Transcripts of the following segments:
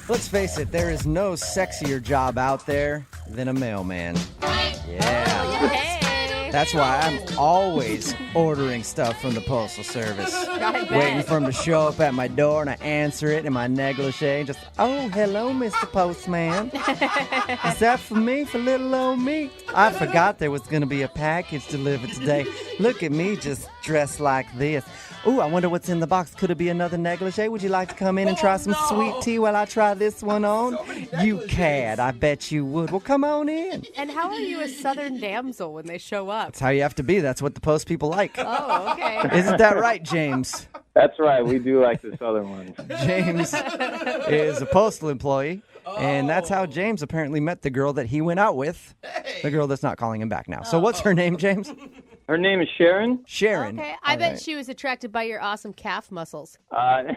Let's face it, there is no sexier job out there than a mailman. Yeah. Hey. That's why I'm always ordering stuff from the Postal Service. Waiting for him to show up at my door and I answer it in my negligee. Just, oh, hello, Mr. Postman. Is that for me, for little old me? I forgot there was going to be a package delivered today. Look at me just dressed like this. Ooh, I wonder what's in the box. Could it be another negligee? Would you like to come in and try some sweet tea while I try this one on? You cad, I bet you would. Well, come on in. And how are you a southern damsel when they show up? That's how you have to be. That's what the post people like. Oh, okay. Isn't that right, James? That's right. We do like the southern ones. James is a postal employee, and that's how James apparently met the girl that he went out with. The girl that's not calling him back now. So what's her name, James? Her name is Sharon. Sharon. Okay, I All bet right. she was attracted by your awesome calf muscles. You know,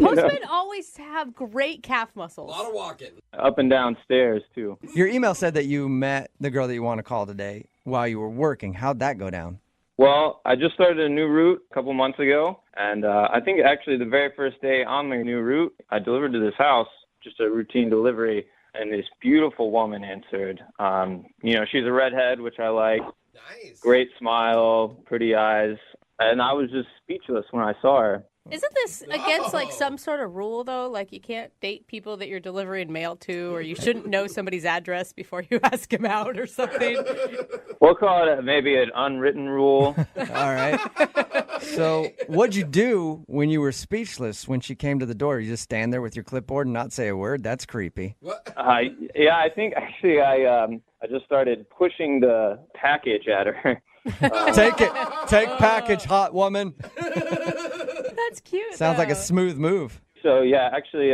Postmen always have great calf muscles. A lot of walking. up and down stairs, too. Your email said that you met the girl that you want to call today while you were working. How'd that go down? Well, I just started a new route a couple months ago, and I think actually the very first day on my new route, I delivered to this house, just a routine delivery, and this beautiful woman answered. She's a redhead, which I like. Nice. Great smile, pretty eyes, and I was just speechless when I saw her. Isn't this against like some sort of rule though? Like you can't date people that you're delivering mail to, or you shouldn't know somebody's address before you ask him out or something. We'll call it maybe an unwritten rule. All right. So what'd you do when you were speechless when she came to the door? You just stand there with your clipboard and not say a word? That's creepy. What? Yeah, I think actually I just started pushing the package at her. Take it. Take package, hot woman. That's cute. Sounds like a though. smooth move. So yeah, actually,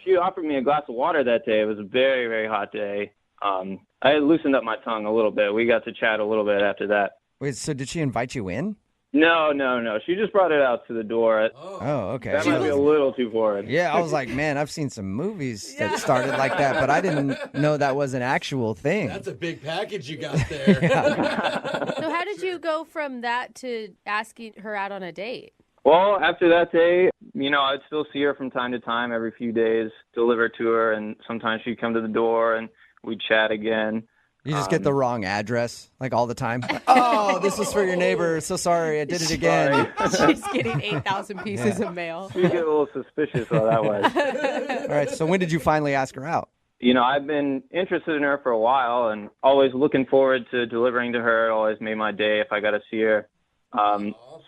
she offered me a glass of water that day. It was a very, very hot day. I had loosened up my tongue a little bit. We got to chat a little bit after that. Wait, so did she invite you in? No. She just brought it out to the door. Oh, okay. That might be a little too forward. Yeah, I was like, man, I've seen some movies that started like that, but I didn't know that was an actual thing. That's a big package you got there. So how did you go from that to asking her out on a date? Well, after that day, I'd still see her from time to time, every few days, deliver to her, and sometimes she'd come to the door and we'd chat again. You just get the wrong address, like all the time. Oh, this was for your neighbor. So sorry, I did it again. She's getting 8,000 pieces of mail. She'd get a little suspicious how that was. All right, so when did you finally ask her out? I've been interested in her for a while and always looking forward to delivering to her. It always made my day if I got to see her.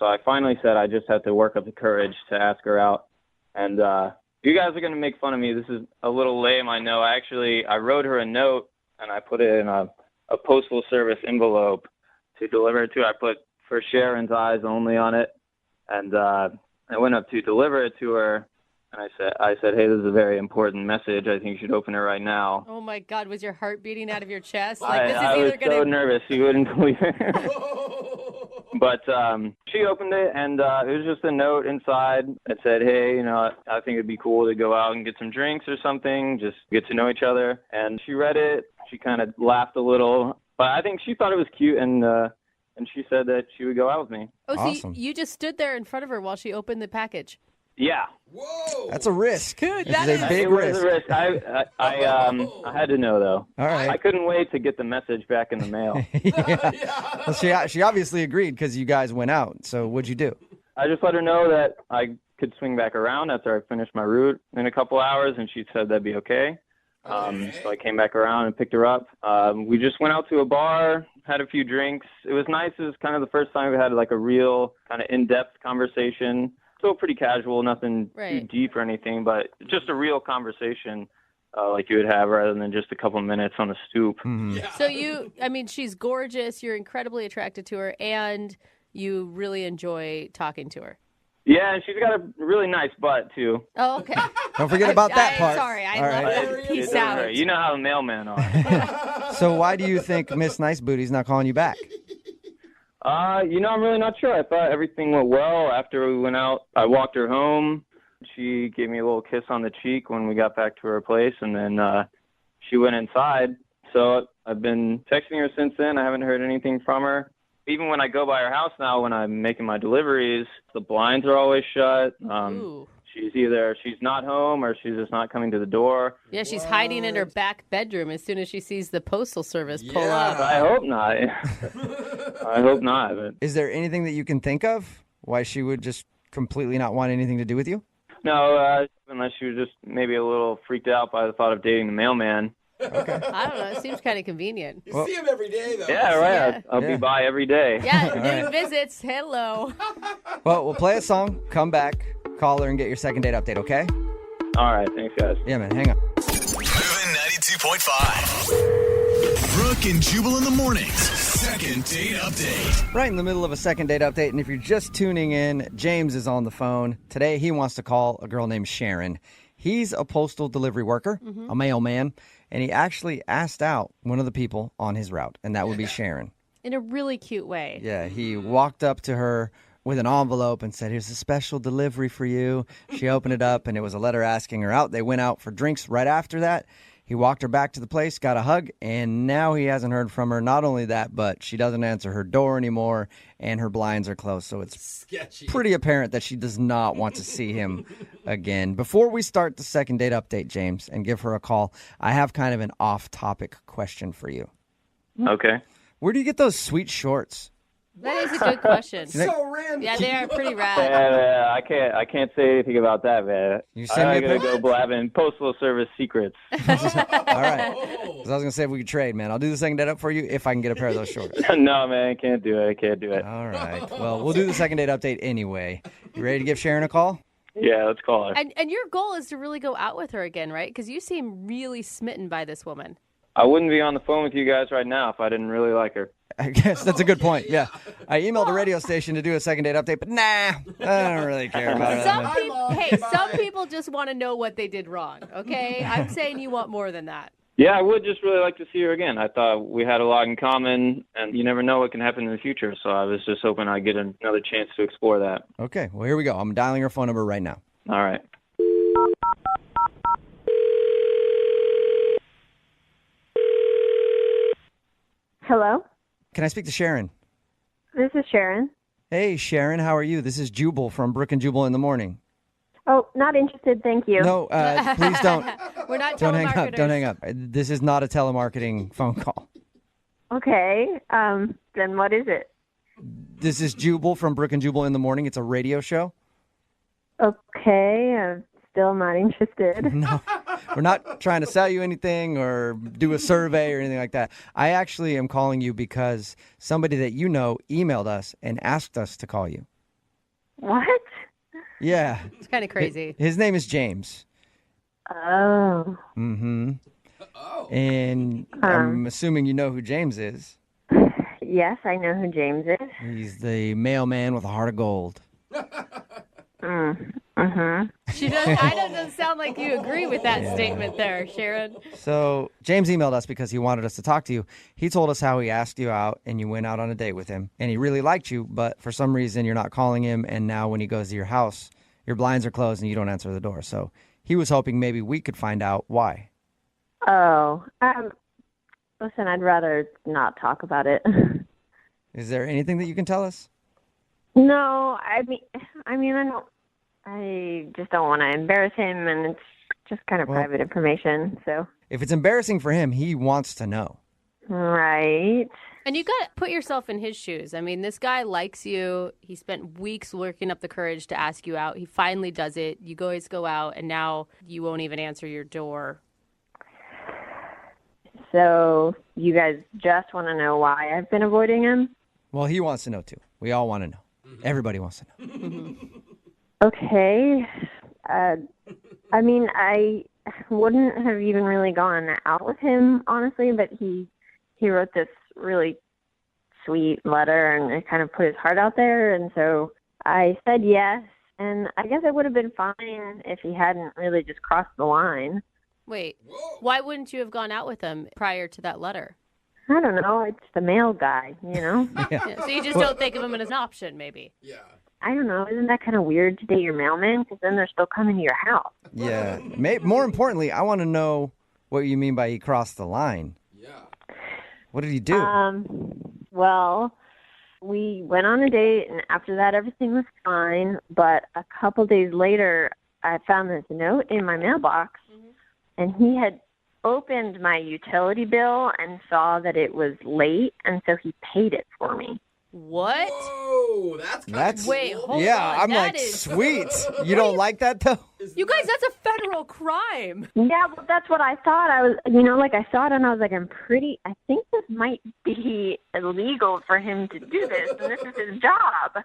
So I finally said I just had to work up the courage to ask her out. And you guys are going to make fun of me. This is a little lame, I know. I wrote her a note, and I put it in a postal service envelope to deliver it to her. I put "for Sharon's eyes only" on it. And I went up to deliver it to her. And I said, hey, this is a very important message. I think you should open it right now. Oh my God, was your heart beating out of your chest? I was so nervous you wouldn't believe it. But she opened it, and it was just a note inside that said, hey, I think it'd be cool to go out and get some drinks or something, just get to know each other. And she read it. She kind of laughed a little. But I think she thought it was cute, and she said that she would go out with me. Oh, Awesome. so you just stood there in front of her while she opened the package. Yeah. Whoa. That's a risk. Dude, It's that a is- big It was risk. a risk. I had to know, though. All right. I couldn't wait to get the message back in the mail. Well, she obviously agreed because you guys went out. So what'd you do? I just let her know that I could swing back around after I finished my route in a couple hours, and she said that'd be okay. So I came back around and picked her up. We just went out to a bar, had a few drinks. It was nice. It was kind of the first time we had like a real kind of in-depth conversation. Still pretty casual, nothing too deep or anything, but just a real conversation like you would have rather than just a couple minutes on the stoop. Mm-hmm. Yeah. So she's gorgeous, you're incredibly attracted to her, and you really enjoy talking to her. Yeah, and she's got a really nice butt, too. Oh, okay. Don't forget about that part. Sorry, I All love right. that. Peace It out. does right. You know how the mailmen are. So why do you think Miss Nice Booty's not calling you back? I'm really not sure. I thought everything went well. After we went out, I walked her home. She gave me a little kiss on the cheek when we got back to her place, and then she went inside. So I've been texting her since then. I haven't heard anything from her. Even when I go by her house now, when I'm making my deliveries, the blinds are always shut. Ooh. she's not home or she's just not coming to the door. Yeah, she's hiding in her back bedroom as soon as she sees the Postal Service pull Yeah. up. I hope not. I hope not. But Is there anything that you can think of why she would just completely not want anything to do with you? no, unless she was just maybe a little freaked out by the thought of dating the mailman. I don't know. It seems kind of convenient. You see him every day, though. Yeah, right. Yeah. I'll be by every day. Yeah, new visits. Hello. Well, we'll play a song, come back, call her, and get your second date update, okay? All right. Thanks, guys. Yeah, man, hang on. Moving 92.5. Brooke and Jubal in the mornings. Second date update. Right in the middle of a second date update, and if you're just tuning in, James is on the phone. Today, he wants to call a girl named Sharon. He's a postal delivery worker, a mailman, and he actually asked out one of the people on his route, and that would be Sharon. In a really cute way. Yeah, he walked up to her with an envelope and said, "Here's a special delivery for you." She opened it up, and it was a letter asking her out. They went out for drinks right after that. He walked her back to the place, got a hug, and now he hasn't heard from her. Not only that, but she doesn't answer her door anymore, and her blinds are closed. So it's Sketchy. pretty apparent that she does not want to see him again. Before we start the second date update, James, and give her a call, I have kind of an off-topic question for you. Okay. Where do you get those sweet shorts? That is a good question. So random. Yeah, they are pretty rad. I can't say anything about that, man. You send I'm me a gonna pic- go blabbing Postal Service secrets. All right. 'Cause I was going to say if we could trade, man. I'll do the second date up for you if I can get a pair of those shorts. No, man, I can't do it. I can't do it. All right. Well, we'll do the second date update anyway. You ready to give Sharon a call? Yeah, let's call her. And your goal is to really go out with her again, right? Because you seem really smitten by this woman. I wouldn't be on the phone with you guys right now if I didn't really like her. I guess that's a good point. Yeah. I emailed the radio station to do a second date update, but nah, I don't really care about it. Some people, some people just want to know what they did wrong, okay? I'm saying you want more than that. Yeah, I would just really like to see her again. I thought we had a lot in common, and you never know what can happen in the future, so I was just hoping I'd get another chance to explore that. Okay. Well, here we go. I'm dialing her phone number right now. All right. Hello, Can I speak to Sharon? this is Sharon. Hey, Sharon, how are you? This is Jubal from Brooke and Jubal in the morning. Oh, not interested, thank you. No, please don't. We're not Don't hang up. telemarketers. Don't hang up. This is not a telemarketing phone call. Okay, then what is it? This is Jubal from Brooke and Jubal in the morning. It's a radio show. Okay, I'm still not interested. No, we're not trying to sell you anything or do a survey or anything like that. I actually am calling you because somebody that you know emailed us and asked us to call you. What? Yeah. It's kind of crazy. His name is James. Oh, Mm-hmm. And I'm assuming you know who James is. yes, I know who James is. He's the mailman with a heart of gold. Mm-hmm. She doesn't. I doesn't sound like you agree with that statement there, Sharon. So James emailed us because he wanted us to talk to you. He told us how he asked you out and you went out on a date with him. And he really liked you, but for some reason you're not calling him. And now when he goes to your house, your blinds are closed and you don't answer the door. So he was hoping maybe we could find out why. Oh, listen, I'd rather not talk about it. Is there anything that you can tell us? No, I just don't want to embarrass him, and it's just kind of private information, so. If it's embarrassing for him, he wants to know. Right. And you got to put yourself in his shoes. I mean, this guy likes you. He spent weeks working up the courage to ask you out. He finally does it. You guys go out, and now you won't even answer your door. So you guys just want to know why I've been avoiding him? Well, he wants to know too. We all want to know. Everybody wants to know. Okay. I wouldn't have even really gone out with him, honestly, but he wrote this really sweet letter and it kind of put his heart out there, and so I said yes, and I guess it would have been fine if he hadn't really just crossed the line. Wait, why wouldn't you have gone out with him prior to that letter? I don't know. It's the mail guy, you know? Yeah, so you just don't think of him as an option, maybe? Yeah. I don't know. Isn't that kind of weird to date your mailman? Because then they're still coming to your house. Yeah. More importantly, I want to know what you mean by he crossed the line. Yeah. What did he do? Well, we went on a date, and after that, everything was fine. But a couple days later, I found this note in my mailbox, and he had opened my utility bill and saw that it was late, and so he paid it for me. What? Whoa, that's Wait, hold Yeah, on. I'm That like, is- sweet. You don't like that, though? You guys, that's a federal crime. Yeah, well, that's what I thought. I was, I saw it and I was like, I think this might be illegal for him to do this, and this is his job.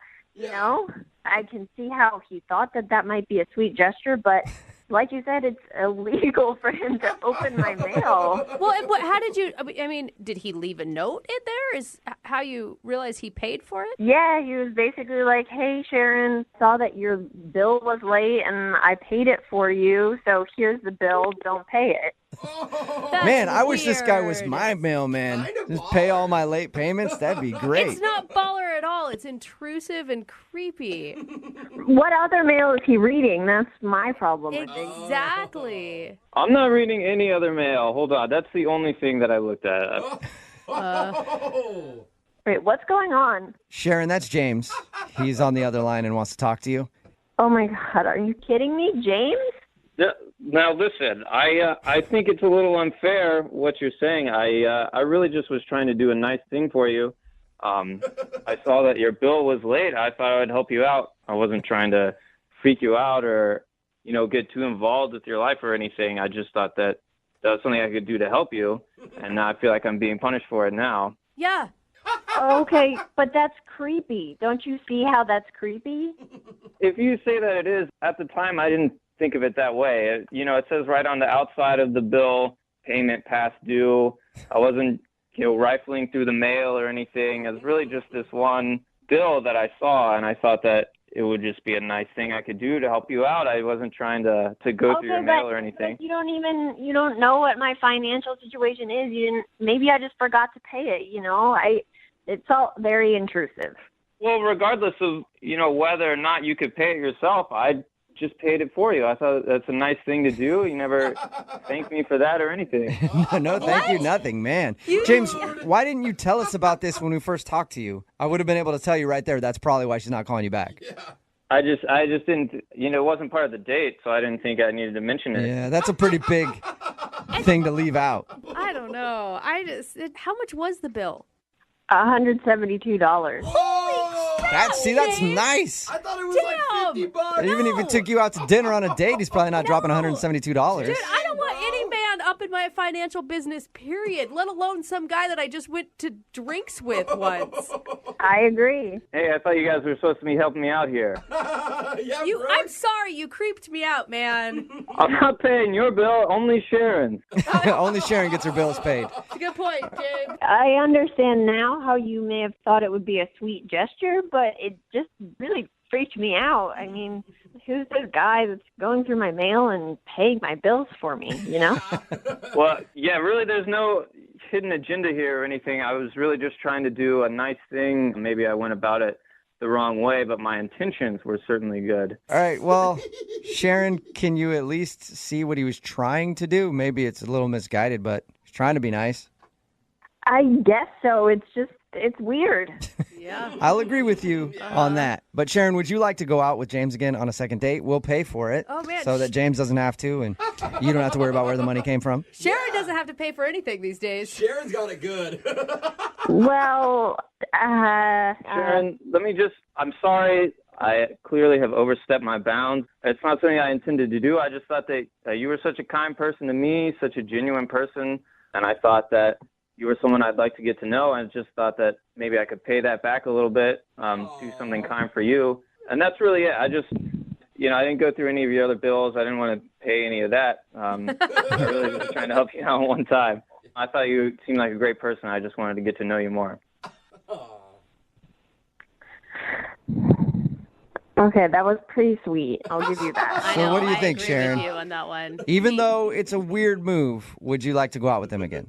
I can see how he thought that might be a sweet gesture, but like you said, it's illegal for him to open my mail. Well, and how did you, I mean, did he leave a note in there? Is how you realize he paid for it? Yeah, he was basically like, hey, Sharon, saw that your bill was late and I paid it for you, so here's the bill, don't pay it. That's Man, I wish this guy was weird. my mailman. Kinda Just pay all my late payments. That'd be great. It's not baller at all. It's intrusive and creepy. What other mail is he reading? That's my problem, I think. Exactly. I'm not reading any other mail. Hold on. That's the only thing that I looked at. Oh. Wait, what's going on? Sharon, that's James. He's on the other line and wants to talk to you. Oh, my God, are you kidding me, James? Now listen, I think it's a little unfair what you're saying. I really just was trying to do a nice thing for you. I saw that your bill was late. I thought I would help you out. I wasn't trying to freak you out or, get too involved with your life or anything. I just thought that was something I could do to help you, and now I feel like I'm being punished for it now. Yeah. Okay, but that's creepy. Don't you see how that's creepy? If you say that it is, at the time I didn't think of it that way. It says right on the outside of the bill, payment past due. I wasn't, rifling through the mail or anything. It was really just this one bill that I saw, and I thought that it would just be a nice thing I could do to help you out. I wasn't trying to go through your mail or anything. But you don't know what my financial situation is. Maybe I just forgot to pay it, it's all very intrusive. Well, regardless of, whether or not you could pay it yourself, I just paid it for you. I thought that's a nice thing to do. You never thanked me for that or anything. No, thank you, nothing, man. James, why didn't you tell us about this when we first talked to you? I would have been able to tell you right there. That's probably why she's not calling you back. Yeah. I just didn't, it wasn't part of the date, so I didn't think I needed to mention it. Yeah, that's a pretty big thing to leave out. I don't know. How much was the bill? $172. That's nice. I thought it was Damn. like $50. Even if he took you out to dinner on a date, he's probably not dropping $172. Dude, I don't want any man up in my financial business, period, let alone some guy that I just went to drinks with once. I agree. Hey, I thought you guys were supposed to be helping me out here. Yeah, I'm Brooke. sorry, you creeped me out, man. I'm not paying your bill, only Sharon's. Only Sharon gets her bills paid. It's a good point, James. I understand now how you may have thought it would be a sweet gesture, but it just really freaked me out. I mean, who's this guy that's going through my mail and paying my bills for me, Well, yeah, really, there's no hidden agenda here or anything. I was really just trying to do a nice thing. Maybe I went about it the wrong way, but my intentions were certainly good. All right, well, Sharon, can you at least see what he was trying to do? Maybe it's a little misguided, but he's trying to be nice. I guess so. It's weird. Yeah. I'll agree with you on that. But Sharon, would you like to go out with James again on a second date? We'll pay for it. Oh, man. So that James doesn't have to, and you don't have to worry about where the money came from. Sharon doesn't have to pay for anything these days. Sharon's got it good. Well, Sharon, I'm sorry. I clearly have overstepped my bounds. It's not something I intended to do. I just thought that you were such a kind person to me, such a genuine person, and I thought that you were someone I'd like to get to know, and just thought that maybe I could pay that back a little bit, do something kind for you. And that's really it. I just, I didn't go through any of your other bills. I didn't want to pay any of that. I really was trying to help you out one time. I thought you seemed like a great person. I just wanted to get to know you more. okay, that was pretty sweet. I'll give you that. I So know, what do you I think, agree Sharon? with you on that one. Even though it's a weird move, would you like to go out with him again?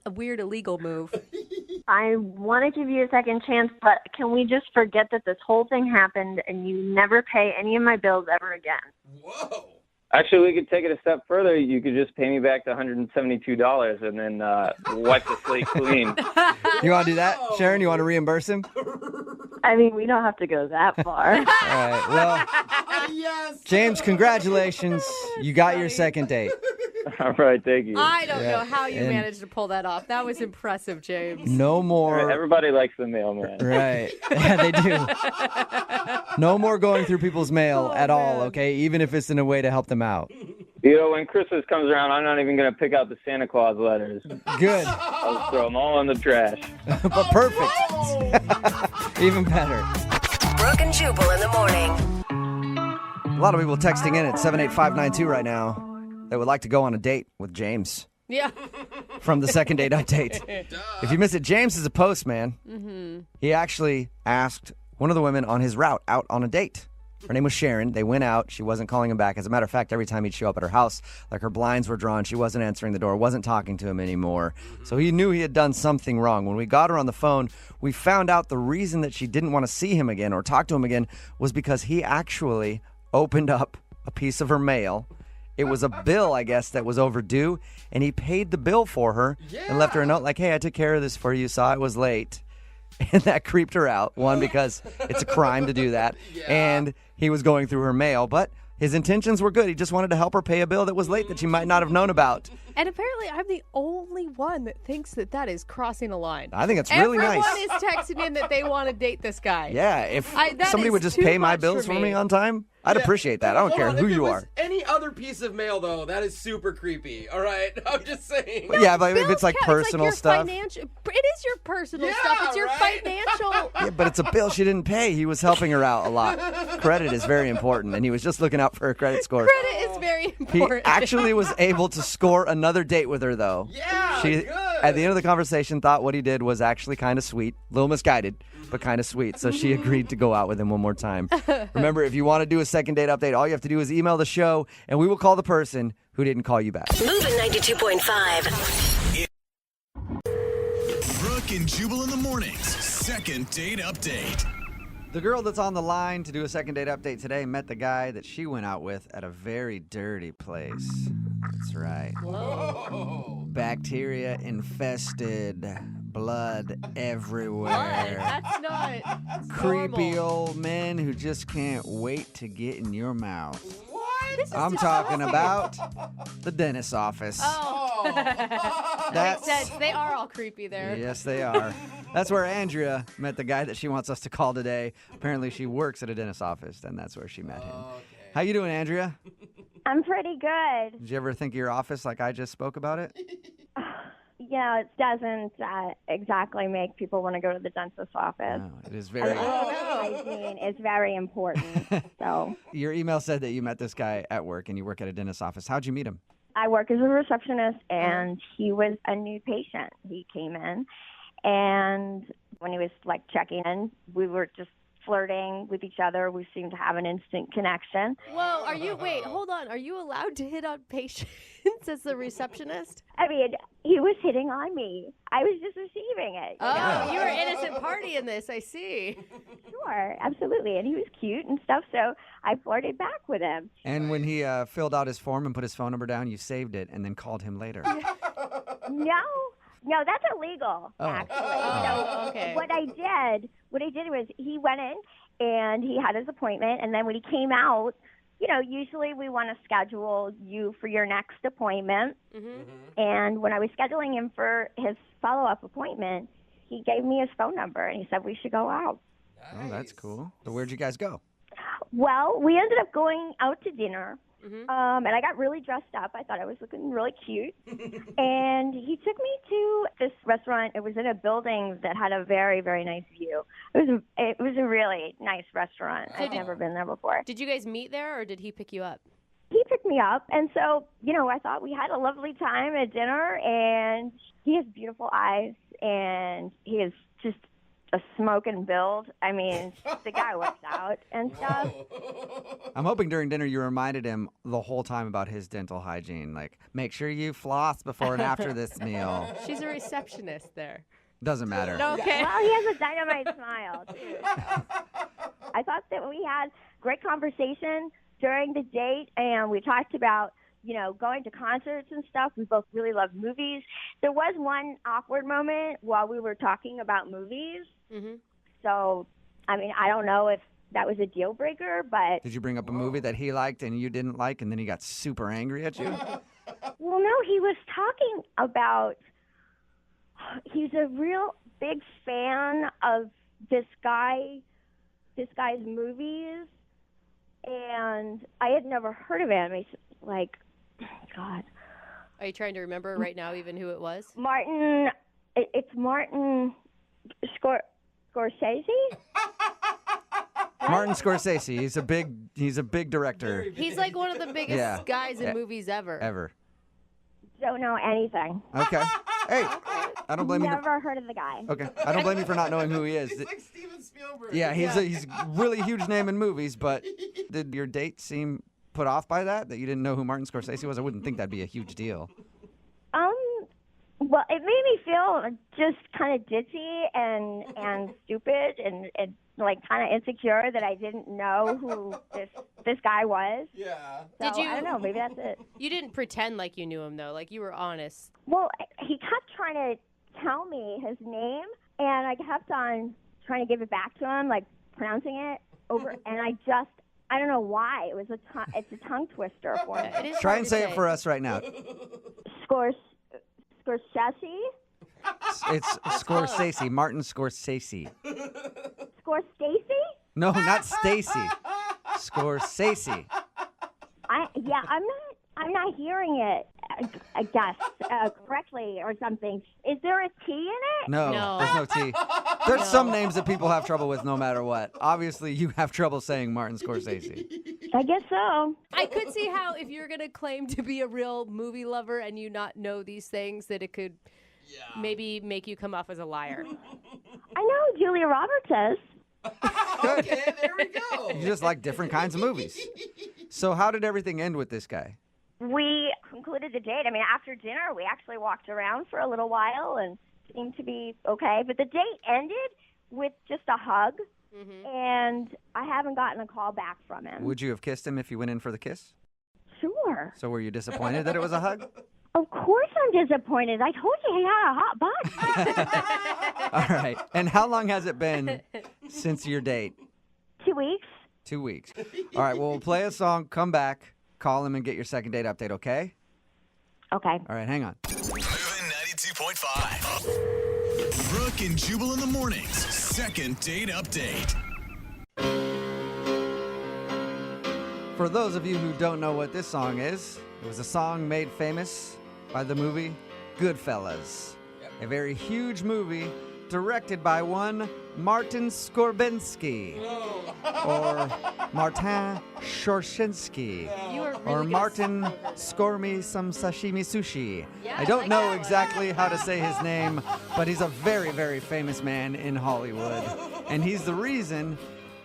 A weird illegal move. I want to give you a second chance, but can we just forget that this whole thing happened and you never pay any of my bills ever again? Whoa. Actually, we could take it a step further. You could just pay me back the $172 and then wipe the slate clean. You want to do that, Sharon? You want to reimburse him? I mean, we don't have to go that far. All right. Well, Yes. James, congratulations. You got your second date. All right, thank you. I don't Yeah. know how you And- managed to pull that off. That was impressive, James. No more. Everybody likes the mailman. Right. Yeah, they do. No more going through people's mail at all, man. okay? Even if it's in a way to help them out. You know, when Christmas comes around, I'm not even going to pick out the Santa Claus letters. Good. I'll just throw them all in the trash. But perfect. Even better. Brooke and Jubal in the morning. A lot of people texting in at 78592 right now. They would like to go on a date with James Yeah. from the second date update. If you missed it, James is a postman. Mm-hmm. He actually asked one of the women on his route out on a date. Her name was Sharon. They went out. She wasn't calling him back. As a matter of fact, every time he'd show up at her house, like her blinds were drawn, she wasn't answering the door, wasn't talking to him anymore. So he knew he had done something wrong. When we got her on the phone, we found out the reason that she didn't want to see him again or talk to him again was because he actually opened up a piece of her mail. It was a bill, I guess, that was overdue, and he paid the bill for her and left her a note like, hey, I took care of this for you, saw it was late. And that creeped her out. One, because it's a crime to do that, and he was going through her mail, but his intentions were good. He just wanted to help her pay a bill that was late that she might not have known about. And apparently I'm the only one that thinks that that is crossing a line. I think it's really Everyone nice. is texting in that they want to date this guy. Yeah, if that somebody is would just too pay my much bills for for me me. on time, I'd appreciate that. I don't Hold care on, who if it you was are. Any other piece of mail, though, that is super creepy. All right, I'm just saying. Yeah, but if Bills it's like count. personal it's like your stuff. It is your personal stuff. It's your right? financial. Yeah, but it's a bill she didn't pay. He was helping her out a lot. Credit is very important, and he was just looking out for her credit score. Credit is very He important. actually was able to score another date with her, though. Yeah, She, good. at the end of the conversation, thought what he did was actually kind of sweet. A little misguided, but kind of sweet. So she agreed to go out with him one more time. Remember, if you want to do a second date update, all you have to do is email the show, and we will call the person who didn't call you back. Moving 92.5. Brooke and Jubal in the mornings. Second date update. The girl that's on the line to do a second date update today met the guy that she went out with at a very dirty place. That's right. Bacteria infested, blood everywhere. That's not Creepy normal. old men who just can't wait to get in your mouth. This is I'm talking about the dentist's office. Oh, That's makes sense. They are all creepy there. Yes, they are. That's where Andrea met the guy that she wants us to call today. Apparently, she works at a dentist's office, and that's where she met him. How you doing, Andrea? I'm pretty good. Did you ever think of your office like I just spoke about it? You know, it doesn't exactly make people want to go to the dentist's office. No, it is very. Hygiene is very important. So Your email said that you met this guy at work, and you work at a dentist's office. How'd you meet him? I work as a receptionist, and he was a new patient. He came in, and when he was like checking in, we were just flirting with each other. We seemed to have an instant connection. Whoa, wait, hold on. Are you allowed to hit on patients as the receptionist? I mean, he was hitting on me. I was just receiving it. You know? You were an innocent party in this, I see. Sure, absolutely. And he was cute and stuff, so I flirted back with him. And when he filled out his form and put his phone number down, you saved it and then called him later. No, that's illegal, actually. So okay. what I did was he went in and he had his appointment, and then when he came out, you know, usually we want to schedule you for your next appointment. And when I was scheduling him for his follow-up appointment, he gave me his phone number, and he said we should go out. Oh, that's cool. So where'd you guys go? Well, we ended up going out to dinner, and I got really dressed up. I thought I was looking really cute. And he took me to this restaurant. It was in a building that had a very, very nice view. It was a really nice restaurant. I'd never been there before. Did you guys meet there, or did he pick you up? He picked me up, and so, you know, I thought we had a lovely time at dinner, and he has beautiful eyes, and he is just a smoking build. I mean, the guy works out and stuff. I'm hoping during dinner you reminded him the whole time about his dental hygiene. Like, make sure you floss before and after this meal. She's a receptionist there. Doesn't matter. Okay. Well, he has a dynamite smile, too. I thought that we had great conversation during the date, and we talked about, you know, going to concerts and stuff. We both really love movies. There was one awkward moment while we were talking about movies. So, I mean, I don't know if that was a deal breaker, but Did you bring up a movie that he liked and you didn't like, and then he got super angry at you? well, no, he was talking about he's a real big fan of this guy's movies, and I had never heard of him. He's like, God. Are you trying to remember right now even who it was? Martin, it's Martin Scorsese? Martin Scorsese. He's a big director. He's like one of the biggest guys in movies ever. Ever. Don't know anything. Okay. Hey, I don't blame you. Never heard of the guy. Okay, I don't blame you for not knowing who he is. He's like Steven Spielberg. Yeah, he's a really huge name in movies, but did your date seem put off by that you didn't know who Martin Scorsese was? I wouldn't think that'd be a huge deal. Well, it made me feel just kind of ditzy and stupid and like kind of insecure that I didn't know who this guy was. Yeah. So, I don't know. Maybe that's it. You didn't pretend like you knew him, though. Like, you were honest. Well, he kept trying to tell me his name, and I kept on trying to give it back to him, like pronouncing it over, and I don't know why. It's a tongue twister for me. It is Try hard and to say it for us right now. Scorsese? It's Scorsese, Martin Scorsese. Scorsese? No, not Stacy. Scorsese. I'm not hearing it. I guess correctly or something. Is there a T in it? No, there's no T. There's some names that people have trouble with no matter what. Obviously, you have trouble saying Martin Scorsese. I guess so. I could see how if you're going to claim to be a real movie lover and you not know these things, that it could maybe make you come off as a liar. I know who Julia Roberts is. Okay, there we go. You just like different kinds of movies. So how did everything end with this guy? We concluded the date. I mean, after dinner, we actually walked around for a little while and seemed to be okay. But the date ended with just a hug, and I haven't gotten a call back from him. Would you have kissed him if you went in for the kiss? Sure. So were you disappointed that it was a hug? Of course I'm disappointed. I told you he had a hot butt. All right. And how long has it been since your date? 2 weeks. 2 weeks. All right. Well, we'll play a song, come back, call him, and get your second date update, okay? Okay. All right. Hang on. Moving 92.5. Brooke and Jubal in the mornings. Second date update. For those of you who don't know what this song is, it was a song made famous by the movie Goodfellas. A very huge movie directed by one Martin Skorbensky. Or Martin Shorshinsky. You were really Or good Martin at song. Skormy some sashimi sushi. Yeah, I don't like know that one. exactly how to say his name, but he's a very, very famous man in Hollywood. And he's the reason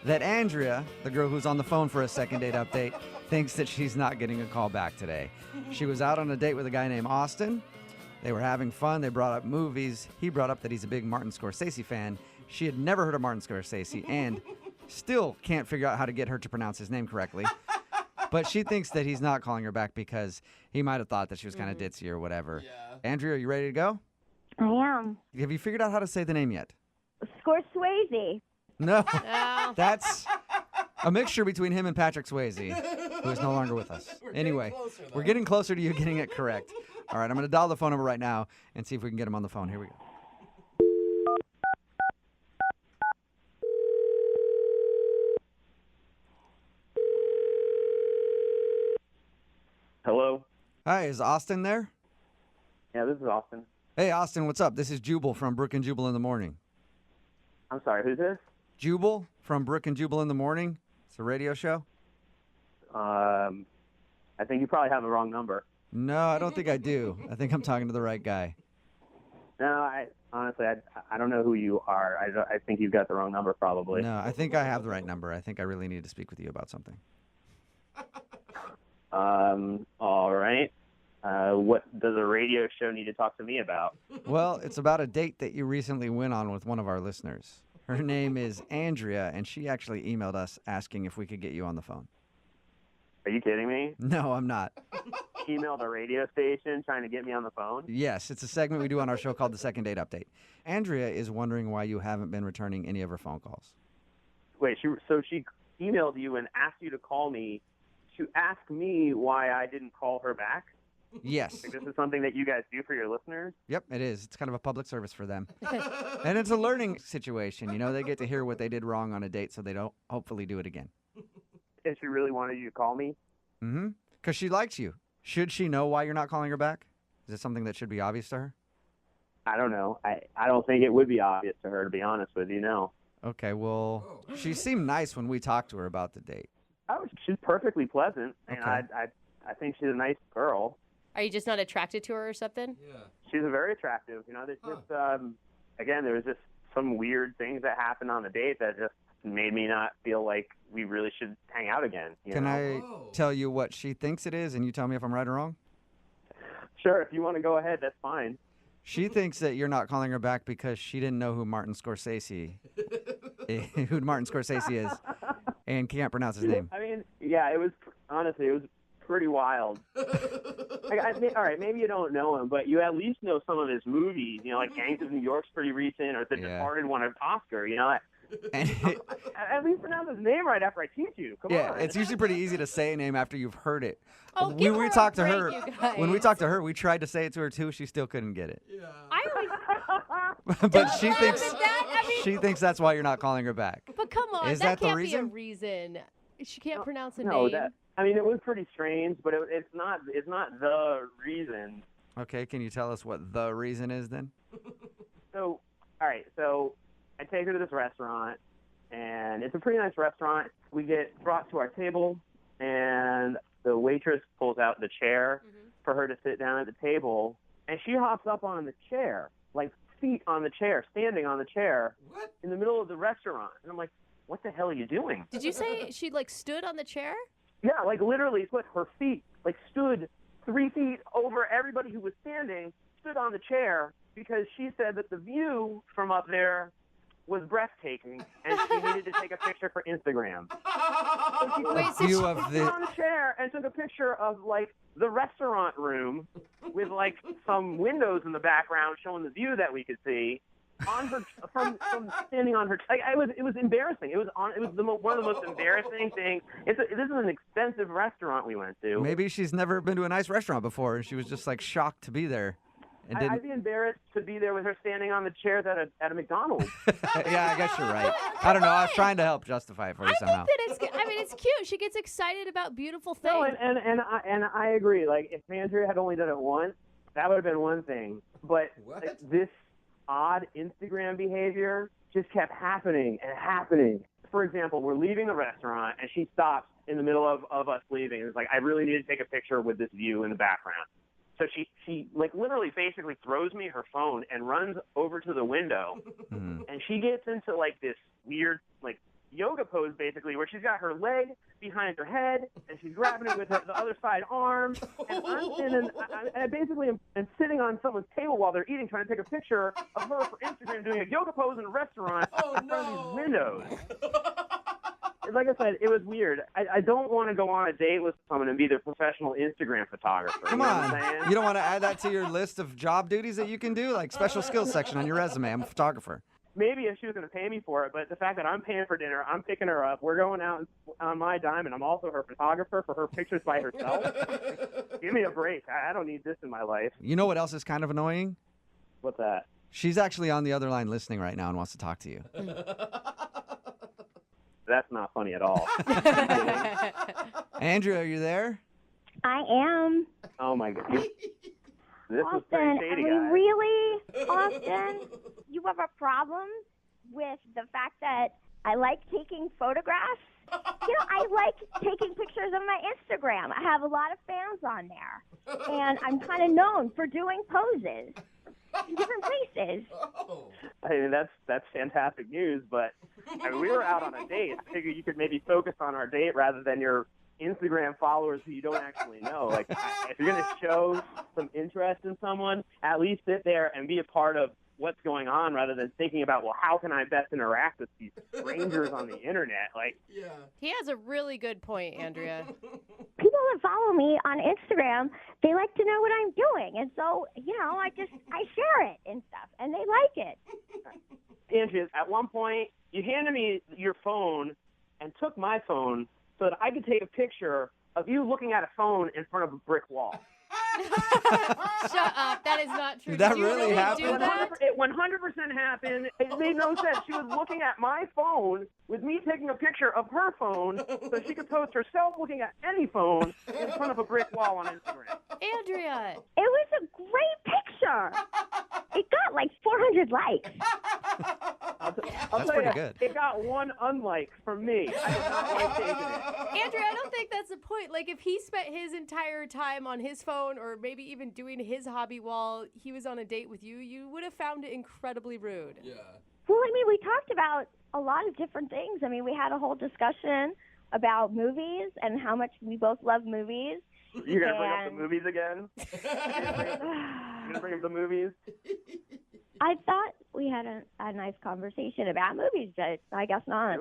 that Andrea, the girl who's on the phone for a second date update, thinks that she's not getting a call back today. She was out on a date with a guy named Austin. They were having fun. They brought up movies. He brought up that he's a big Martin Scorsese fan. She had never heard of Martin Scorsese and still can't figure out how to get her to pronounce his name correctly. But she thinks that he's not calling her back because he might have thought that she was kind of ditzy or whatever. Yeah. Andrea, are you ready to go? I am. Have you figured out how to say the name yet? Scorsese. No. No. That's a mixture between him and Patrick Swayze, who is no longer with us. Anyway, we're getting closer to you getting it correct. All right, I'm going to dial the phone number right now and see if we can get him on the phone. Here we go. Hello? Hi, is Austin there? Yeah, this is Austin. Hey, Austin, what's up? This is Jubal from Brooke and Jubal in the Morning. I'm sorry, who's this? Jubal from Brooke and Jubal in the Morning. It's a radio show. I think you probably have the wrong number. No, I don't think I do. I think I'm talking to the right guy. No, I honestly don't know who you are. I think you've got the wrong number probably. No, I think I have the right number. I think I really need to speak with you about something. All right. What does a radio show need to talk to me about? Well, it's about a date that you recently went on with one of our listeners. Her name is Andrea, and she actually emailed us asking if we could get you on the phone. Are you kidding me? No, I'm not. Emailed a radio station trying to get me on the phone? Yes, it's a segment we do on our show called the Second Date Update. Andrea is wondering why you haven't been returning any of her phone calls. Wait, emailed you and asked you to call me to ask me why I didn't call her back? Yes. Like, this is something that you guys do for your listeners? Yep, it is. It's kind of a public service for them. And it's a learning situation. You know, they get to hear what they did wrong on a date so they don't hopefully do it again. And she really wanted you to call me? Mm-hmm. Because she likes you. Should she know why you're not calling her back? Is it something that should be obvious to her? I don't know. I don't think it would be obvious to her, to be honest with you, no. Okay, well, she seemed nice when we talked to her about the date. Oh, she's perfectly pleasant, and Okay. I think she's a nice girl. Are you just not attracted to her or something? Yeah. She's very attractive. You know, there's just, again, there was just some weird things that happened on the date that just made me not feel like we really should hang out again. Can I tell you what she thinks it is, and you tell me if I'm right or wrong? Sure, if you want to go ahead, that's fine. She thinks that you're not calling her back because she didn't know who Martin Scorsese is and can't pronounce his name. I mean, yeah, it was, honestly, it was pretty wild. Like, all right, maybe you don't know him, but you at least know some of his movies. You know, like Gangs of New York's pretty recent, or The Departed won an Oscar. You know, at least pronounce his name right after I teach you. Come on. Yeah, it's usually pretty easy to say a name after you've heard it. Oh, when give we her a talked to break, her, you guys. when we talked to her, we tried to say it to her too. She still couldn't get it. Yeah. I always, But she thinks I mean- she thinks that's why you're not calling her back. but come on, Is that that the can't be a reason? reason. She can't pronounce a No, name. I mean, it was pretty strange, but it's not the reason. Okay, can you tell us what the reason is then? So, all right, so I take her to this restaurant, and it's a pretty nice restaurant. We get brought to our table, and the waitress pulls out the chair for her to sit down at the table, and she hops up on the chair, like feet on the chair, standing on the chair in the middle of the restaurant. And I'm like, what the hell are you doing? Did you say she like stood on the chair? Yeah, like literally put her feet, like stood 3 feet over everybody who was standing, stood on the chair because she said that the view from up there was breathtaking and she needed to take a picture for Instagram. So she Wait, so View she- of stood the on the chair and took a picture of like the restaurant room with like some windows in the background showing the view that we could see. On her, from standing on her, like it was embarrassing. It was one of the most embarrassing things. This is an expensive restaurant we went to. maybe she's never been to a nice restaurant before and she was just like shocked to be there. And I'd didn't be embarrassed to be there with her standing on the chairs at a McDonald's. Yeah, I guess you're right. I don't know. I was trying to help justify it for you I somehow. think that it's cute. She gets excited about beautiful things. No, and I agree. Like if Andrea had only done it once, that would have been one thing. But What? like, this odd Instagram behavior just kept happening and happening. For example, we're leaving the restaurant and she stops in the middle of us leaving. It's like, I really need to take a picture with this view in the background. So she like literally basically throws me her phone and runs over to the window and she gets into like this weird like yoga pose basically where she's got her leg behind her head and she's grabbing it with the other side arm and I'm standing, I basically am sitting on someone's table while they're eating trying to take a picture of her for Instagram doing a yoga pose in a restaurant in front of these windows. Like I said, it was weird. I don't want to go on a date with someone and be their professional Instagram photographer. Come you know on. what I'm saying? You don't want to add that to your list of job duties that you can do? Like special skills section on your resume. I'm a photographer. Maybe if she was going to pay me for it, but the fact that I'm paying for dinner, I'm picking her up, we're going out on my dime, and I'm also her photographer for her pictures by herself. Give me a break. I don't need this in my life. You know what else is kind of annoying? What's that? She's actually on the other line listening right now and wants to talk to you. That's not funny at all. Andrew, are you there? I am. Oh, my God. This was pretty Austin, shady, I mean, guys. really, Austin, you have a problem with the fact that I like taking photographs? You know, I like taking pictures of my Instagram. I have a lot of fans on there, and I'm kind of known for doing poses in different places. I mean, that's fantastic news, but I mean, we were out on a date. I figured you could maybe focus on our date rather than your Instagram followers who you don't actually know. Like, if you're going to show some interest in someone, at least sit there and be a part of what's going on rather than thinking about, well, how can I best interact with these strangers on the internet? Like, Yeah. He has a really good point, Andrea. People that follow me on Instagram, they like to know what I'm doing, and so, you know, I share it and stuff, and they like it. Andrea, at one point, you handed me your phone and took my phone so that I could take a picture of you looking at a phone in front of a brick wall. Shut up. That is not true. Did that you really happen? do that? It 100% happened. It made no sense. She was looking at my phone with me taking a picture of her phone so she could post herself looking at any phone in front of a brick wall on Instagram. Andrea. It was a great picture. It got like 400 likes. I'll That's tell pretty you, good. It got one unlike from me. I did not like taking it. Andrea, I don't think that's the point. Like, if he spent his entire time on his phone or maybe even doing his hobby while he was on a date with you, you would have found it incredibly rude. Yeah. Well, I mean, we talked about a lot of different things. I mean, we had a whole discussion about movies and how much we both love movies. You're going to bring up the movies again? You're going to bring up the movies? I thought we had a nice conversation about movies, but I guess not.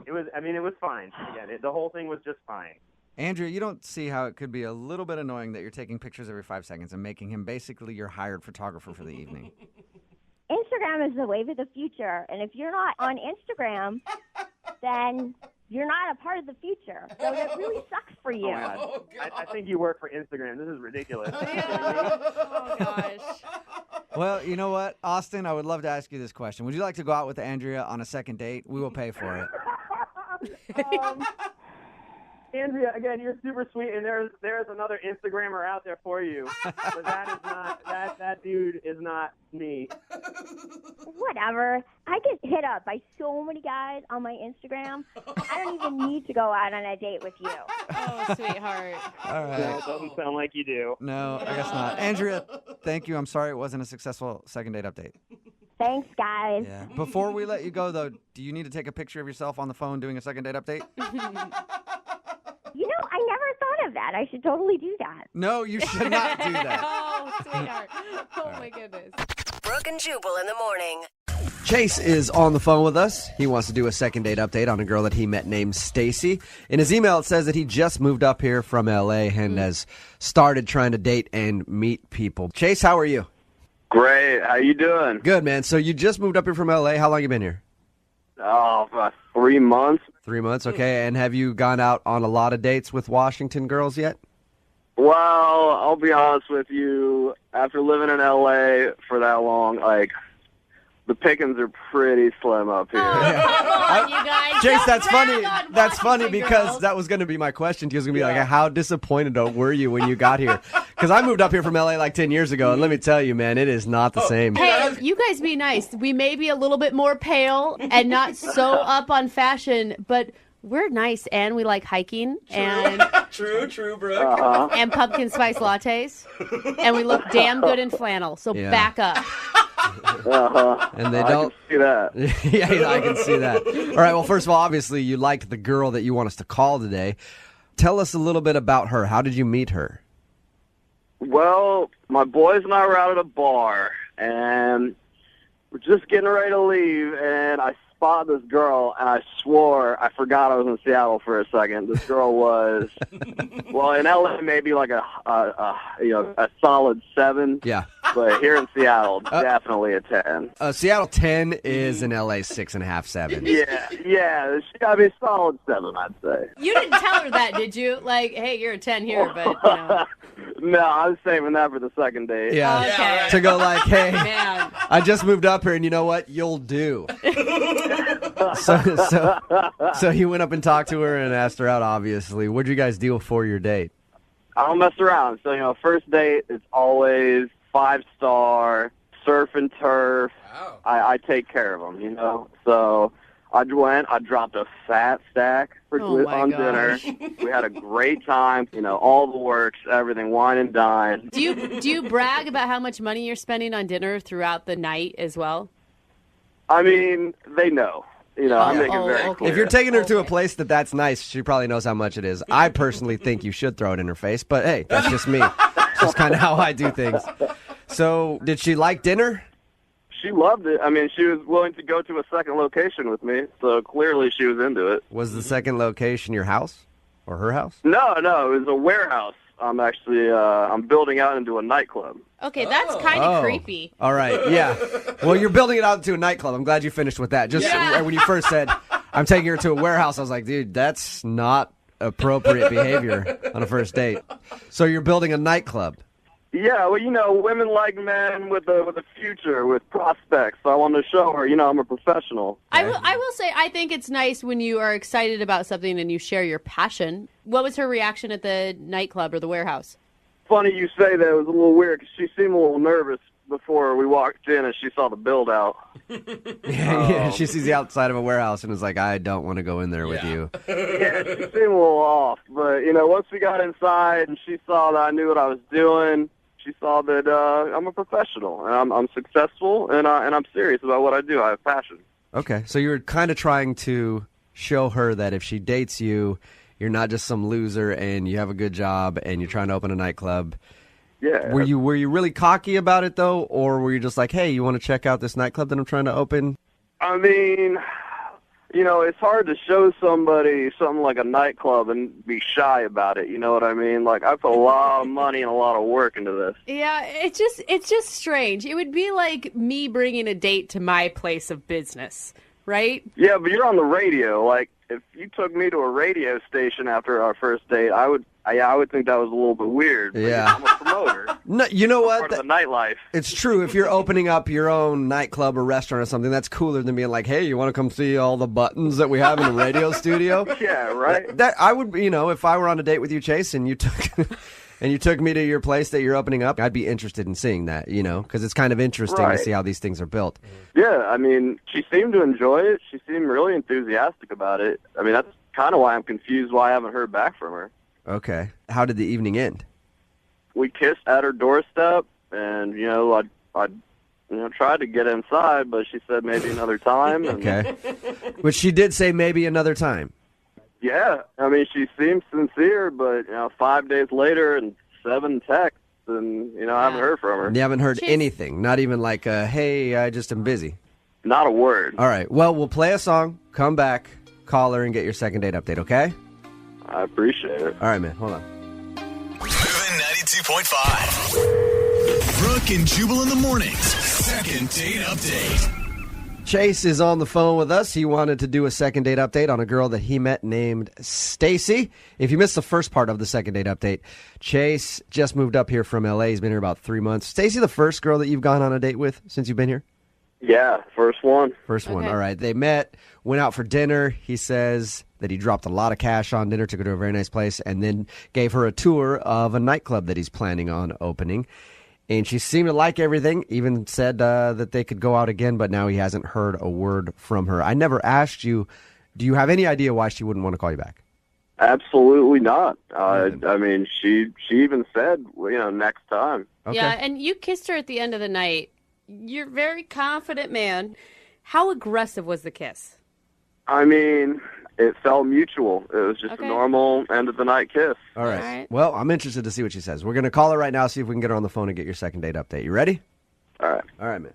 It was fine. Again, the whole thing was just fine. Andrea, you don't see how it could be a little bit annoying that you're taking pictures every 5 seconds and making him basically your hired photographer for the evening. Instagram is the wave of the future, and if you're not on Instagram, then you're not a part of the future. So that really sucks for you. Oh, I think you work for Instagram. This is ridiculous. Oh, gosh. Well, you know what, Austin, I would love to ask you this question. Would you like to go out with Andrea on a second date? We will pay for it. Andrea, again, you're super sweet, and there's another Instagrammer out there for you. But that dude is not me. Whatever. I get hit up by so many guys on my Instagram. I don't even need to go out on a date with you. Oh, sweetheart. All right. No, it doesn't sound like you do. No, I guess not. Andrea, thank you. I'm sorry it wasn't a successful second date update. Thanks, guys. Yeah. Before we let you go, though, do you need to take a picture of yourself on the phone doing a second date update? You know, I never thought of that. I should totally do that. No, you should not do that. Oh, sweetheart. Oh, my goodness. Brooke and Jubal in the morning. Chase is on the phone with us. He wants to do a second date update on a girl that he met named Stacy. In his email, it says that he just moved up here from L.A. and has started trying to date and meet people. Chase, how are you? Great. How you doing? Good, man. So you just moved up here from L.A. How long you been here? Oh, about 3 months. 3 months, okay. And have you gone out on a lot of dates with Washington girls yet? Well, I'll be honest with you. After living in L.A. for that long, the pickings are pretty slim up here. Come on, you guys. Chase, Don't that's rag funny. on That's funny Washington because girls. that was going to be my question. He was going to be like, how disappointed were you when you got here? Because I moved up here from L.A. like 10 years ago, and let me tell you, man, it is not the same. Hey, you guys be nice. We may be a little bit more pale and not so up on fashion, but we're nice and we like hiking and True, Brooke. and pumpkin spice lattes, and we look damn good in flannel. So Yeah. back up. And they I don't. can see that. Yeah, I can see that. All right, well, first of all, obviously, you liked the girl that you want us to call today. Tell us a little bit about her. How did you meet her? Well, my boys and I were out at a bar, and we're just getting ready to leave, and I spotted this girl, and I swore I forgot I was in Seattle for a second. This girl was, well, in LA maybe like a solid 7. Yeah. But here in Seattle, definitely a 10. Seattle 10 is an LA 6.5, 7. Yeah, she gotta be a solid 7, I'd say. You didn't tell her that, did you? Like, hey, you're a 10 here, but you know. No, I was saving that for the second date. Yeah. Okay. To go like, hey, Man. I just moved up here, and you know what? You'll do. So he went up and talked to her and asked her out, obviously. What'd you guys do for your date? I don't mess around. So, first date is always 5-star, surf and turf. Wow. I take care of them, So I dropped a fat stack on dinner. We had a great time, all the works, everything, wine and dine. Do you brag about how much money you're spending on dinner throughout the night as well? I mean, they know. I make it very clear. If you're taking her to a place that's nice, she probably knows how much it is. I personally think you should throw it in her face, but hey, that's just me. It's just kind of how I do things. So, did she like dinner? She loved it. I mean, she was willing to go to a second location with me, so clearly she was into it. Was the second location your house or her house? No, it was a warehouse. I'm building out into a nightclub. Okay, that's kind of creepy. All right, yeah. Well, you're building it out into a nightclub. I'm glad you finished with that. Just when you first said, I'm taking her to a warehouse. I was like, dude, that's not appropriate behavior on a first date. So you're building a nightclub. Yeah, well, women like men with a future, with prospects. So I wanted to show her, I'm a professional. I will say, I think it's nice when you are excited about something and you share your passion. What was her reaction at the nightclub or the warehouse? Funny you say that. It was a little weird because she seemed a little nervous before we walked in and she saw the build out. Yeah, she sees the outside of a warehouse and is like, I don't want to go in there with you. Yeah, she seemed a little off. But, once we got inside and she saw that I knew what I was doing, she saw that I'm a professional and I'm successful and I'm serious about what I do. I have passion. Okay, so you're kind of trying to show her that if she dates you, you're not just some loser and you have a good job and you're trying to open a nightclub. Yeah. Were you really cocky about it though, or were you just like, hey, you want to check out this nightclub that I'm trying to open? I mean, it's hard to show somebody something like a nightclub and be shy about it. You know what I mean? Like, I put a lot of money and a lot of work into this. Yeah, it's just strange. It would be like me bringing a date to my place of business, right? Yeah, but you're on the radio. Like, if you took me to a radio station after our first date, I would think that was a little bit weird. Yeah. I'm a promoter. No, you know what? Part of the nightlife. It's true. If you're opening up your own nightclub or restaurant or something, that's cooler than being like, hey, you want to come see all the buttons that we have in the radio studio? Yeah, right? That I would, if I were on a date with you, Chase, and you took me to your place that you're opening up, I'd be interested in seeing that, because it's kind of interesting to see how these things are built. Yeah, I mean, she seemed to enjoy it. She seemed really enthusiastic about it. I mean, that's kind of why I'm confused why I haven't heard back from her. Okay. How did the evening end? We kissed at her doorstep, and, I tried to get inside, but she said maybe another time. And, okay. But she did say maybe another time. Yeah, I mean, she seemed sincere, but, 5 days later and 7 texts, and, I haven't heard from her. You haven't heard anything? Not even like, hey, I just am busy? Not a word. All right. Well, we'll play a song, come back, call her, and get your second date update, okay? I appreciate it. All right, man. Hold on. Moving 92.5. Brooke and Jubal in the mornings. Second date update. Chase is on the phone with us. He wanted to do a second date update on a girl that he met named Stacy. If you missed the first part of the second date update, Chase just moved up here from L.A. He's been here about 3 months. Stacy, the first girl that you've gone on a date with since you've been here? Yeah, first one. First one. All right. They met, went out for dinner. He says that he dropped a lot of cash on dinner, took her to a very nice place, and then gave her a tour of a nightclub that he's planning on opening. And she seemed to like everything, even said that they could go out again, but now he hasn't heard a word from her. I never asked you, do you have any idea why she wouldn't want to call you back? Absolutely not. I mean, she even said, next time. Okay. Yeah, and you kissed her at the end of the night. You're a very confident man. How aggressive was the kiss? I mean, it felt mutual. It was just a normal end-of-the-night kiss. All right. Well, I'm interested to see what she says. We're going to call her right now, see if we can get her on the phone and get your second date update. You ready? All right. All right, man.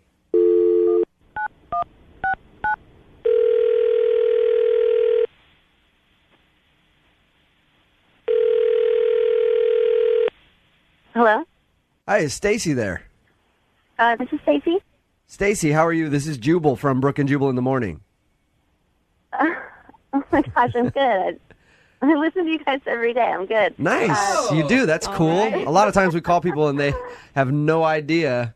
Hello? Hi, is Stacy there? This is Stacy. Stacy, how are you? This is Jubal from Brooke and Jubal in the morning. Oh my gosh, I'm good. I listen to you guys every day. I'm good. Nice. You do. That's cool. right. A lot of times we call people and they have no idea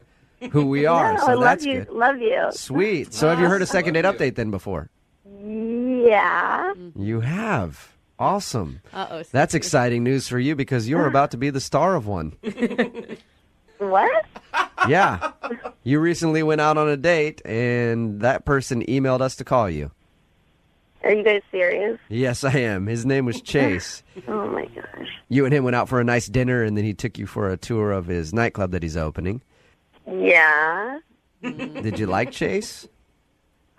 who we are. No, so I that's love you. good. Love you. Sweet. So have you heard a second date update then before? Yeah. You have. Awesome. Uh-oh. That's exciting news for you because you're about to be the star of one. What? Yeah. You recently went out on a date and that person emailed us to call you. Are you guys serious? Yes, I am. His name was Chase. Oh my gosh. You and him went out for a nice dinner and then he took you for a tour of his nightclub that he's opening. Yeah. Did you like Chase?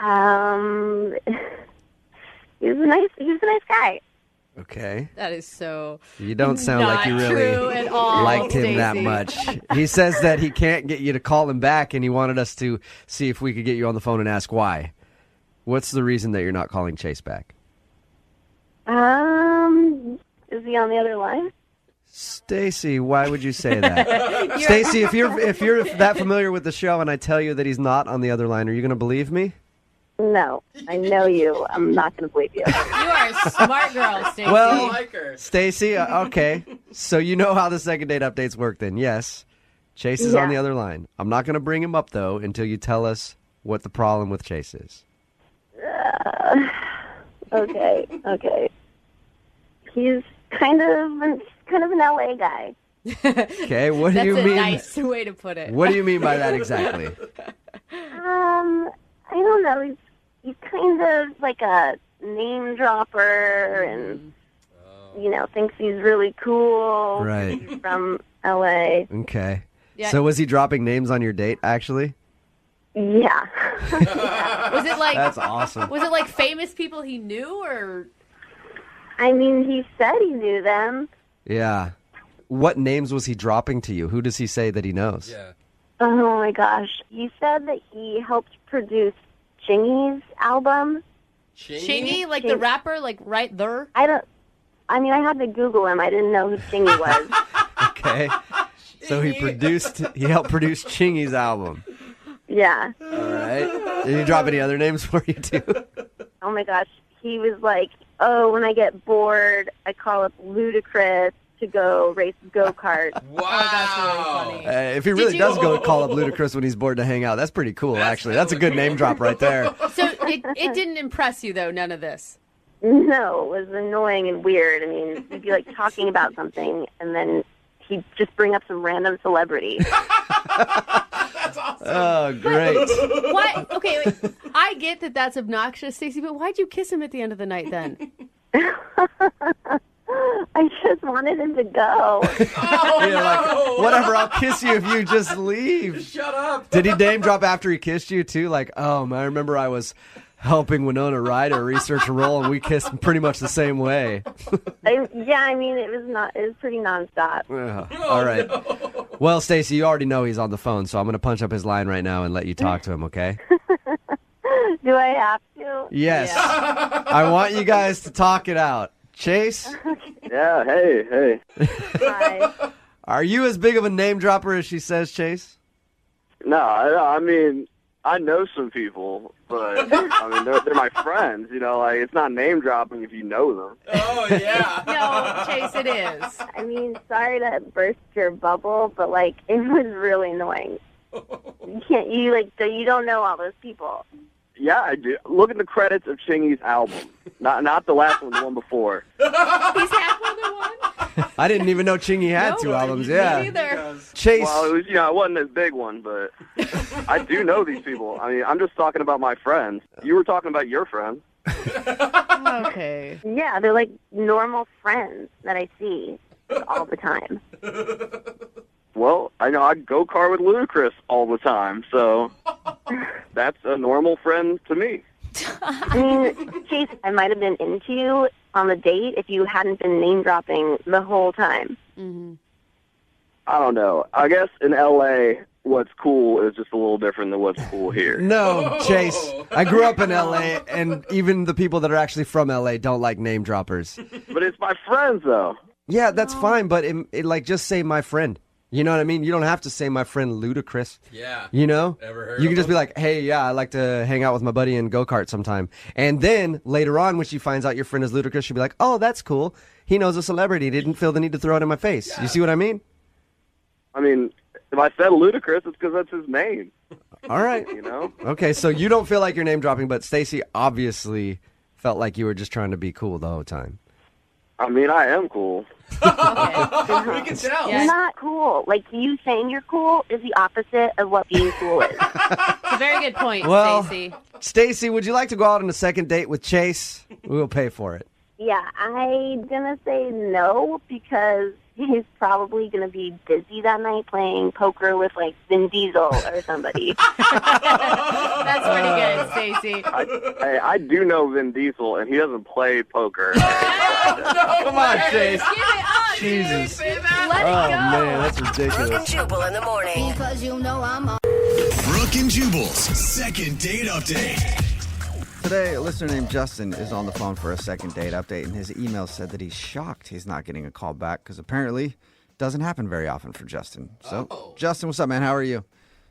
He was a nice guy. Okay. That is so You don't sound not like you true really at all, liked him that Stacey. much. He says that he can't get you to call him back and he wanted us to see if we could get you on the phone and ask why. What's the reason that you're not calling Chase back? Is he on the other line? Stacy, why would you say that? Stacy, if you're that familiar with the show and I tell you that he's not on the other line, are you going to believe me? No, I know you. I'm not going to believe you. You are a smart girl, Stacey. Well, like her. Stacy, okay. So you know how the second date updates work then, yes. Chase is on the other line. I'm not going to bring him up, though, until you tell us what the problem with Chase is. Okay. He's kind of an LA guy. Okay, what do you mean? That's a nice way to put it. What do you mean by that exactly? I don't know. He's kind of like a name dropper and, thinks he's really cool. Right. He's from LA. Okay. Yeah. So was he dropping names on your date, actually? Yeah. Was it like That's awesome. Was it like famous people he knew, or? I mean, he said he knew them. Yeah. What names was he dropping to you? Who does he say that he knows? Yeah. Oh my gosh. He said that he helped produce Chingy's album. Chingy, like the rapper, like right there? I had to Google him. I didn't know who Chingy was. Okay. So he helped produce Chingy's album. Yeah. All right. Did he drop any other names for you too? Oh my gosh. He was like, when I get bored, I call up Ludacris to go race go-karts. Wow. Oh, that's really funny. If he really does go call up Ludacris when he's bored to hang out, that's pretty cool, actually. That's a good name drop right there. So it didn't impress you, though, none of this? No, it was annoying and weird. I mean, he'd be like talking about something, and then he'd just bring up some random celebrity. That's awesome. Oh, great. What? Okay, wait. I get that that's obnoxious, Stacey, but why'd you kiss him at the end of the night then? I just wanted him to go. Oh, You're like, whatever, I'll kiss you if you just leave. Shut up. Did he name drop after he kissed you, too? Like, I remember I was helping Winona Ryder research a role, and we kissed pretty much the same way. It was pretty nonstop. All right. No. Well, Stacey, you already know he's on the phone, so I'm going to punch up his line right now and let you talk to him, okay? Do I have to? Yes. Yeah. I want you guys to talk it out. Chase? Yeah, hey. Hi. Are you as big of a name dropper as she says, Chase? No, I mean, I know some people, but I mean, they're my friends. Like it's not name dropping if you know them. Oh yeah. No, Chase, it is. I mean, sorry to burst your bubble, but like it was really annoying. You don't know all those people. Yeah, I do. Look at the credits of Chingy's album. Not the last one, the one before. He's had more than one? I didn't even know Chingy had two albums. Yeah. Me neither. Chase. Well, it was, it wasn't as big one, but I do know these people. I mean, I'm just talking about my friends. You were talking about your friends. Okay. Yeah, they're like normal friends that I see all the time. Well, I know I go-kart with Ludacris all the time, so that's a normal friend to me. I mean, Chase, I might have been into you on the date if you hadn't been name-dropping the whole time. Mm-hmm. I don't know. I guess in L.A., what's cool is just a little different than what's cool here. No, Chase. I grew up in L.A., and even the people that are actually from L.A. don't like name droppers. But it's my friends, though. Yeah, that's fine, but just say my friend. You know what I mean? You don't have to say my friend Ludacris. Yeah. You know? Ever heard you of can just him? be like, hey, yeah, I like to hang out with my buddy in go-kart sometime. And then later on, when she finds out your friend is Ludacris, she'll be like, oh, that's cool. He knows a celebrity. He didn't feel the need to throw it in my face. Yeah. You see what I mean? I mean, if I said Ludacris, it's because that's his name. All right. Okay, so you don't feel like you're name dropping, but Stacey obviously felt like you were just trying to be cool the whole time. I mean, I am cool. Okay. We can tell. You're not cool. Like, you saying you're cool is the opposite of what being cool is. It's a very good point, Well, Stacey. Stacey, would you like to go out on a second date with Chase? We'll pay for it. Yeah, I'm going to say no because he's probably going to be busy that night playing poker with, like, Vin Diesel or somebody. That's pretty good, Stacey. I do know Vin Diesel, and he doesn't play poker. Come on, Chase. Give it up. Jesus. Let it go. Oh, man, that's Brooke and ridiculous. Jubal in the morning. Because you know I'm on. Brooke and Jubal's second date update. Today, a listener named Justin is on the phone for a second date update, and his email said that he's shocked he's not getting a call back because apparently it doesn't happen very often for Justin. So, Justin, what's up, man? How are you?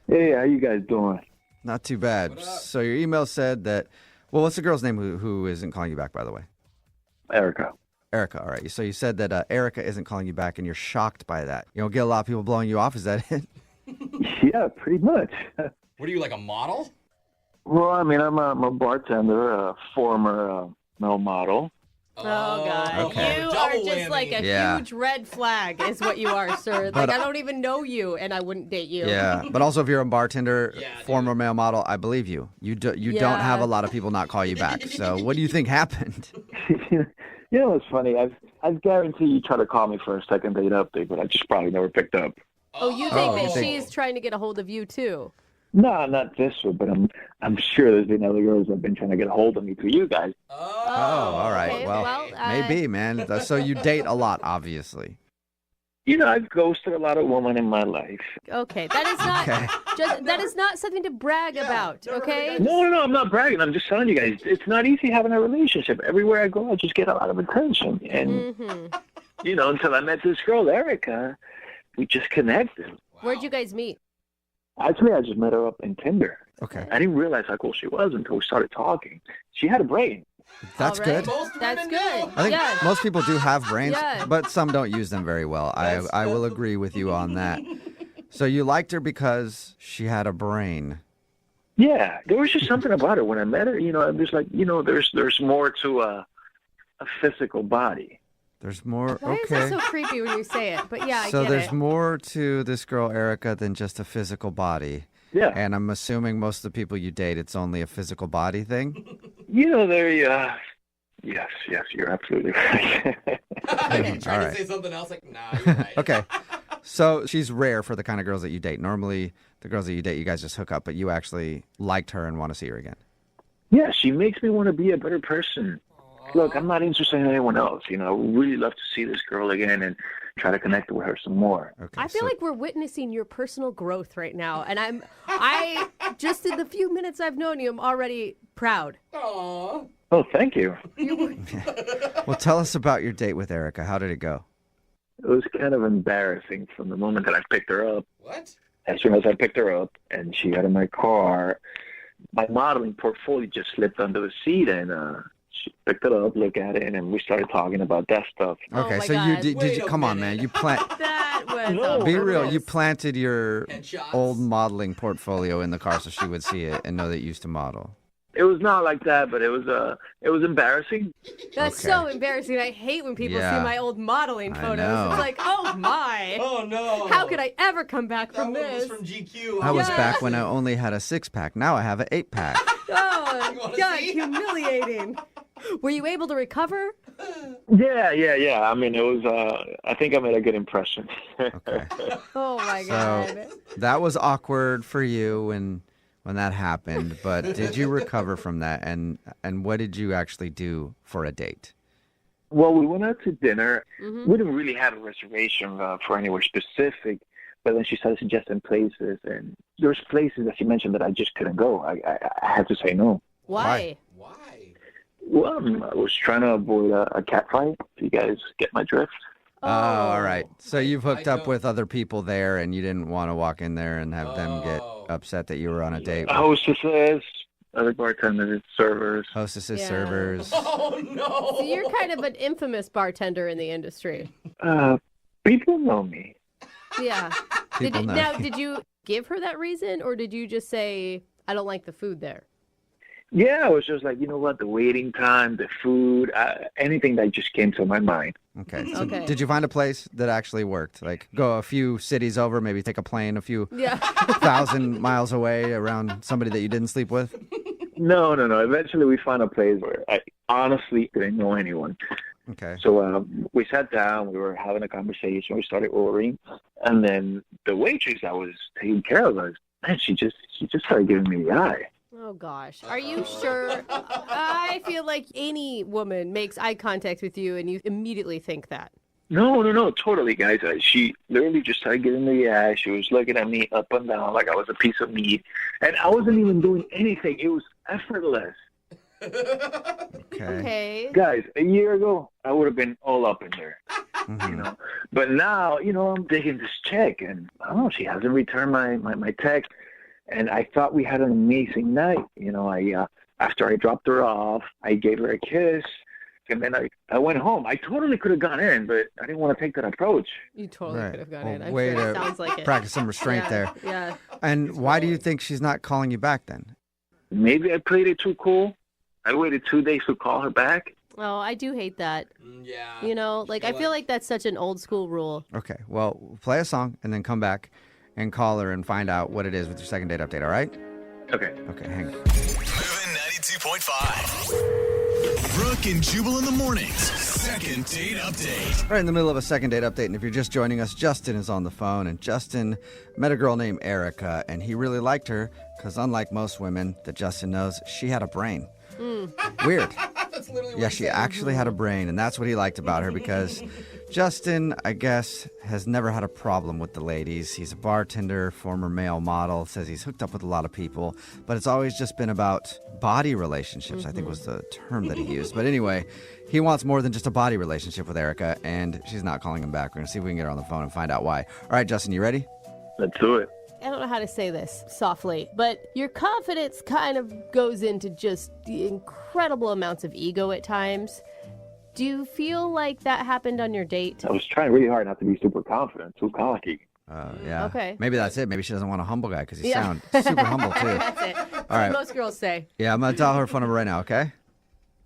Hey, how you guys doing? Not too bad. So your email said that, well, what's the girl's name who isn't calling you back, by the way? Erica. Erica, all right. So you said that Erica isn't calling you back, and you're shocked by that. You don't get a lot of people blowing you off. Is that it? Yeah, pretty much. What are you, like a model? Well, I mean, I'm a bartender, a former male model. Oh, God. Okay. You are just like a Yeah. huge red flag is what you are, sir. But, Like, I don't even know you, and I wouldn't date you. Yeah, but also if you're a bartender, former male model, I believe you. You don't have a lot of people not call you back. So what do you think happened? You know what's funny? I've guaranteed you try to call me for a second date update, but I just probably never picked up. Oh, you think that she's trying to get a hold of you, too? No, not this one, but I'm sure there's been other girls that have been trying to get a hold of me through you guys. Oh, all right. Okay, Well, maybe, man. So you date a lot, obviously. You know, I've ghosted a lot of women in my life. Okay, that is not that is not something to brag about, okay? No, I'm not bragging. I'm just telling you guys, it's not easy having a relationship. Everywhere I go, I just get a lot of attention. And, you know, until I met this girl, Erica, we just connected. Where'd you guys meet? Actually, I just met her up in Tinder. Okay. I didn't realize how cool she was until we started talking. She had a brain. That's good. That's good. I think most people do have brains, Yeah. but some don't use them very well. I will agree with you on that. So you liked her because she had a brain. Yeah, there was just something about her when I met her. You know, there's like, you know, there's more to a physical body. There's more. Why is that so creepy when you say it? But yeah, I So get there's it. more to this girl, Erica, than just a physical body. Yeah. And I'm assuming most of the people you date, it's only a physical body thing? You know, yes, you're absolutely right. Trying to say something else, like, nah, you're right. Okay. So she's rare for the kind of girls that you date. Normally, the girls that you date, you guys just hook up, but you actually liked her and want to see her again. Yeah, she makes me want to be a better person. Look, I'm not interested in anyone else. You know, I would really love to see this girl again and try to connect with her some more. Okay, I feel like we're witnessing your personal growth right now, and I just in the few minutes I've known you, I'm already proud. Aww. Oh, thank you. Well, tell us about your date with Erica. How did it go? It was kind of embarrassing from the moment that I picked her up. What? As soon as I picked her up and she got in my car, my modeling portfolio just slipped under the seat, and she picked it up, looked at it, and we started talking about that stuff. Okay, my so God. you did you come on, man. You That was be real. You planted your Headshots. old modeling portfolio in the car so she would see it and know that you used to model. It was not like that, but it was embarrassing. That's so embarrassing. I hate when people Yeah. see my old modeling I photos. know. It's like, oh my. Oh, no. How could I ever come back That from one was this? from GQ. I was back when I only had a 6-pack. Now I have an 8-pack. Oh, wanna God, see? humiliating. Were you able to recover? Yeah. I mean, it was. I think I made a good impression. Okay. Oh my So God. that was awkward for you when that happened, but did you recover from that? And what did you actually do for a date? Well, we went out to dinner. Mm-hmm. We didn't really have a reservation for anywhere specific, but then she started suggesting places, and there's places that she mentioned that I just couldn't go. I had to say no. Why? Why? Well, I was trying to avoid a cat fight. If you guys get my drift. Oh, all right. So you've hooked I up don't. with other people there, and you didn't want to walk in there and have them get upset that you were on a date with Hostesses, other bartenders, servers. hostesses, Yeah. servers. Oh, no. So you're kind of an infamous bartender in the industry. People know me. Yeah. People know. Now, did you give her that reason, or did you just say, I don't like the food there? Yeah, I was just like, you know what, the waiting time, the food, anything that just came to my mind. Okay. So Okay. did you find a place that actually worked? Like go a few cities over, maybe take a plane a few Yeah. 1,000 miles away around somebody that you didn't sleep with? No. Eventually we found a place where I honestly didn't know anyone. Okay. So we sat down, we were having a conversation, we started ordering, and then the waitress that was taking care of us, man, she just started giving me the eye. Oh, gosh. Are you sure? I feel like any woman makes eye contact with you and you immediately think that. No, totally, guys. She literally just started giving me the eye. She was looking at me up and down like I was a piece of meat, and I wasn't even doing anything. It was effortless. Okay. Guys, a year ago, I would have been all up in there, Mhm. you know. But now, I'm digging this chick, and I don't know, she hasn't returned my text. And I thought we had an amazing night. After I dropped her off, I gave her a kiss. And then I went home. I totally could have gone in, but I didn't want to take that approach. You totally could have gone in. I'm way sure it to sounds like it. practice some restraint there. Yeah. And why do you think she's not calling you back then? Maybe I played it too cool. I waited 2 days to call her back. Oh, I do hate that. Yeah. I feel like that's such an old school rule. Okay, well, play a song and then come back and call her and find out what it is with your second date update, all right? Okay. Okay, hang on. Moving 92.5. Brooke and Jubal in the mornings. Second date update. Right in the middle of a second date update, and if you're just joining us, Justin is on the phone, and Justin met a girl named Erica, and he really liked her because unlike most women that Justin knows, she had a brain. Weird. That's literally what Yeah, he she said. actually had a brain, and that's what he liked about her because Justin, I guess, has never had a problem with the ladies. He's a bartender, former male model, says he's hooked up with a lot of people, but it's always just been about body relationships, I think was the term that he used. But anyway, he wants more than just a body relationship with Erica, and she's not calling him back. We're going to see if we can get her on the phone and find out why. All right, Justin, you ready? Let's do it. I don't know how to say this softly, but your confidence kind of goes into just the incredible amounts of ego at times. Do you feel like that happened on your date? I was trying really hard not to be super confident, too cocky. Yeah. Okay. Maybe that's it. Maybe she doesn't want a humble guy because you sound super humble, too. That's it. That's All right. what most girls say. Yeah, I'm going to dial her phone number right now, okay?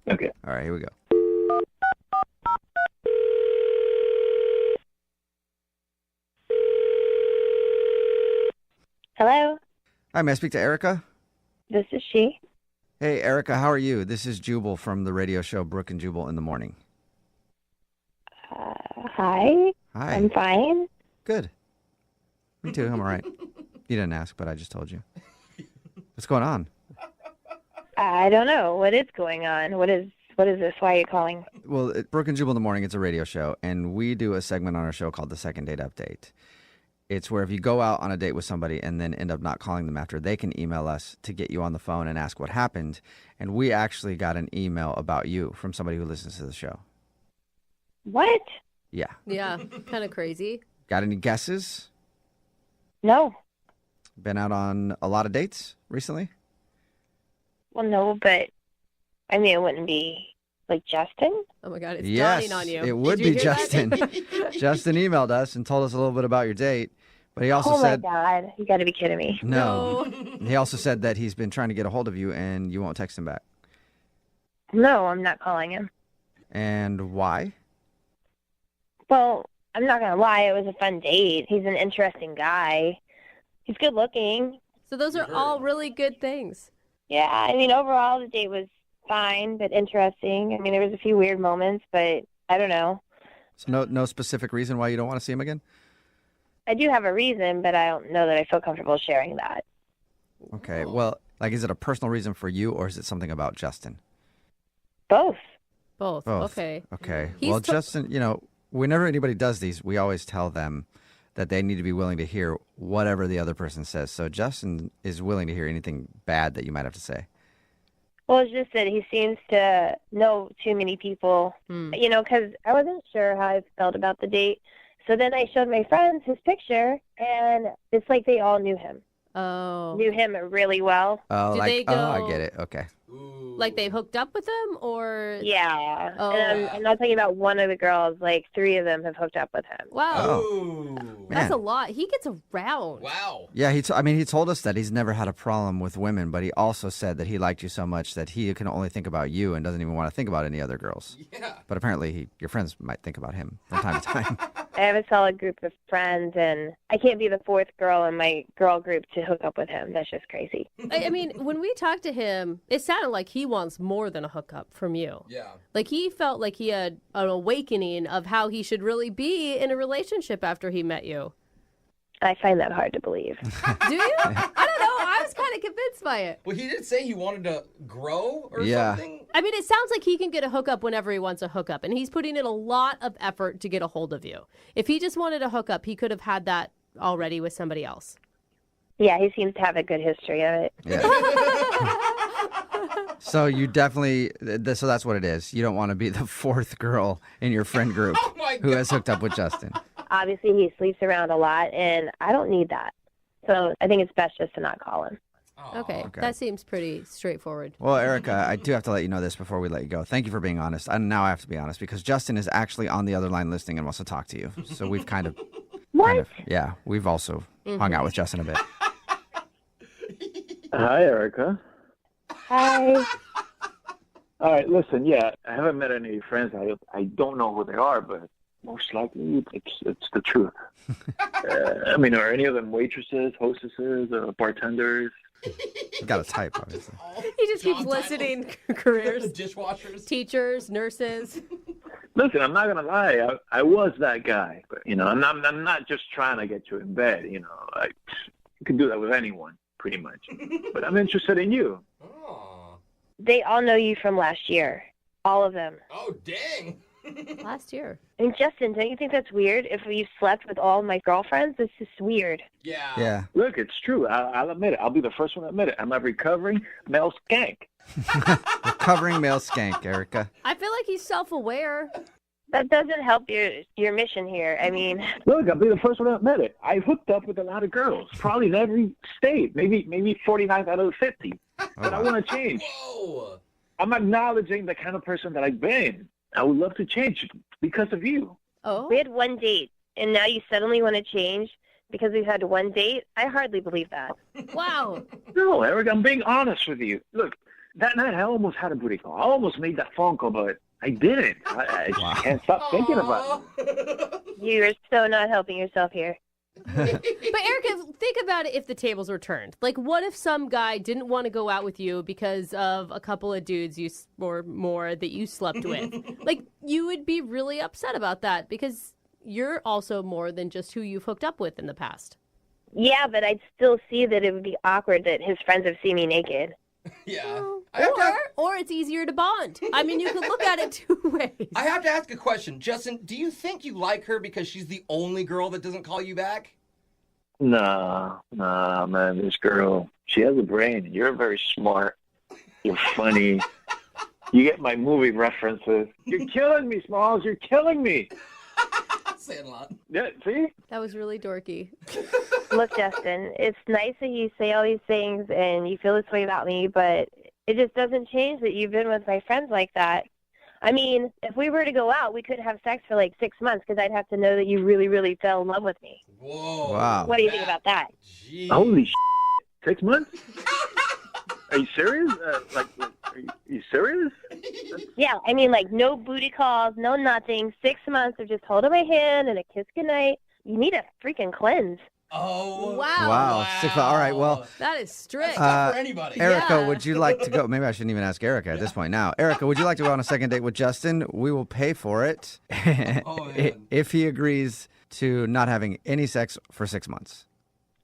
Okay. All right, here we go. Hello, Hi, may I speak to Erica? this is she. Hey, Erica, how are you? This is Jubal from the radio show Brooke and Jubal in the Morning. Hi. Hi. I'm fine. Good. Me too. I'm all right. You didn't ask, but I just told you. What's going on? I don't know what is going on. What is this? Why are you calling? Well, Brooke and Jubal in the Morning, it's a radio show, and we do a segment on our show called the Second Date Update. It's where if you go out on a date with somebody and then end up not calling them after, they can email us to get you on the phone and ask what happened. And we actually got an email about you from somebody who listens to the show. What? Yeah. Yeah, kind of crazy. Got any guesses? No. Been out on a lot of dates recently? Well, no, but I mean, it wouldn't be like Justin. Oh my God, it's Yes, dawning on you. it would Did you be hear Justin. that? Justin emailed us and told us a little bit about your date, but he also Oh said my God, you got to be kidding me. no. He also said that he's been trying to get a hold of you and you won't text him back. No, I'm not calling him. And why? Well, I'm not gonna lie, it was a fun date. He's an interesting guy. He's good looking. So those are all really good things. Yeah, I mean, overall the date was fine, but interesting. I mean, there was a few weird moments, but I don't know. So no specific reason why you don't want to see him again? I do have a reason, but I don't know that I feel comfortable sharing that. Okay. Well, like, is it a personal reason for you or is it something about Justin? Both. Both. Okay. Okay. He's Well, to- Justin, whenever anybody does these, we always tell them that they need to be willing to hear whatever the other person says. So Justin is willing to hear anything bad that you might have to say. Well, it's just that he seems to know too many people, because I wasn't sure how I felt about the date. So then I showed my friends his picture, and it's like they all knew him. Oh. Knew him really well. Oh, Do like, they go- I get it. Okay. Like they hooked up with him, or Yeah. Oh. And I'm not talking about one of the girls. Like 3 of them have hooked up with him. wow, that's Man. a lot. He gets around. Wow. Yeah, he told us that he's never had a problem with women, but he also said that he liked you so much that he can only think about you and doesn't even want to think about any other girls. Yeah. But apparently your friends might think about him from time to time. I have a solid group of friends, and I can't be the 4th girl in my girl group to hook up with him. That's just crazy. I mean, when we talked to him, it sounded like he wants more than a hookup from you. Yeah. Like he felt like he had an awakening of how he should really be in a relationship after he met you. I find that hard to believe. Do you? I don't know. I was kind of convinced by it. Well, he did say he wanted to grow or Yeah. something. I mean, it sounds like he can get a hookup whenever he wants a hookup, and he's putting in a lot of effort to get a hold of you. If he just wanted a hookup, he could have had that already with somebody else. Yeah, he seems to have a good history of it. Yeah. So you definitely, so that's what it is. You don't want to be the 4th girl in your friend group my who has hooked up with Justin. Obviously, he sleeps around a lot, and I don't need that. So I think it's best just to not call him. Okay, that seems pretty straightforward. Well, Erica, I do have to let you know this before we let you go. Thank you for being honest. And now I have to be honest because Justin is actually on the other line listening and wants to talk to you. So we've kind of... yeah, we've also hung out with Justin a bit. Hi, Erica. Hi. All right, listen, I haven't met any of your friends. I don't know who they are, but most likely it's the truth. I mean, are any of them waitresses, hostesses, bartenders? You got to type, obviously. He just keeps listing careers. Dishwashers. Teachers, nurses. Listen, I'm not going to lie. I was that guy. But, I'm not just trying to get you in bed. You can do that with anyone, pretty much. But I'm interested in you. They all know you from last year. All of them. Oh, dang. Last year. And Justin, don't you think that's weird? If you slept with all my girlfriends, it's just weird. Yeah. Look, it's true. I'll admit it. I'll be the first one to admit it. I'm a recovering male skank. Recovering male skank, Erica. I feel like he's self-aware. That doesn't help your mission here. I mean... Look, I'll be the first one to admit it. I hooked up with a lot of girls, probably in every state, maybe 49 out of 50. But I want to change. Whoa. I'm acknowledging the kind of person that I've been. I would love to change because of you. Oh. We had one date, and now you suddenly want to change because we've had one date? I hardly believe that. Wow. No, Eric, I'm being honest with you. Look, that night I almost had a booty call. I almost made that phone call, but I didn't. I just can't stop thinking about it. You're so not helping yourself here. But Erica, think about it if the tables were turned. Like, what if some guy didn't want to go out with you because of a couple of dudes or more that you slept with? Like, you would be really upset about that because you're also more than just who you've hooked up with in the past. Yeah, but I'd still see that it would be awkward that his friends have seen me naked. Yeah. Or it's easier to bond. I mean, you could look at it two ways. I have to ask a question. Justin, do you think you like her because she's the only girl that doesn't call you back? Nah, man. This girl, she has a brain. You're very smart. You're funny. You get my movie references. You're killing me, Smalls. You're killing me. Sandlot. Yeah, see? That was really dorky. Look, Justin, it's nice that you say all these things and you feel this way about me, but it just doesn't change that you've been with my friends like that. I mean, if we were to go out, we couldn't have sex for like 6 months because I'd have to know that you really, really fell in love with me. Whoa. Wow. What do you think about that? Jeez. Holy shit. 6 months? Are you serious? Are you serious? Yeah, I mean, like, no booty calls, no nothing. 6 months of just holding my hand and a kiss goodnight. You need a freaking cleanse. Oh. Wow. 6 months. All right, well. That is strict. Not for anybody. Erica, would you like to go? Maybe I shouldn't even ask Erica at this point now. Erica, would you like to go on a second date with Justin? We will pay for it if he agrees to not having any sex for 6 months.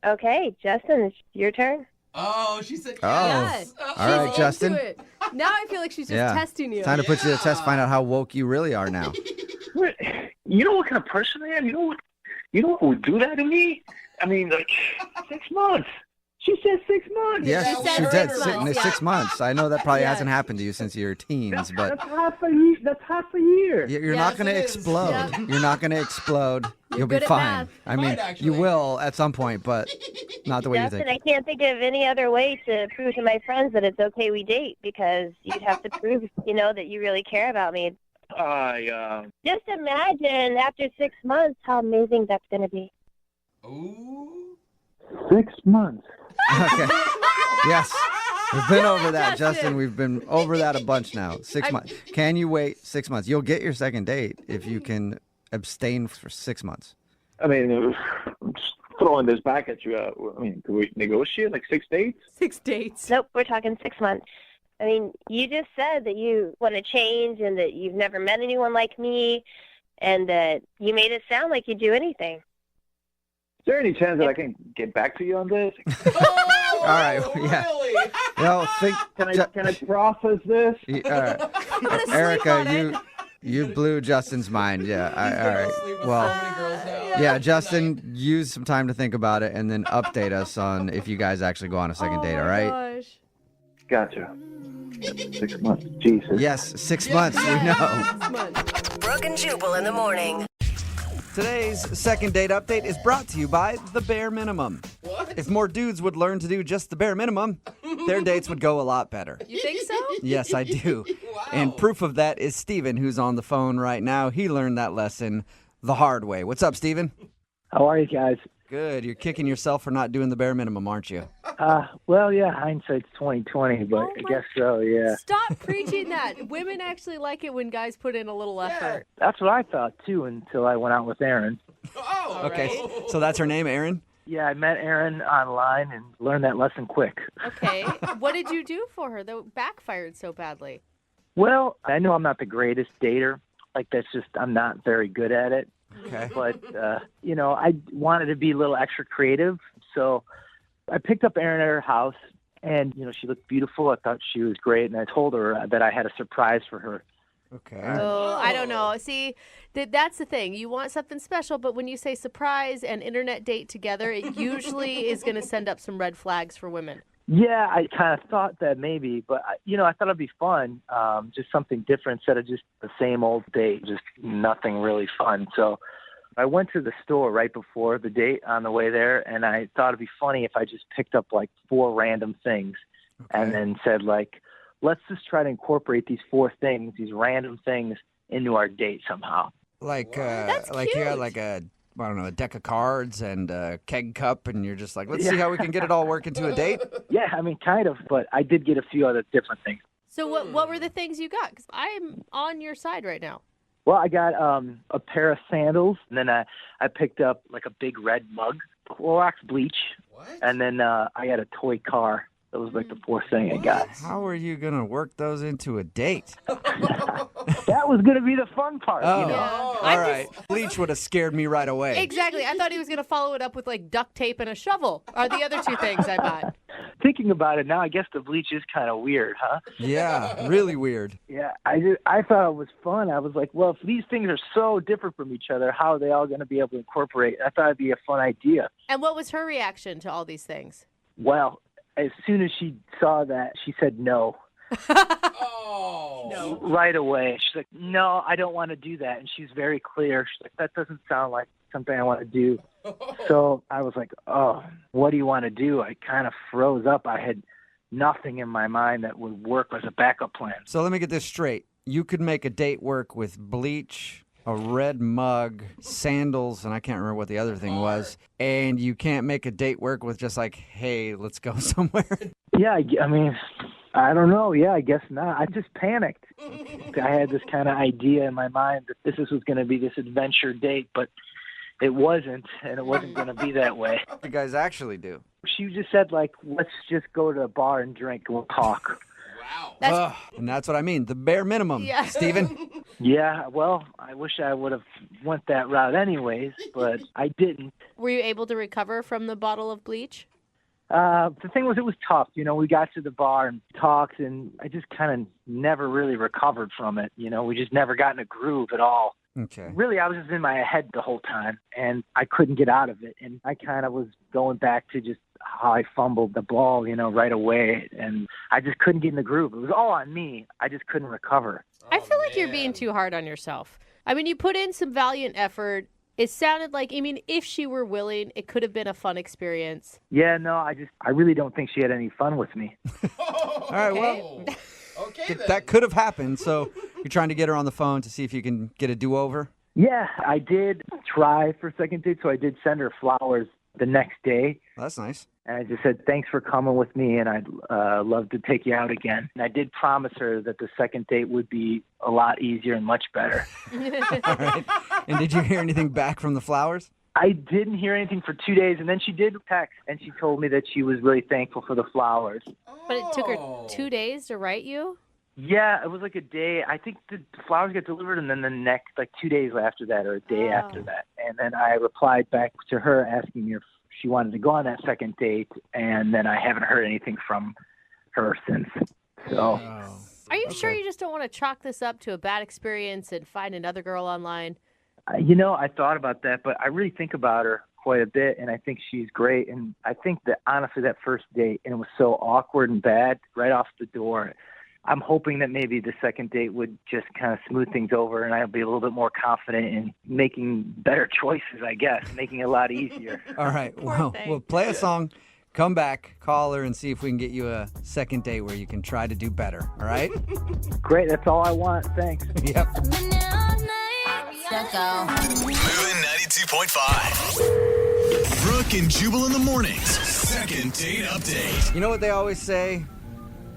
Okay, Justin, it's your turn. Oh, she said yes. All right, Justin. Into it. Now I feel like she's just testing you. Time to put you to the test, find out how woke you really are now. You know what kind of person I am? You know what would do that to me? I mean, like, 6 months. She said 6 months. Yes, she did. 6 months. I know that probably hasn't happened to you since you were teens, but that's half a year. That's half a year. You're not going to explode. Yeah. You're not going to explode. You'll be good at fine. math. I mean, you will at some point, but not the way Justin, you think. I can't think of any other way to prove to my friends that it's okay we date because you'd have to prove, that you really care about me. Just imagine after 6 months how amazing that's going to be. Ooh. 6 months. Okay. Yes. We've been over that, Justin. We've been over that a bunch now. 6 months. Can you wait 6 months? You'll get your second date if you can abstain for 6 months. I mean, I'm just throwing this back at you. I mean, can we negotiate like 6 dates? 6 dates. Nope, we're talking 6 months. I mean, you just said that you want to change and that you've never met anyone like me and that you made it sound like you'd do anything. Is there any chance that I can get back to you on this? All right. Yeah. Really? No, Can I process this? All right. Erica, you blew Justin's mind. Yeah. All right. Well, yeah, Justin, use some time to think about it and then update us on if you guys actually go on a second date. All right. Gosh. Gotcha. 6 months. Jesus. Yes, 6 months. We know. 6 months. Brooke and Jubal in the morning. Today's second date update is brought to you by the bare minimum. What? If more dudes would learn to do just the bare minimum, their dates would go a lot better. You think so? Yes, I do. Wow. And proof of that is Steven, who's on the phone right now. He learned that lesson the hard way. What's up, Steven? How are you guys? Good. You're kicking yourself for not doing the bare minimum, aren't you? Well, yeah, hindsight's 20/20, but I guess so, yeah. Stop preaching that. Women actually like it when guys put in a little effort. That's what I thought, too, until I went out with Erin. Oh, Okay. So that's her name, Erin? Yeah, I met Erin online and learned that lesson quick. Okay. What did you do for her that backfired so badly? Well, I know I'm not the greatest dater. Like, that's just, I'm not very good at it. Okay. But, I wanted to be a little extra creative, so I picked up Erin at her house, and, she looked beautiful. I thought she was great, and I told her that I had a surprise for her. Okay. Oh, I don't know. See, that's the thing. You want something special, but when you say surprise and internet date together, it usually is going to send up some red flags for women. Yeah, I kind of thought that maybe, but, I thought it'd be fun, just something different instead of just the same old date, just nothing really fun. So I went to the store right before the date on the way there, and I thought it'd be funny if I just picked up, 4 random things and then said, let's just try to incorporate these 4 things, these random things, into our date somehow. Like cute. you got a deck of cards and a keg cup, and you're just like, let's see how we can get it all work into a date? Yeah, kind of, but I did get a few other different things. So what were the things you got? Because I'm on your side right now. Well, I got a pair of sandals, and then I picked up a big red mug, Clorox bleach, and then I got a toy car. That was the 4th thing I got. How are you going to work those into a date? That was going to be the fun part, Oh, Yeah. all right. Bleach would have scared me right away. Exactly. I thought he was going to follow it up with duct tape and a shovel are the other 2 things I bought. Thinking about it now, I guess the bleach is kind of weird, huh? Yeah, really weird. Yeah, I thought it was fun. I was like, well, if these things are so different from each other, how are they all going to be able to incorporate? I thought it'd be a fun idea. And what was her reaction to all these things? Well, as soon as she saw that, she said no. No. Right away. She's like, no, I don't want to do that. And she's very clear. She's like, that doesn't sound like something I want to do. So I was like, oh, what do you want to do? I kind of froze up. I had nothing in my mind that would work as a backup plan. So let me get this straight. You could make a date work with bleach, a red mug, sandals, and I can't remember what the other thing was. And you can't make a date work with just hey, let's go somewhere. Yeah, I mean, I don't know. Yeah, I guess not. I just panicked. I had this kind of idea in my mind that this was going to be this adventure date, but it wasn't, and it wasn't going to be that way. What do you guys actually do? She just said, let's just go to a bar and drink and we'll talk. Wow. And that's what I mean, the bare minimum, Yeah. Steven. Yeah, well, I wish I would have went that route anyways, but I didn't. Were you able to recover from the bottle of bleach? The thing was, it was tough. We got to the bar and talked, and I just kind of never really recovered from it. We just never got in a groove at all. Okay. Really, I was just in my head the whole time, and I couldn't get out of it. And I kind of was going back to just how I fumbled the ball, right away, and I just couldn't get in the groove. It was all on me. I just couldn't recover. I feel like you're being too hard on yourself. I mean, you put in some valiant effort. It sounded like, if she were willing, it could have been a fun experience. Yeah, no, I really don't think she had any fun with me. All right, well, Okay, then. that could have happened. So you're trying to get her on the phone to see if you can get a do-over? Yeah, I did try for a second date, so I did send her flowers the next day. That's nice. And I just said, thanks for coming with me, and I'd love to take you out again. And I did promise her that the second date would be a lot easier and much better. All right. And did you hear anything back from the flowers? I didn't hear anything for 2 days, and then she did text, and she told me that she was really thankful for the flowers. But it took her 2 days to write you? Yeah, it was a day. I think the flowers got delivered, and then the next, 2 days after that, or a day after that. And then I replied back to her asking if she wanted to go on that second date, and then I haven't heard anything from her since. So, Are you sure you just don't want to chalk this up to a bad experience and find another girl online? I thought about that, but I really think about her quite a bit, and I think she's great. And I think that honestly, that first date, and it was so awkward and bad right off the door. I'm hoping that maybe the second date would just kind of smooth things over and I'll be a little bit more confident in making better choices, I guess, making it a lot easier. All right. Well, we'll play a song, come back, call her, and see if we can get you a second date where you can try to do better. All right? Great. That's all I want. Thanks. Yep. Moving 92.5. Brooke and Jubal in the mornings. Second date update. You know what they always say?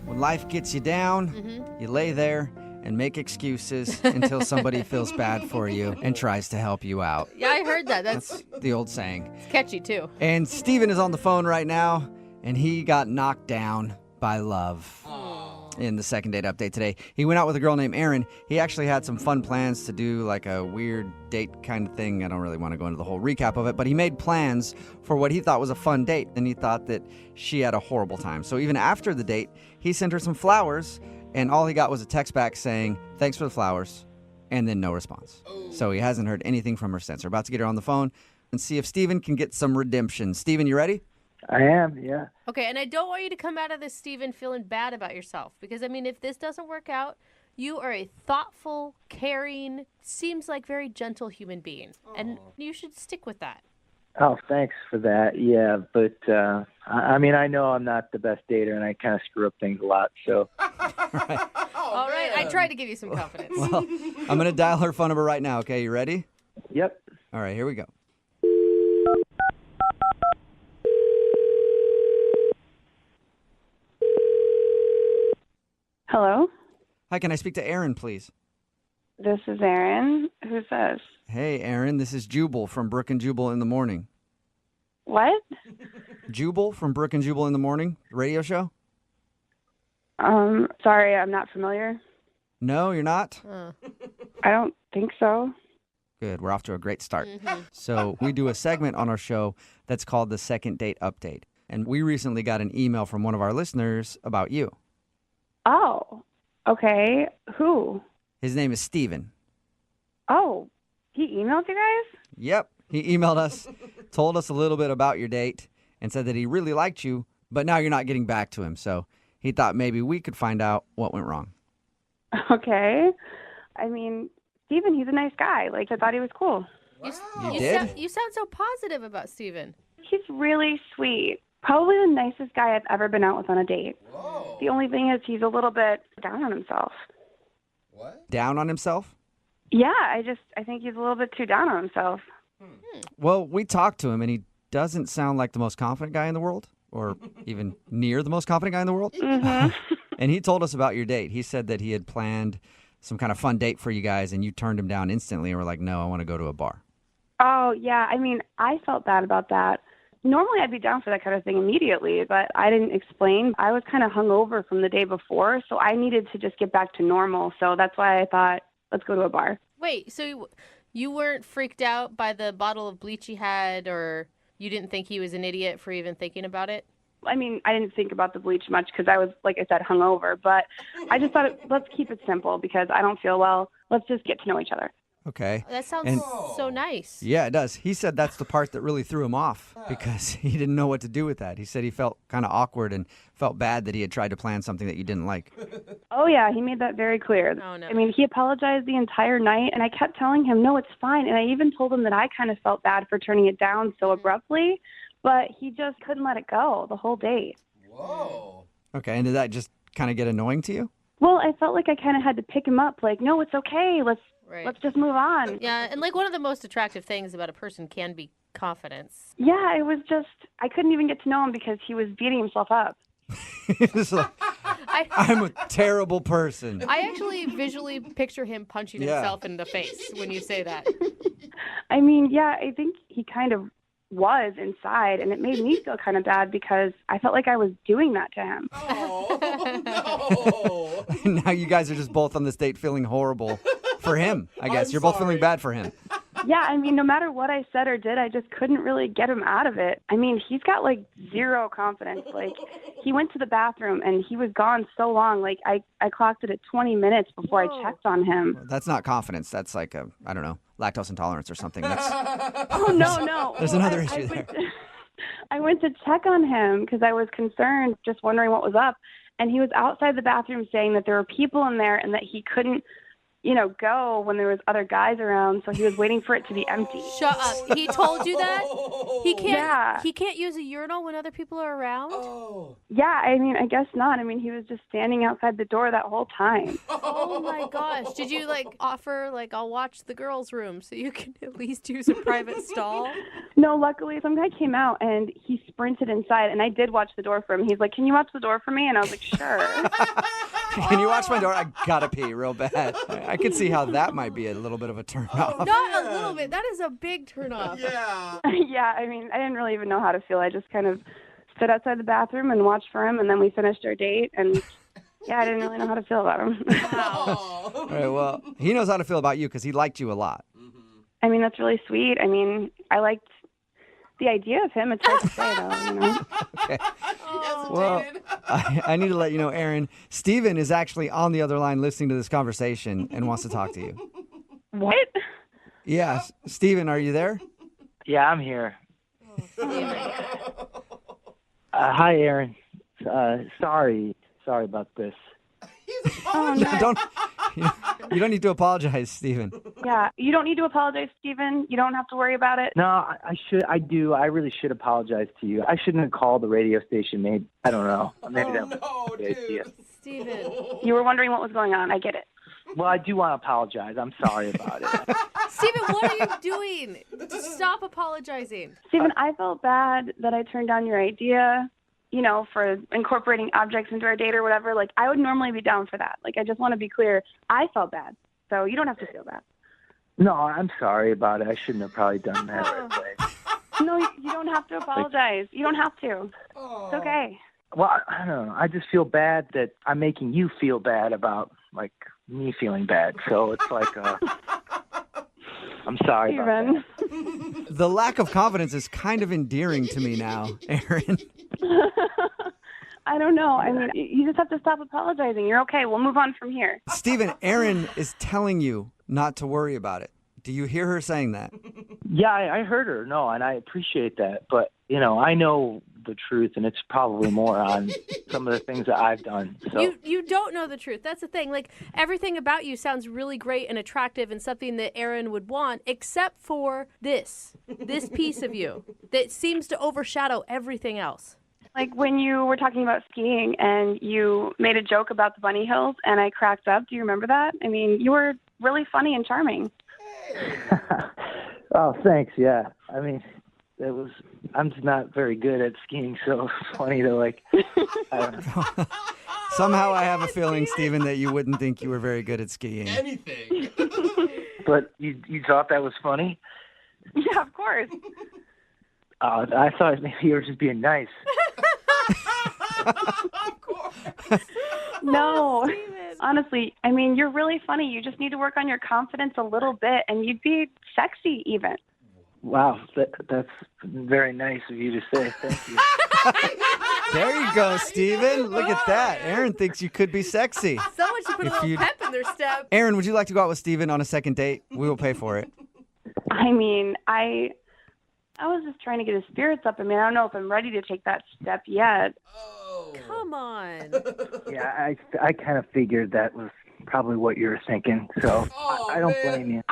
When life gets you down, you lay there and make excuses until somebody feels bad for you and tries to help you out. Yeah, I heard that. That's the old saying. It's catchy, too. And Steven is on the phone right now, and he got knocked down by love. In the second date update today. He went out with a girl named Erin. He actually had some fun plans to do like a weird date kind of thing. I don't really want to go into the whole recap of it, but he made plans for what he thought was a fun date, and he thought that she had a horrible time. So even after the date, he sent her some flowers, and all he got was a text back saying, "Thanks for the flowers," and then no response. So he hasn't heard anything from her since. We're about to get her on the phone and see if Steven can get some redemption. Steven, you ready? I am, yeah. Okay, and I don't want you to come out of this, Steven, feeling bad about yourself. Because, I mean, if this doesn't work out, you are a thoughtful, caring, seems like very gentle human being. And you should stick with that. Oh, thanks for that. Yeah, but I mean, I know I'm not the best dater, and I kind of screw up things a lot. So. All right, I tried to give you some confidence. Well, I'm going to dial her phone number right now. Okay, you ready? Yep. All right, here we go. Hello? Hi, can I speak to Erin, please? This is Erin. Who's this? Hey, Erin, this is Jubal from Brooke and Jubal in the Morning. What? Jubal from Brooke and Jubal in the Morning, radio show? Sorry, I'm not familiar. No, you're not? I don't think so. Good, we're off to a great start. So we do a segment on our show that's called the Second Date Update. And we recently got an email from one of our listeners about you. Oh, okay. Who? His name is Steven. Oh, he emailed you guys? Yep, he emailed us, told us a little bit about your date, and said that he really liked you, but now you're not getting back to him. So he thought maybe we could find out what went wrong. Okay. I mean, Steven, he's a nice guy. Like, I thought he was cool. You did? You sound so positive about Steven. He's really sweet. Probably the nicest guy I've ever been out with on a date. Whoa. The only thing is he's a little bit down on himself. What? Down on himself? Yeah, I think he's a little bit too down on himself. Well, we talked to him, and he doesn't sound like the most confident guy in the world, or even near the most confident guy in the world. Mm-hmm. And he told us about your date. He said that he had planned some kind of fun date for you guys, and you turned him down instantly and were like, no, I want to go to a bar. Oh, yeah. I mean, I felt bad about that. Normally, I'd be down for that kind of thing immediately, but I didn't explain. I was kind of hungover from the day before, so I needed to just get back to normal. So that's why I thought, let's go to a bar. Wait, so you weren't freaked out by the bottle of bleach he had, or you didn't think he was an idiot for even thinking about it? I mean, I didn't think about the bleach much because I was, like I said, hungover. But I just thought, let's keep it simple because I don't feel well. Let's just get to know each other. Okay. That sounds so nice. Yeah, it does. He said that's the part that really threw him off because he didn't know what to do with that. He said he felt kind of awkward and felt bad that he had tried to plan something that you didn't like. Oh, yeah, he made that very clear. Oh, no. I mean, he apologized the entire night, and I kept telling him, no, it's fine. And I even told him that I kind of felt bad for turning it down so abruptly, but he just couldn't let it go the whole date. Whoa. Okay, and did that just kind of get annoying to you? Well, I felt like I kind of had to pick him up, like, no, it's okay. Let's just move on. Yeah, and like one of the most attractive things about a person can be confidence. Yeah, it was just, I couldn't even get to know him because he was beating himself up. It's like, I'm a terrible person. I actually visually picture him punching himself in the face when you say that. I mean, yeah, I think he kind of was inside, and it made me feel kind of bad because I felt like I was doing that to him. Oh, no. Now you guys are just both on this date feeling horrible for him, I guess. You're both feeling bad for him. Yeah, I mean, no matter what I said or did, I just couldn't really get him out of it. I mean, he's got, like, zero confidence. Like, he went to the bathroom, and he was gone so long. Like, I clocked it at 20 minutes before I checked on him. Well, that's not confidence. That's like a, I don't know, lactose intolerance or something. That's, oh, no. There's another issue there. I went to check on him because I was concerned, just wondering what was up. And he was outside the bathroom saying that there were people in there and that he couldn't, go when there was other guys around. So he was waiting for it to be empty. Shut up. He told you that? He can't Yeah. He can't use a urinal when other people are around? Yeah, I mean, I guess not. I mean, he was just standing outside the door that whole time. Oh my gosh. Did you offer I'll watch the girls' room so you can at least use a private stall? No, luckily some guy came out and he sprinted inside, and I did watch the door for him. He's like, "Can you watch the door for me?" And I was like, "Sure." Can you watch my door? I gotta pee real bad. I could see how that might be a little bit of a turn off. Not a little bit. That is a big turnoff. Yeah. Yeah, I mean, I didn't really even know how to feel. I just kind of stood outside the bathroom and watched for him, and then we finished our date, and yeah, I didn't really know how to feel about him. All right, well, he knows how to feel about you because he liked you a lot. I mean, that's really sweet. I mean, I liked the idea of him. It's hard to say, though, Okay. Well, I need to let you know, Aaron, Steven is actually on the other line listening to this conversation and wants to talk to you. What? Yeah, Steven, are you there? Yeah, I'm here. Hi, Aaron. Sorry about this. Oh, no. You don't need to apologize, Steven. Yeah, you don't need to apologize, Steven. You don't have to worry about it. No, I should. I do. I really should apologize to you. I shouldn't have called the radio station. Maybe I don't know. Maybe that was a good idea. Steven. You were wondering what was going on. I get it. Well, I do want to apologize. I'm sorry about it. Steven, what are you doing? Stop apologizing. Steven, I felt bad that I turned down your idea, for incorporating objects into our date or whatever. I would normally be down for that. I just want to be clear. I felt bad. So you don't have to feel bad. No, I'm sorry about it. I shouldn't have probably done that right away. No, you don't have to apologize. You don't have to. It's okay. Well, I don't know. I just feel bad that I'm making you feel bad about, me feeling bad. So it's I'm sorry about that. The lack of confidence is kind of endearing to me now, Aaron. I don't know. I mean, you just have to stop apologizing. You're okay. We'll move on from here. Steven, Aaron is telling you not to worry about it. Do you hear her saying that? Yeah, I heard her. No, and I appreciate that. But, I know the truth, and it's probably more on some of the things that I've done. So. You don't know the truth. That's the thing. Everything about you sounds really great and attractive and something that Aaron would want, except for this piece of you that seems to overshadow everything else. When you were talking about skiing and you made a joke about the bunny hills and I cracked up. Do you remember that? I mean, you were really funny and charming. Oh, thanks. Yeah. I mean, I'm just not very good at skiing, so it's funny to I don't know. Somehow I have a feeling, Steven, that you wouldn't think you were very good at skiing. Anything. But you thought that was funny? Yeah, of course. I thought maybe you were just being nice. Of course. No, honestly, I mean, you're really funny. You just need to work on your confidence a little bit, and you'd be sexy even. Wow, that's very nice of you to say. Thank you. There you go, Steven. Look at that. Aaron thinks you could be sexy. Someone should put a little pep in their step. Aaron, would you like to go out with Steven on a second date? We will pay for it. I mean, I was just trying to get his spirits up. I mean, I don't know if I'm ready to take that step yet. Come on. Yeah, I kind of figured that was probably what you were thinking, so I don't blame you.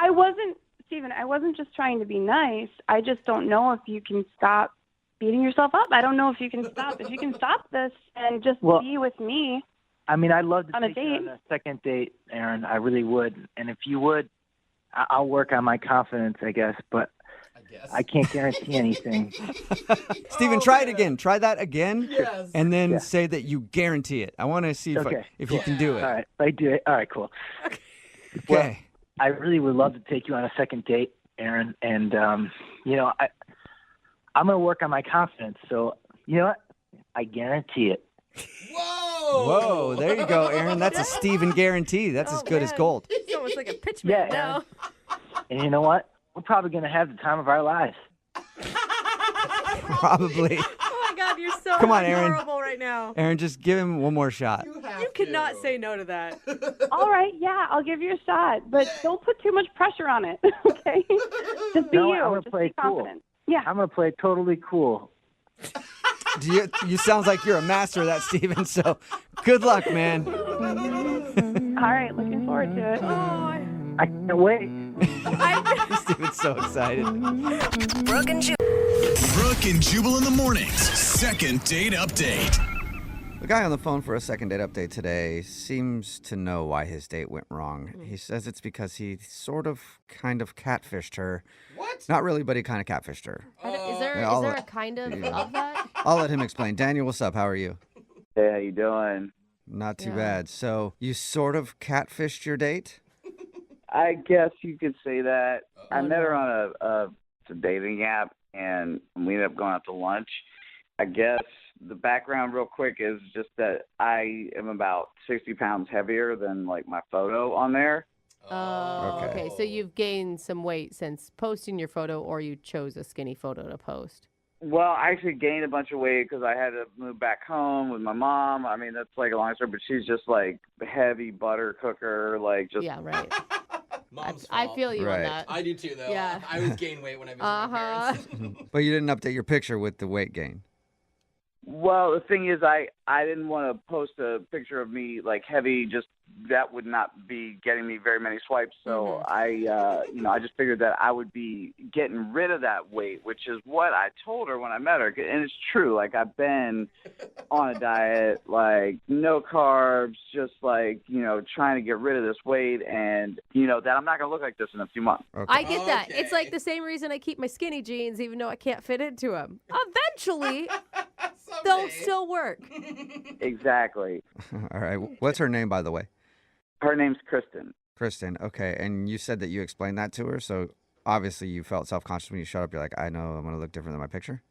Steven, I wasn't just trying to be nice. I just don't know if you can stop beating yourself up. I don't know if you can stop. If you can stop this and just be with me. I mean, I'd love to on a take you date. on a second date, Aaron. I really would. And if you would, I'll work on my confidence, I guess, but I can't guarantee anything. Steven, try it again. Try that again. Yes. And then say that you guarantee it. I want to see if you can do it. All right, I do it. All right, cool. Okay. Well, I really would love to take you on a second date, Aaron. And, I'm going to work on my confidence. So, you know what? I guarantee it. Whoa, there you go, Aaron. That's a Steven guarantee. That's as good as gold. It's almost like a pitch man now. And you know what? We're probably going to have the time of our lives. Probably. Oh my God, you're so Come on, Aaron. adorable right now. Aaron, just give him one more shot. You cannot say no to that. All right, yeah, I'll give you a shot, but don't put too much pressure on it, okay? Just be No, you. I'm gonna Just play be cool. confident. Yeah. I'm going to play totally cool. You sounds like you're a master of that, Steven, so good luck, man. All right, looking forward to it. I can't wait. Steven's so excited. Brooke and Jubal. Brooke and Jubal in the mornings. Second date update. The guy on the phone for a second date update today seems to know why his date went wrong. He says it's because he kind of catfished her. What? Not really, but he kind of catfished her. Is there a kind of that? I'll let him explain. Daniel, what's up? How are you? Hey, how you doing? Not too bad. So you sort of catfished your date? I guess you could say that. I met her on a dating app, and we ended up going out to lunch. I guess the background real quick is just that I am about 60 pounds heavier than, like, my photo on there. Oh, okay. So you've gained some weight since posting your photo, or you chose a skinny photo to post? Well, I actually gained a bunch of weight because I had to move back home with my mom. I mean, that's like a long story, but she's just like heavy butter cooker, like just. Yeah, right. Mom's I fault. feel you on that. I do too, though. Yeah. I always gain weight when I visit my parents. But you didn't update your picture with the weight gain. Well, the thing is, I didn't want to post a picture of me like heavy. Just that would not be getting me very many swipes. So I just figured that I would be getting rid of that weight, which is what I told her when I met her. And it's true. Like, I've been on a diet, like no carbs, just like, trying to get rid of this weight, and that I'm not gonna look like this in a few months. I get that. It's like the same reason I keep my skinny jeans, even though I can't fit into them. Eventually, they'll still work. Exactly. All right. What's her name, by the way? Her name's Kristen. Kristen. Okay. And you said that you explained that to her, so obviously you felt self-conscious when you showed up. You're like, I know I'm going to look different than my picture?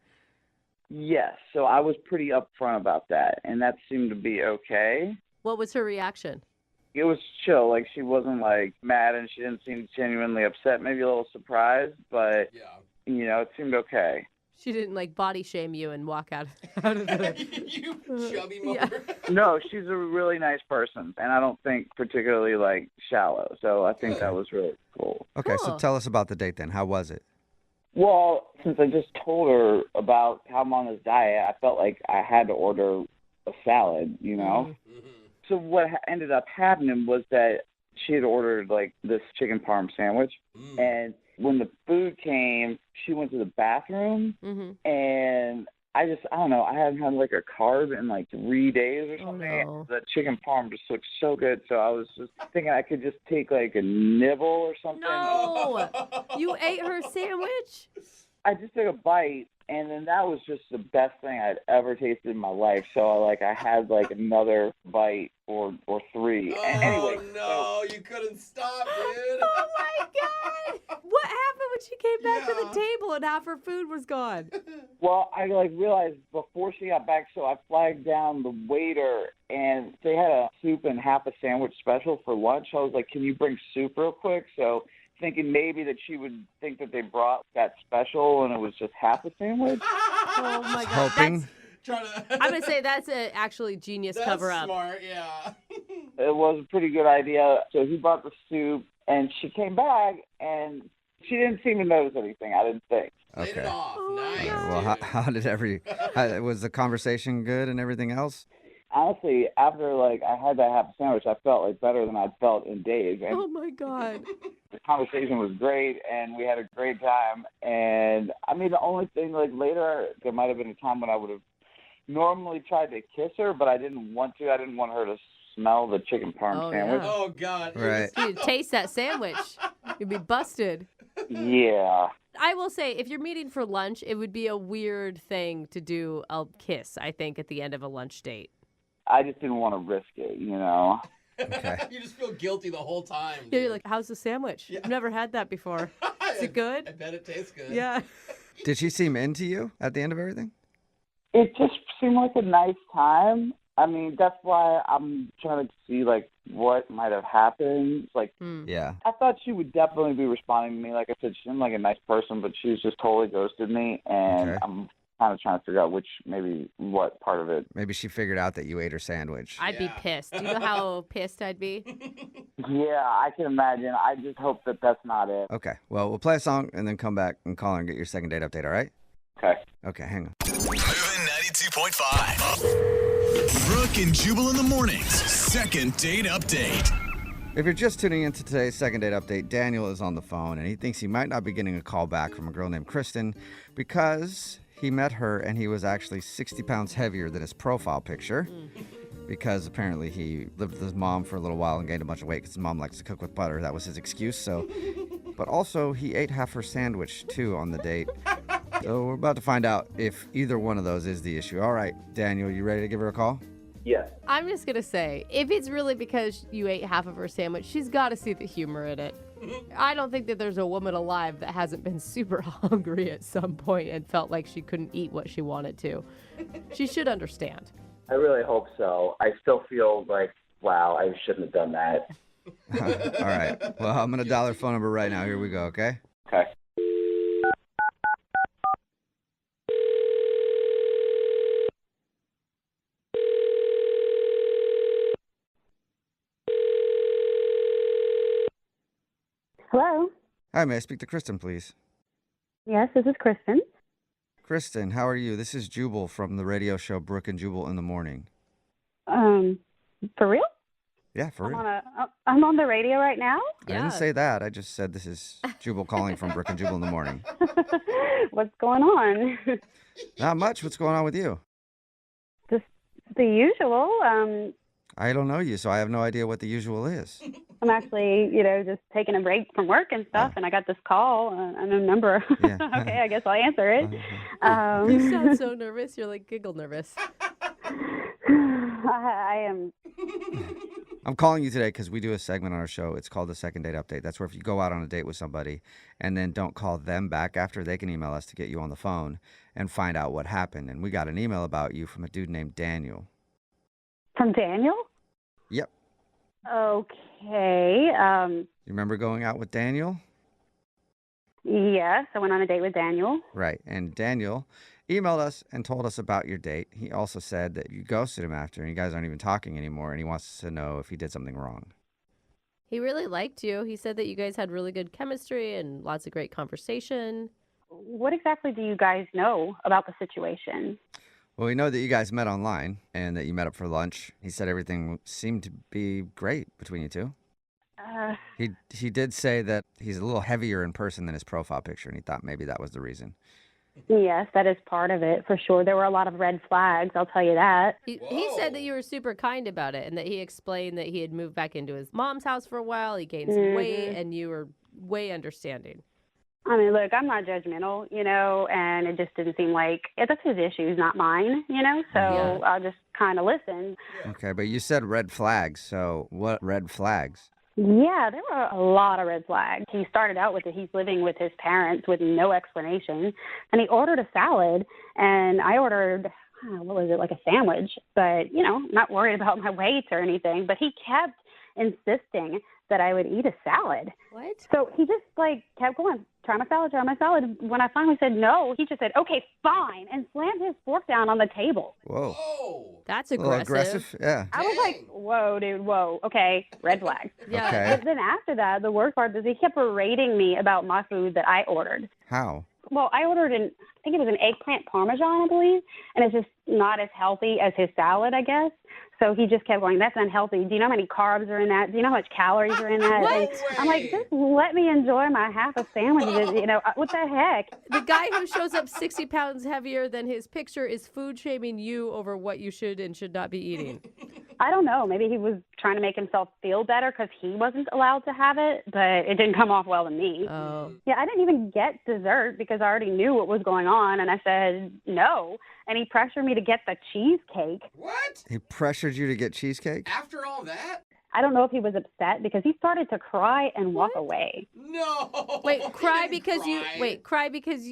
Yes. So I was pretty upfront about that, and that seemed to be okay. What was her reaction? It was chill. Like, she wasn't, like, mad, and she didn't seem genuinely upset, maybe a little surprised, but, it seemed okay. She didn't like body shame you and walk out of the. You chubby mother. No, she's a really nice person, and I don't think particularly like shallow. So I think that was really cool. Okay, so tell us about the date then. How was it? Well, since I just told her about how I'm on this diet, I felt like I had to order a salad, So what ended up happening was that she had ordered like this chicken parm sandwich, and when the food came, she went to the bathroom, and I don't know, I hadn't had like a carb in like 3 days or something. No. The chicken parm just looked so good, so I was just thinking I could just take like a nibble or something. No! You ate her sandwich? I just took a bite, and then that was just the best thing I'd ever tasted in my life. So I had like another bite or three. Anyway, no, you couldn't stop, dude. Oh my God! What happened when she came back to the table and half her food was gone? Well, I realized before she got back, so I flagged down the waiter, and they had a soup and half a sandwich special for lunch. I was like, "Can you bring soup real quick?" So, thinking maybe that she would think that they brought that special and it was just half a sandwich. Oh my God! Hoping. I'm gonna say that's an actually genius cover-up. Smart, yeah. It was a pretty good idea. So he brought the soup, and she came back, and she didn't seem to notice anything. I didn't think. Okay. Nice. Well, how did was the conversation good and everything else? Honestly, after I had that half sandwich, I felt like better than I'd felt in days. And Oh my God! the conversation was great, and we had a great time. And I mean, the only thing later, there might have been a time when I would have normally tried to kiss her, but I didn't want to. I didn't want her to smell the chicken parm sandwich. Yeah. Oh God! Right. You'd taste that sandwich. You'd be busted. Yeah. I will say, if you're meeting for lunch, it would be a weird thing to do a kiss, I think, at the end of a lunch date. I just didn't want to risk it, Okay. You just feel guilty the whole time. Yeah, you're like, how's the sandwich? I've never had that before. Is it good? I bet it tastes good. Yeah. Did she seem into you at the end of everything? It just seemed like a nice time. I mean, that's why I'm trying to see what might have happened. Yeah. I thought she would definitely be responding to me. Like I said, she seemed like a nice person, but she was just totally ghosted me, and Okay. I'm kind of trying to figure out what part of it. Maybe she figured out that you ate her sandwich. I'd be pissed. Do you know how pissed I'd be? Yeah, I can imagine. I just hope that that's not it. Okay. Well, we'll play a song and then come back and call her and get your second date update, all right? Okay. Okay, hang on. Moving 92.5. Brooke and Jubal in the mornings. Second date update. If you're just tuning into today's second date update, Daniel is on the phone, and he thinks he might not be getting a call back from a girl named Kristen because he met her and he was actually 60 pounds heavier than his profile picture. Because apparently he lived with his mom for a little while and gained a bunch of weight because his mom likes to cook with butter. That was his excuse. But also he ate half her sandwich too on the date. So we're about to find out if either one of those is the issue. All right, Daniel, you ready to give her a call? Yes. I'm just going to say, if it's really because you ate half of her sandwich, she's got to see the humor in it. I don't think that there's a woman alive that hasn't been super hungry at some point and felt like she couldn't eat what she wanted to. She should understand. I really hope so. I still feel like, wow, I shouldn't have done that. All right. Well, I'm going to dial her phone number right now. Here we go, okay? Okay. Hello. Hi, may I speak to Kristen, please? Yes, this is Kristen. Kristen, how are you? This is Jubal from the radio show Brooke and Jubal in the Morning. For real? Yeah, for real. I'm on the radio right now? I didn't say that. I just said this is Jubal calling from Brooke and Jubal in the Morning. What's going on? Not much. What's going on with you? Just the usual. I don't know you, so I have no idea what the usual is. I'm actually, just taking a break from work and stuff, and I got this call and a number. Yeah. Okay, I guess I'll answer it. You sound so nervous. You're like giggle nervous. I am. I'm calling you today because we do a segment on our show. It's called the Second Date Update. That's where if you go out on a date with somebody and then don't call them back after, they can email us to get you on the phone and find out what happened. And we got an email about you from a dude named Daniel. From Daniel? Yep. Okay. You remember going out with Daniel? Yes, I went on a date with Daniel. Right. And Daniel emailed us and told us about your date. He also said that you ghosted him after and you guys aren't even talking anymore, and he wants to know if he did something wrong. He really liked you. He said that you guys had really good chemistry and lots of great conversation. What exactly do you guys know about the situation? Well, we know that you guys met online and that you met up for lunch. He said everything seemed to be great between you two. He did say that he's a little heavier in person than his profile picture, and he thought maybe that was the reason. Yes, that is part of it, for sure. There were a lot of red flags, I'll tell you that. He said that you were super kind about it and that he explained that he had moved back into his mom's house for a while. He gained some weight, and you were way understanding. I mean, look, I'm not judgmental, and it just didn't seem like that's his issues, not mine, so I'll just kind of listen. Okay, but you said red flags, so what red flags? Yeah, there were a lot of red flags. He started out with it. He's living with his parents with no explanation, and he ordered a salad, and I ordered, like a sandwich, but, not worried about my weight or anything, but he kept insisting that I would eat a salad. What? So he just, kept going, try my salad. When I finally said no, he just said, okay, fine, and slammed his fork down on the table. Whoa. That's A little aggressive. aggressive? Yeah. I was like, whoa, dude, whoa, okay, red flag. Yeah. Okay. But then after that, the worst part is he kept berating me about my food that I ordered. How? Well, I ordered I think it was an eggplant parmesan, I believe, and it's just not as healthy as his salad, I guess. So he just kept going, that's unhealthy. Do you know how many carbs are in that? Do you know how much calories are in that? What? And I'm like, just let me enjoy my half a sandwich. What the heck? The guy who shows up 60 pounds heavier than his picture is food shaming you over what you should and should not be eating. I don't know. Maybe he was trying to make himself feel better because he wasn't allowed to have it, but it didn't come off well to me. Oh. Yeah, I didn't even get dessert because I already knew what was going on, and I said no. And he pressured me to get the cheesecake. What? He pressured you to get cheesecake? After all that? I don't know if he was upset because he started to cry and walk away. No. Wait, cry because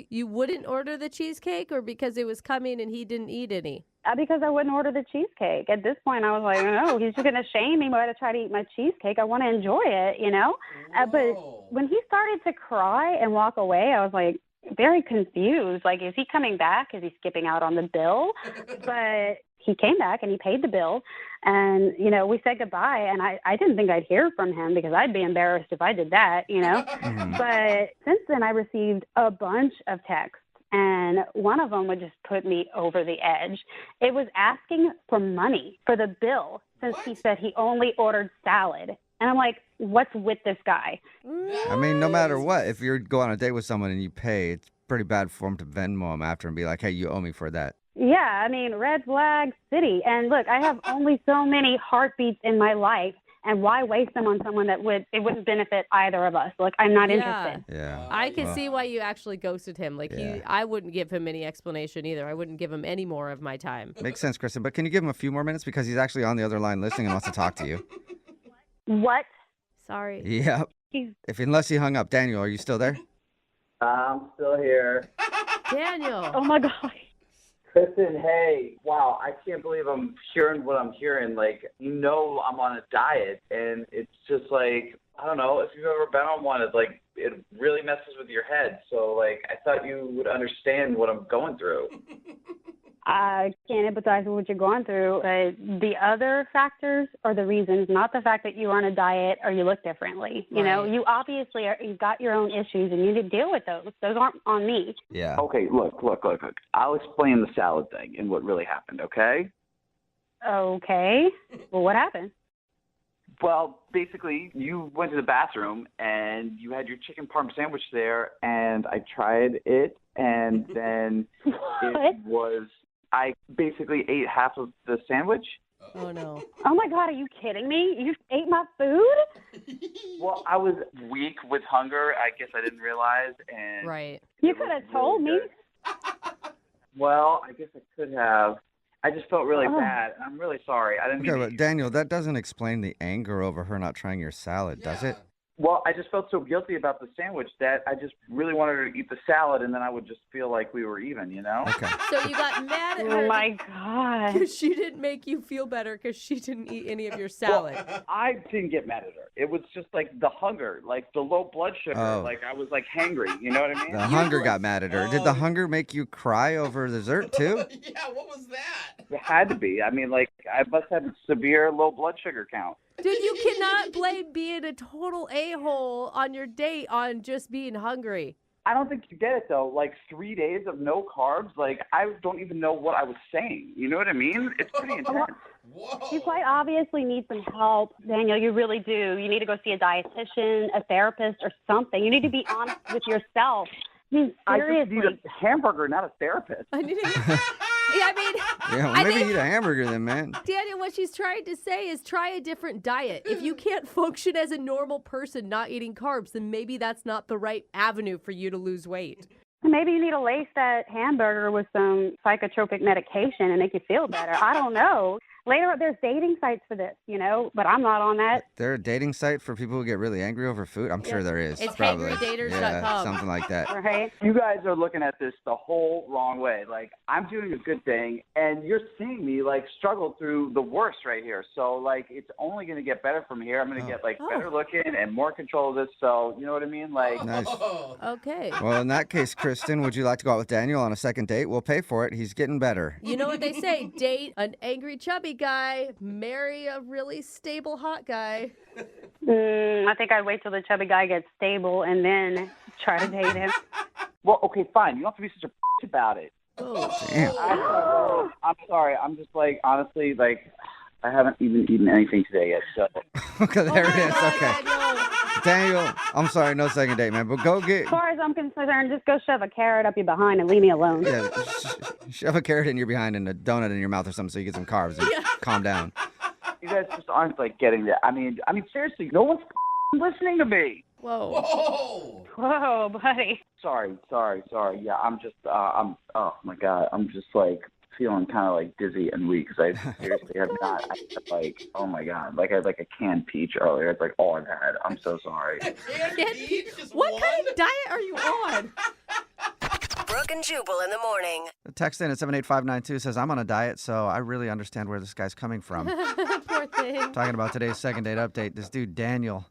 you wouldn't order the cheesecake, or because it was coming and he didn't eat any? Because I wouldn't order the cheesecake. At this point, I was like, no, he's just going to shame me while I try to eat my cheesecake. I want to enjoy it, But when he started to cry and walk away, I was like, very confused. Like, is he coming back? Is he skipping out on the bill? But he came back and he paid the bill. And, we said goodbye. And I didn't think I'd hear from him because I'd be embarrassed if I did that, Mm-hmm. But since then, I received a bunch of texts and one of them would just put me over the edge. It was asking for money for the bill since he said he only ordered salad. And I'm like, what's with this guy? I mean, no matter what, if you go on a date with someone and you pay, it's pretty bad for him to Venmo him after and be like, hey, you owe me for that. Yeah, I mean, red flag city. And look, I have only so many heartbeats in my life. And why waste them on someone that wouldn't benefit either of us? Like, I'm not interested. Yeah. I can see why you actually ghosted him. Like, I wouldn't give him any explanation either. I wouldn't give him any more of my time. Makes sense, Kristen. But can you give him a few more minutes? Because he's actually on the other line listening and wants to talk to you. What? Sorry. Yep. Unless he hung up. Daniel, are you still there? I'm still here. Daniel. Oh, my God. Kristen, hey, wow, I can't believe I'm hearing what I'm hearing. Like, I'm on a diet, and it's just like, I don't know, if you've ever been on one, it's like, it really messes with your head. So, like, I thought you would understand what I'm going through. I can't empathize with what you're going through. But the other factors are the reasons, not the fact that you're on a diet or you look differently. You know, you obviously you've got your own issues and you need to deal with those. Those aren't on me. Yeah. Okay, look. I'll explain the salad thing and what really happened, okay? Okay. Well, what happened? Well, basically, you went to the bathroom and you had your chicken parm sandwich there, and I tried it, and then I basically ate half of the sandwich. Oh, no. Oh, my God, are you kidding me? You ate my food? Well, I was weak with hunger. I guess I didn't realize. And right. You could have told me. Well, I guess I could have. I just felt really bad. I'm really sorry. I didn't Okay, mean but Daniel, that doesn't explain the anger over her not trying your salad, does it? Well, I just felt so guilty about the sandwich that I just really wanted her to eat the salad, and then I would just feel like we were even, you know? Okay. So you got mad at her. Oh, my God. Because she didn't make you feel better because she didn't eat any of your salad. Well, I didn't get mad at her. It was just like the hunger, like the low blood sugar. Oh. Like I was like hangry, you know what I mean? The hunger got mad at her. Did the hunger make you cry over dessert, too? Yeah, what was that? It had to be. I mean, like I must have a severe low blood sugar count. Dude, you cannot blame being a total a-hole on your date on just being hungry. I don't think you get it, though. Like 3 days of no carbs, like I don't even know what I was saying. You know what I mean? It's pretty intense. You quite obviously need some help, Daniel. You really do. You need to go see a dietitian, a therapist, or something. You need to be honest with yourself. I mean, I seriously. just need a hamburger, not a therapist. I need to... Yeah, I mean, Yeah, well, maybe eat a hamburger then, man. Daniel, what she's trying to say is try a different diet. If you can't function as a normal person not eating carbs, then maybe that's not the right avenue for you to lose weight. Maybe you need to lace that hamburger with some psychotropic medication and make you feel better. I don't know. Later, there's dating sites for this, you know, but I'm not on that. There a dating site for people who get really angry over food? I'm sure there is. It's probably. hangrydaters.com. Yeah, something like that. Right? You guys are looking at this the whole wrong way. Like, I'm doing a good thing, and you're seeing me, like, struggle through the worst right here. So, like, it's only going to get better from here. I'm going to get, like, better looking and more control of this. So, you know what I mean? Like, Nice. Okay. Well, in that case, Kristen, would you like to go out with Daniel on a second date? We'll pay for it. He's getting better. You know what they say, date an angry chubby guy, marry a really stable hot guy. I think I'd wait till the chubby guy gets stable and then try to date him. well, okay, fine. You don't have to be such a about it. Oh, damn. I'm sorry. I'm just, like, honestly, like, I haven't even eaten anything today yet. So. Okay, there it is. Okay. Daniel, I'm sorry, no second date, man, but go get... As far as I'm concerned, just go shove a carrot up your behind and leave me alone. Yeah, shove a carrot in your behind and a donut in your mouth or something so you get some carbs and calm down. You guys just aren't, like, getting that. I mean, seriously, no one's listening to me. Whoa. Whoa, buddy. Sorry. Yeah, I'm just, oh, my God. I'm just, like, feeling kind of, like, dizzy and weak because I seriously have not, like, oh, my God. Like, I had, like, a canned peach earlier. It's, like, all I've had. I'm so sorry. What kind of diet are you on? Brooke and Jubal in the morning. The text in at 78592 says, I'm on a diet, so I really understand where this guy's coming from. Poor thing. Talking about today's second date update, this dude, Daniel,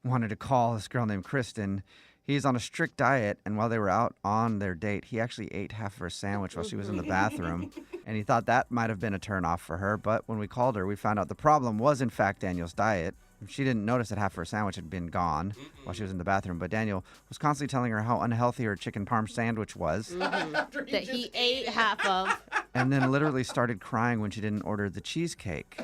wanted to call this girl named Kristen. He's on a strict diet, and while they were out on their date, he actually ate half of her sandwich while she was in the bathroom. And he thought that might have been a turnoff for her, but when we called her, we found out the problem was, in fact, Daniel's diet. She didn't notice that half of her sandwich had been gone while she was in the bathroom, but Daniel was constantly telling her how unhealthy her chicken parm sandwich was. That he ate half of. And then literally started crying when she didn't order the cheesecake.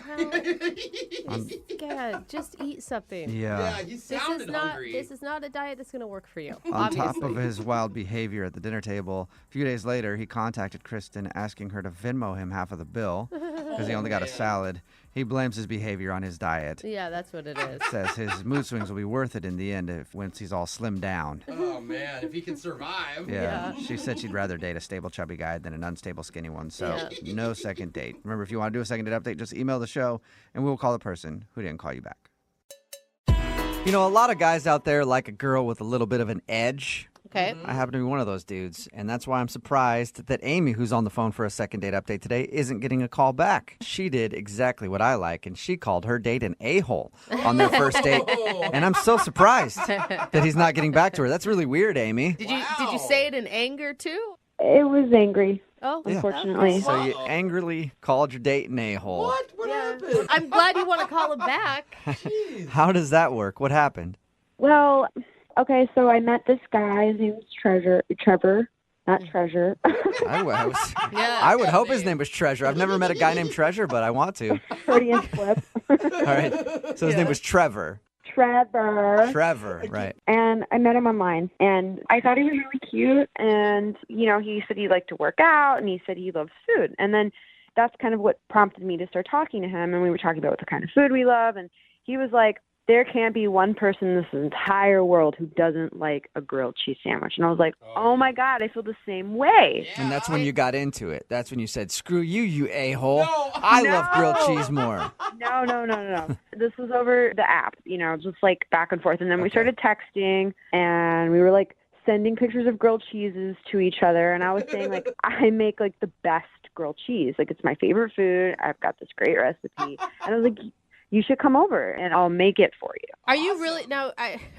God, just eat something. Yeah. He sounded hungry. This is not a diet that's going to work for you. On top obviously. of his wild behavior at the dinner table, a few days later, he contacted Kristen asking her to Venmo him half of the bill because he only got a salad. He blames his behavior on his diet. Yeah, that's what it is. Says his mood swings will be worth it in the end once he's all slimmed down. Oh, man, if he can survive. Yeah. She said she'd rather date a stable chubby guy than an unstable skinny one, so no second date. Remember, if you want to do a second date update, just email the show, and we'll call the person who didn't call you back. You know, a lot of guys out there like a girl with a little bit of an edge. Okay. I happen to be one of those dudes, and that's why I'm surprised that Amy, who's on the phone for a second date update today, isn't getting a call back. She did exactly what I like, and she called her date an a-hole on their first date, and I'm so surprised that he's not getting back to her. That's really weird, Amy. Did you say it in anger too? It was angry. Oh, unfortunately. So you angrily called your date an a-hole. What? What happened? I'm glad you want to call him back. How does that work? What happened? Well, okay, so I met this guy. His name was Trevor, not Treasure. I would hope his name was Treasure. I've never met a guy named Treasure, but I want to. Freudian slip. All right. So his name was Trevor. Trevor, right. And I met him online, and I thought he was really cute. And, you know, he said he liked to work out, and he said he loves food. And then that's kind of what prompted me to start talking to him. And we were talking about what the kind of food we love. And he was like, there can't be one person in this entire world who doesn't like a grilled cheese sandwich. And I was like, oh my God, I feel the same way. And that's when you got into it. That's when you said, screw you, you a-hole. I love grilled cheese more. No. This was over the app, you know, just like back and forth. And then we started texting, and we were like sending pictures of grilled cheeses to each other. And I was saying, like, I make like the best grilled cheese. Like, it's my favorite food. I've got this great recipe. And I was like, you should come over and I'll make it for you. Are you really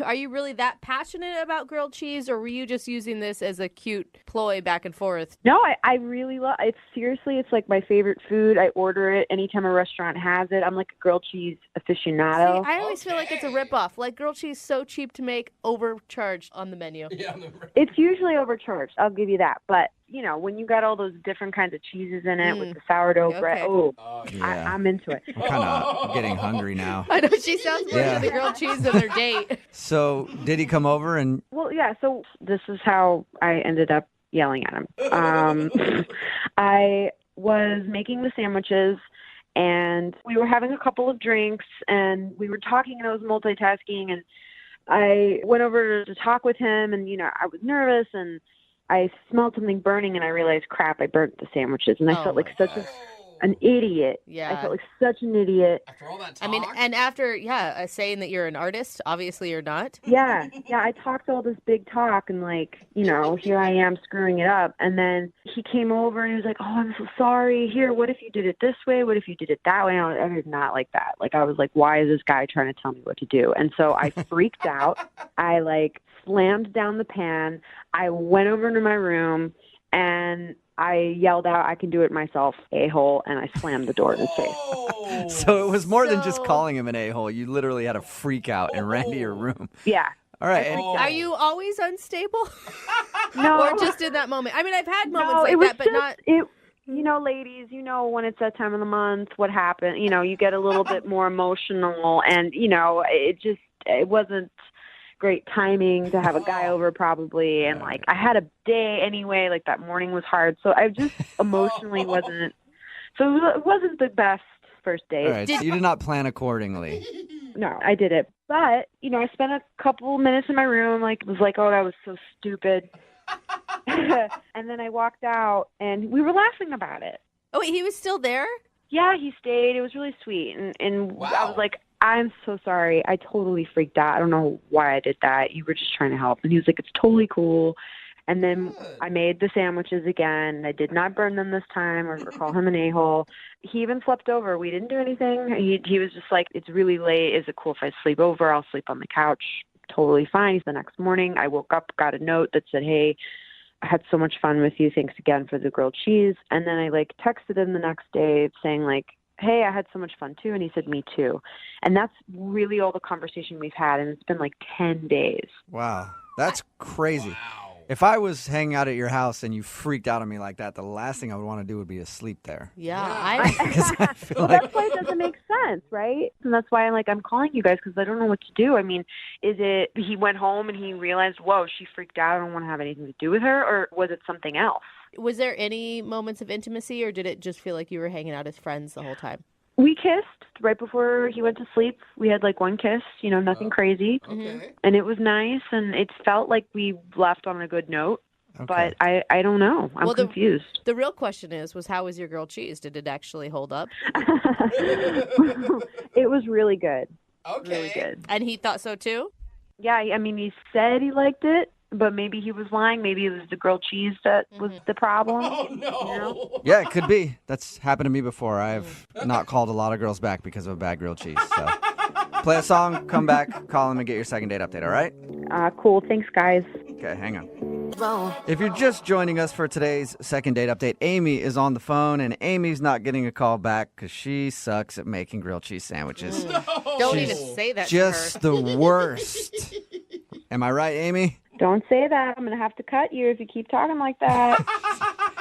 are you really that passionate about grilled cheese, or were you just using this as a cute ploy back and forth? No, I really love it. Seriously, it's like my favorite food. I order it anytime a restaurant has it. I'm like a grilled cheese aficionado. See, I always feel like it's a ripoff. Like, grilled cheese so cheap to make, overcharged on the menu. Yeah, it's usually overcharged. I'll give you that. But you know, when you got all those different kinds of cheeses in it with the sourdough bread, I'm into it. I'm kind of getting hungry now. I know, she sounds more to the grilled cheese than their date. So did he come over and... Well, yeah, so this is how I ended up yelling at him. I was making the sandwiches, and we were having a couple of drinks, and we were talking, and I was multitasking, and I went over to talk with him, and, you know, I was nervous, and I smelled something burning, and I realized, crap, I burnt the sandwiches, and I felt like such an idiot. Yeah. I felt like such an idiot. After all that talk? I mean, and after, saying that you're an artist, obviously you're not. Yeah, I talked all this big talk, and, like, you know, here I am screwing it up. And then he came over, and he was like, oh, I'm so sorry. Here, what if you did it this way? What if you did it that way? And I did not like that. Like, I was like, why is this guy trying to tell me what to do? And so I freaked out. I, like, slammed down the pan. I went over into my room, and I yelled out, I can do it myself, a-hole, and I slammed the door in his face. So it was more than just calling him an a-hole. You literally had a freak out and ran to your room. Yeah. All right. And Are you always unstable? No. Or just in that moment? I mean, I've had moments No, like it was that, but just, not... You know, ladies, you know when it's that time of the month, what happened. You know, you get a little bit more emotional, and, you know, it wasn't great timing to have a guy over probably, and like I had a day anyway, like that morning was hard, so I just emotionally wasn't, so it wasn't the best first date. All right, so you did not plan accordingly. No, I did it, but you know, I spent a couple minutes in my room, like was like, oh, that was so stupid. And then I walked out, and we were laughing about it. Oh, wait, he was still there? Yeah, he stayed. It was really sweet, and wow. I was like, I'm so sorry. I totally freaked out. I don't know why I did that. You were just trying to help. And he was like, it's totally cool. And then I made the sandwiches again. I did not burn them this time or call him an a-hole. He even slept over. We didn't do anything. He was just like, it's really late. Is it cool if I sleep over? I'll sleep on the couch. Totally fine. The next morning, I woke up, got a note that said, hey, I had so much fun with you. Thanks again for the grilled cheese. And then I like texted him the next day saying like, hey, I had so much fun too. And he said, me too. And that's really all the conversation we've had. And it's been like 10 days. Wow. That's crazy. If I was hanging out at your house and you freaked out on me like that, the last thing I would want to do would be to sleep there. Yeah. I feel Well, like that's why it doesn't make sense, right? And that's why I'm calling you guys because I don't know what to do. I mean, is it he went home and he realized, whoa, she freaked out. I don't want to have anything to do with her, or was it something else? Was there any moments of intimacy, or did it just feel like you were hanging out as friends the whole time? We kissed right before he went to sleep. We had like one kiss, nothing crazy. Okay. And it was nice, and it felt like we left on a good note. Okay. But I don't know. I'm confused. The real question was how was your grilled cheese? Did it actually hold up? It was really good. Okay. Really good. And he thought so too? Yeah, I mean, he said he liked it, but maybe he was lying. Maybe it was the grilled cheese that was the problem. Oh, no. Yeah, it could be. That's happened to me before. I've not called a lot of girls back because of a bad grilled cheese. So play a song, come back, call them, and get your second date update, all right? Cool. Thanks, guys. Okay, hang on. If you're just joining us for today's second date update, Amy is on the phone, and Amy's not getting a call back because she sucks at making grilled cheese sandwiches. Don't She's even say that just to her. the worst. Am I right, Amy? Don't say that. I'm going to have to cut you if you keep talking like that.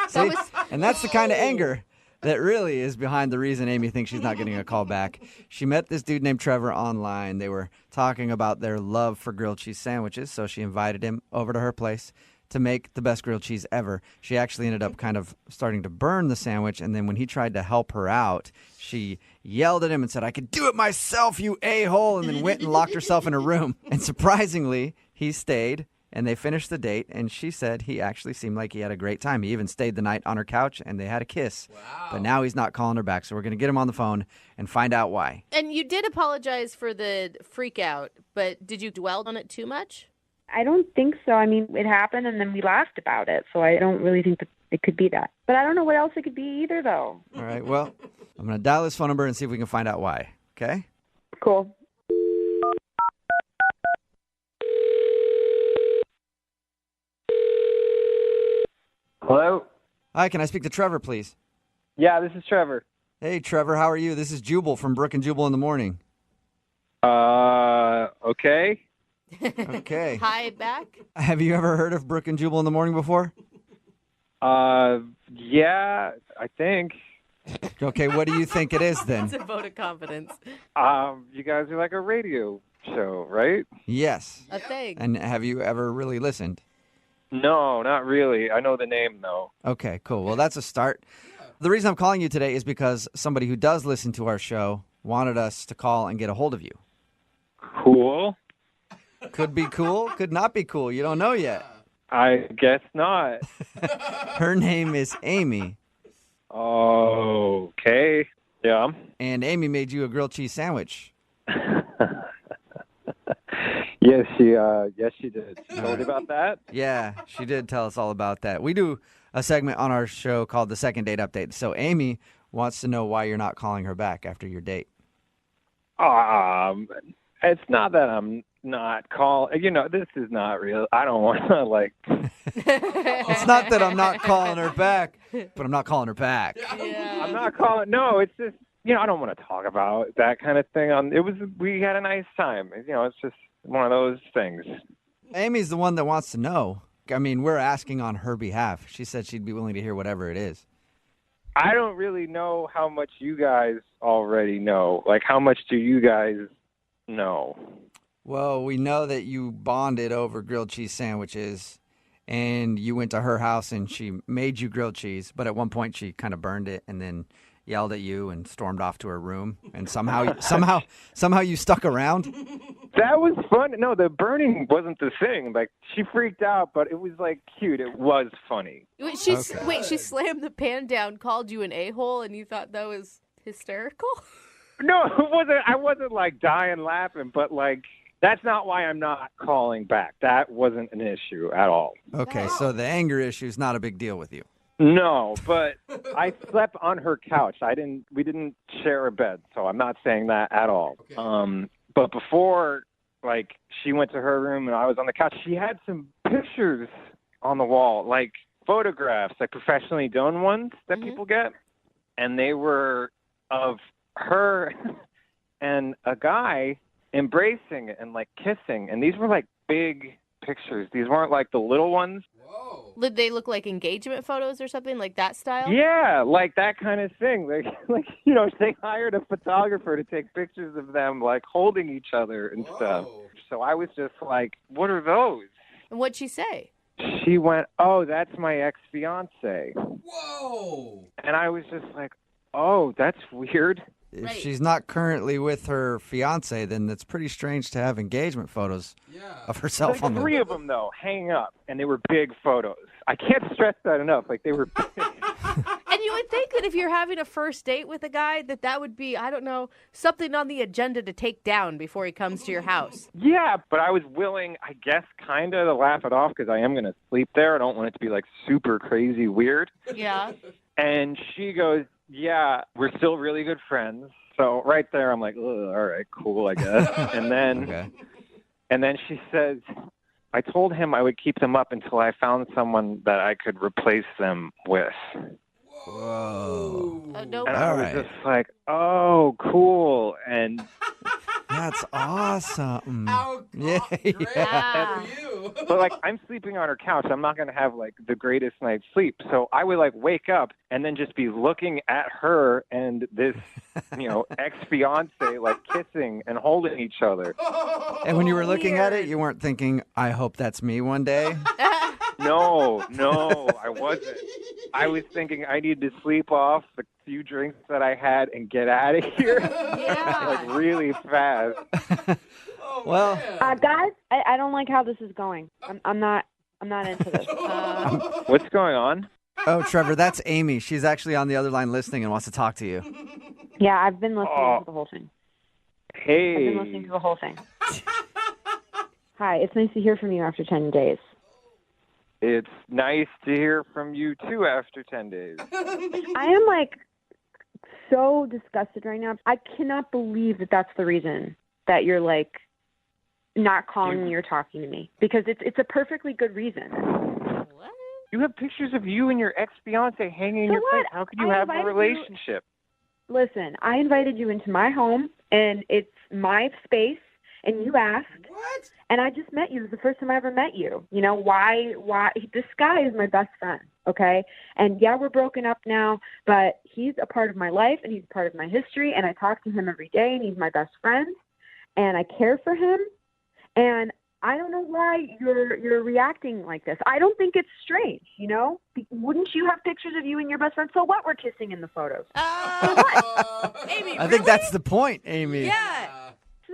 See? And that's the kind of anger that really is behind the reason Amy thinks she's not getting a call back. She met this dude named Trevor online. They were talking about their love for grilled cheese sandwiches, so she invited him over to her place to make the best grilled cheese ever. She actually ended up kind of starting to burn the sandwich, and then when he tried to help her out, she yelled at him and said, "I could do it myself, you a-hole," and then went and locked herself in a room. And surprisingly, he stayed. And they finished the date, and she said he actually seemed like he had a great time. He even stayed the night on her couch, and they had a kiss. Wow. But now he's not calling her back, so we're going to get him on the phone and find out why. And you did apologize for the freak out, but did you dwell on it too much? I don't think so. I mean, it happened, and then we laughed about it. So I don't really think that it could be that. But I don't know what else it could be either, though. All right, well, I'm going to dial his phone number and see if we can find out why, okay? Cool. Hello? Hi, can I speak to Trevor, please? Yeah, this is Trevor. Hey, Trevor, how are you? This is Jubal from Brooke and Jubal in the morning. Okay. Okay. Hi, back. Have you ever heard of Brooke and Jubal in the morning before? Yeah, I think. Okay, what do you think it is then? It's a vote of confidence. You guys are like a radio show, right? Yes. A thing. And have you ever really listened? No, not really. I know the name, though. Okay, cool. Well, that's a start. The reason I'm calling you today is because somebody who does listen to our show wanted us to call and get a hold of you. Cool. Could be cool, could not be cool. You don't know yet. I guess not. Her name is Amy. Okay. Yeah. And Amy made you a grilled cheese sandwich. Yes, she did. She told you about that? Yeah, she did tell us all about that. We do a segment on our show called the Second Date Update. So Amy wants to know why you're not calling her back after your date. It's not that I'm not calling. This is not real. I don't want to, like... It's not that I'm not calling her back, but I'm not calling her back. Yeah. I'm not calling... No, it's just, I don't want to talk about that kind of thing. We had a nice time. It's just one of those things. Amy's the one that wants to know. I mean, we're asking on her behalf. She said she'd be willing to hear whatever it is. I don't really know how much you guys already know. Like, how much do you guys know? Well, we know that you bonded over grilled cheese sandwiches, and you went to her house and she made you grilled cheese, but at one point she kind of burned it and then yelled at you and stormed off to her room, and somehow you stuck around. That was fun. No, the burning wasn't the thing. Like, she freaked out, but it was like cute. It was funny. Wait, she slammed the pan down, called you an a-hole, and you thought that was hysterical? No, it wasn't. I wasn't like dying laughing, but like, that's not why I'm not calling back. That wasn't an issue at all. Okay, so the anger issue is not a big deal with you. No, but I slept on her couch. We didn't share a bed, so I'm not saying that at all. Okay. But before, like, she went to her room and I was on the couch, she had some pictures on the wall, like photographs, like professionally done ones that people get. And they were of her and a guy embracing and like kissing, and these were like big pictures. These weren't like the little ones. Did they look like engagement photos or something like that style? Yeah, like that kind of thing. Like they hired a photographer to take pictures of them like holding each other and stuff. So I was just like, what are those? And what'd she say? She went, oh, that's my ex-fiance. Whoa! And I was just like, oh, that's weird. If she's not currently with her fiance, then it's pretty strange to have engagement photos of herself Like on the. three of them, though, hanging up, and they were big photos. I can't stress that enough. Like, they were big. And you would think that if you're having a first date with a guy, that would be, I don't know, something on the agenda to take down before he comes to your house. Yeah, but I was willing, I guess, kind of to laugh it off because I am going to sleep there. I don't want it to be, like, super crazy weird. Yeah. And she goes, yeah, we're still really good friends. So right there, I'm like, all right, cool, I guess. And then she says, I told him I would keep them up until I found someone that I could replace them with. Whoa. And I was just like, oh, cool. And that's awesome. Yeah. But like, I'm sleeping on her couch. I'm not going to have like the greatest night's sleep. So I would like wake up and then just be looking at her and this, ex-fiance like kissing and holding each other. And when you were looking at it, you weren't thinking, I hope that's me one day? No, I wasn't. I was thinking I need to sleep off the few drinks that I had and get out of here. Like really fast. Well, guys, I don't like how this is going. I'm not into this. What's going on? Oh, Trevor, that's Amy. She's actually on the other line listening and wants to talk to you. Yeah, I've been listening to the whole thing. Hey. I've been listening to the whole thing. Hi, it's nice to hear from you after 10 days. It's nice to hear from you too after 10 days. I am like so disgusted right now. I cannot believe that that's the reason that you're like not calling me or talking to me, because it's a perfectly good reason. What? You have pictures of you and your ex-fiance hanging in So your what? place. How could you have a relationship? Listen, I invited you into my home, and it's my space, and you asked. What? And I just met you. It was the first time I ever met you. You know, why? This guy is my best friend, okay? And yeah, we're broken up now, but he's a part of my life, and he's a part of my history, and I talk to him every day, and he's my best friend, and I care for him. And I don't know why you're reacting like this. I don't think it's strange, you know? Wouldn't you have pictures of you and your best friend? So what? We're kissing in the photos. Amy, I think that's the point, Amy. Yeah.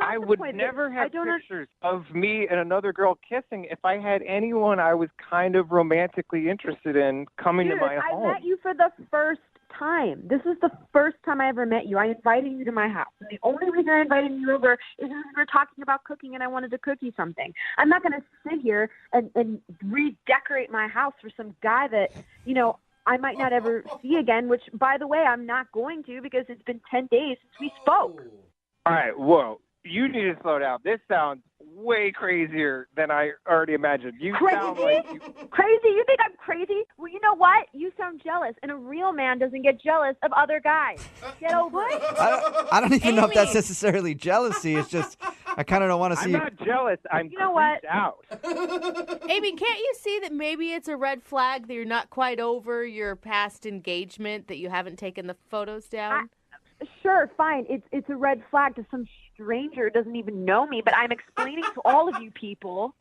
I would never have pictures of me and another girl kissing if I had anyone I was kind of romantically interested in coming to my home. I met you for the first time. This is the first time I ever met you. I invited you to my house. And the only reason I invited you over is because we were talking about cooking and I wanted to cook you something. I'm not going to sit here and redecorate my house for some guy that, you know, I might not ever see again, which, by the way, I'm not going to because it's been 10 days since we spoke. All right, whoa. You need to slow down. This sounds way crazier than I already imagined. You sound like Crazy? You think I'm crazy? Well, you know what? You sound jealous, and a real man doesn't get jealous of other guys. Get over it. I don't even know if that's necessarily jealousy. It's just I kind of don't want to see I'm not jealous. I'm you know what? out. Amy, can't you see that maybe it's a red flag that you're not quite over your past engagement, that you haven't taken the photos down? Sure, fine. It's a red flag to some stranger who doesn't even know me, but I'm explaining to all of you people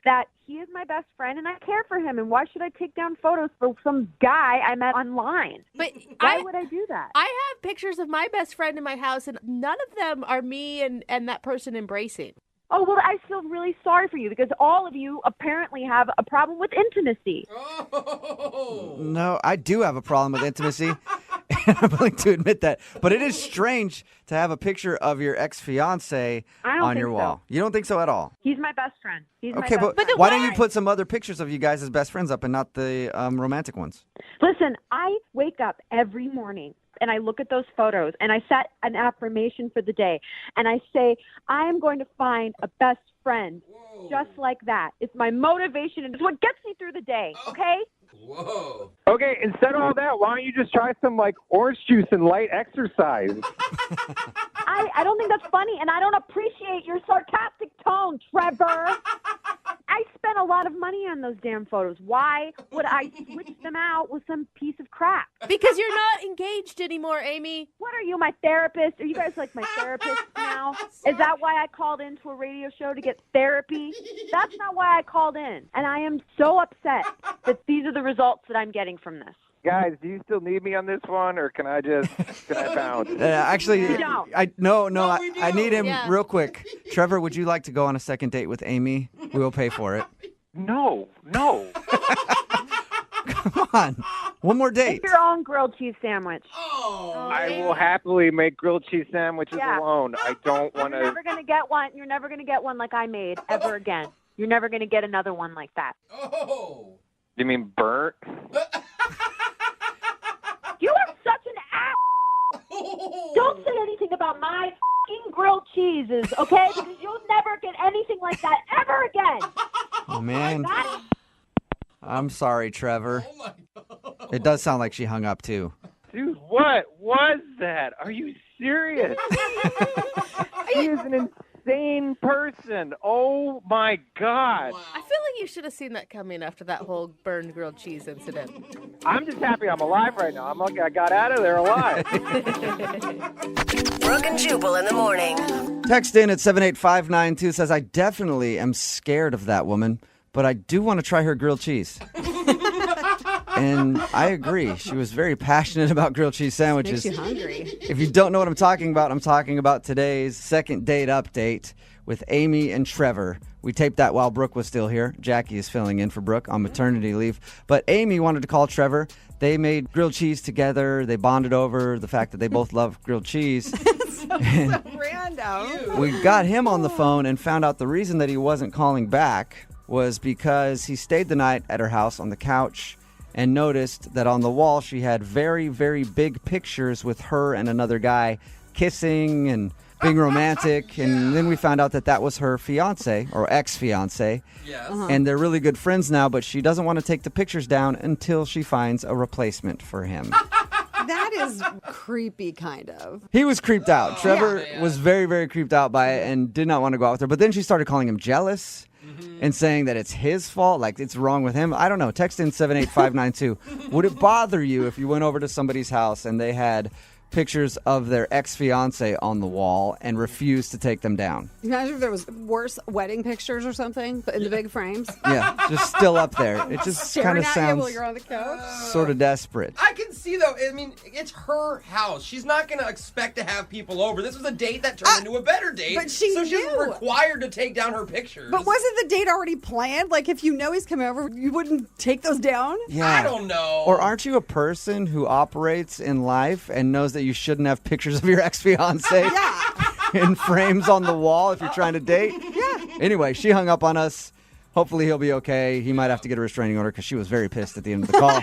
that he is my best friend and I care for him, and why should I take down photos for some guy I met online? But why would I do that? I have pictures of my best friend in my house, and none of them are me and that person embracing. Oh, well, I feel really sorry for you because all of you apparently have a problem with intimacy. No, I do have a problem with intimacy. And I'm willing to admit that. But it is strange to have a picture of your ex-fiance on your wall. You don't think so at all? He's my best friend. Okay, but why don't you put some other pictures of you guys as best friends up and not the romantic ones? Listen, I wake up every morning and I look at those photos and I set an affirmation for the day. And I say, I am going to find a best friend just like that. It's my motivation and it's what gets me through the day, okay? Whoa. Okay, instead of all that, why don't you just try some like orange juice and light exercise? I don't think that's funny, and I don't appreciate your sarcastic tone, Trevor. I spent a lot of money on those damn photos. Why would I switch them out with some piece of crap? Because you're not engaged anymore, Amy. What are you, my therapist? Are you guys like my therapist now? Is that why I called into a radio show to get therapy? That's not why I called in. And I am so upset that these are the results that I'm getting from this. Guys, do you still need me on this one, or can I bounce? Actually, You don't. I need him real quick. Trevor, would you like to go on a second date with Amy? We will pay for it. No. Come on. One more date. Make your own grilled cheese sandwich. I will happily make grilled cheese sandwiches alone. I don't want to. You're never going to get one. You're never going to get one like I made ever again. You're never going to get another one like that. Oh. You mean burnt? You are such an ass. Don't say anything about my fucking grilled cheeses, okay? Because you'll never get anything like that ever again. Oh, man. I'm sorry, Trevor. It does sound like she hung up, too. Dude, what was that? Are you serious? He is an insane person. Oh, my God. I feel like you should have seen that coming after that whole burned grilled cheese incident. I'm just happy I'm alive right now. I'm lucky I got out of there alive. Brooke and Jubal in the morning. Text in at 78592 says, I definitely am scared of that woman, but I do want to try her grilled cheese. And I agree. She was very passionate about grilled cheese sandwiches. Makes you hungry. If you don't know what I'm talking about today's second date update with Amy and Trevor. We taped that while Brooke was still here. Jackie is filling in for Brooke on maternity leave. But Amy wanted to call Trevor. They made grilled cheese together. They bonded over the fact that they both love grilled cheese. so random. We got him on the phone and found out the reason that he wasn't calling back was because he stayed the night at her house on the couch and noticed that on the wall she had very, very big pictures with her and another guy kissing and being romantic. And then we found out that that was her fiance or ex-fiance. Yes. And they're really good friends now, but she doesn't want to take the pictures down until she finds a replacement for him. That is creepy, kind of. He was creeped out. Trevor was very, very creeped out by it and did not want to go out with her. But then she started calling him jealous and saying that it's his fault, like it's wrong with him. I don't know. Text in 78592. Would it bother you if you went over to somebody's house and they had pictures of their ex-fiance on the wall and refused to take them down? Imagine if there was worse wedding pictures or something in the big frames. Yeah, just still up there. It just kind Staring of at you sounds while you're on the couch. sort of desperate. I can see, though, I mean, it's her house. She's not going to expect to have people over. This was a date that turned into a better date. But she so she's knew. required to take down her pictures. But wasn't the date already planned? Like, if you know he's coming over, you wouldn't take those down? Yeah. I don't know. Or aren't you a person who operates in life and knows that you shouldn't have pictures of your ex-fiance in frames on the wall if you're trying to date? Yeah. Anyway, she hung up on us. Hopefully he'll be okay. He might have to get a restraining order because she was very pissed at the end of the call.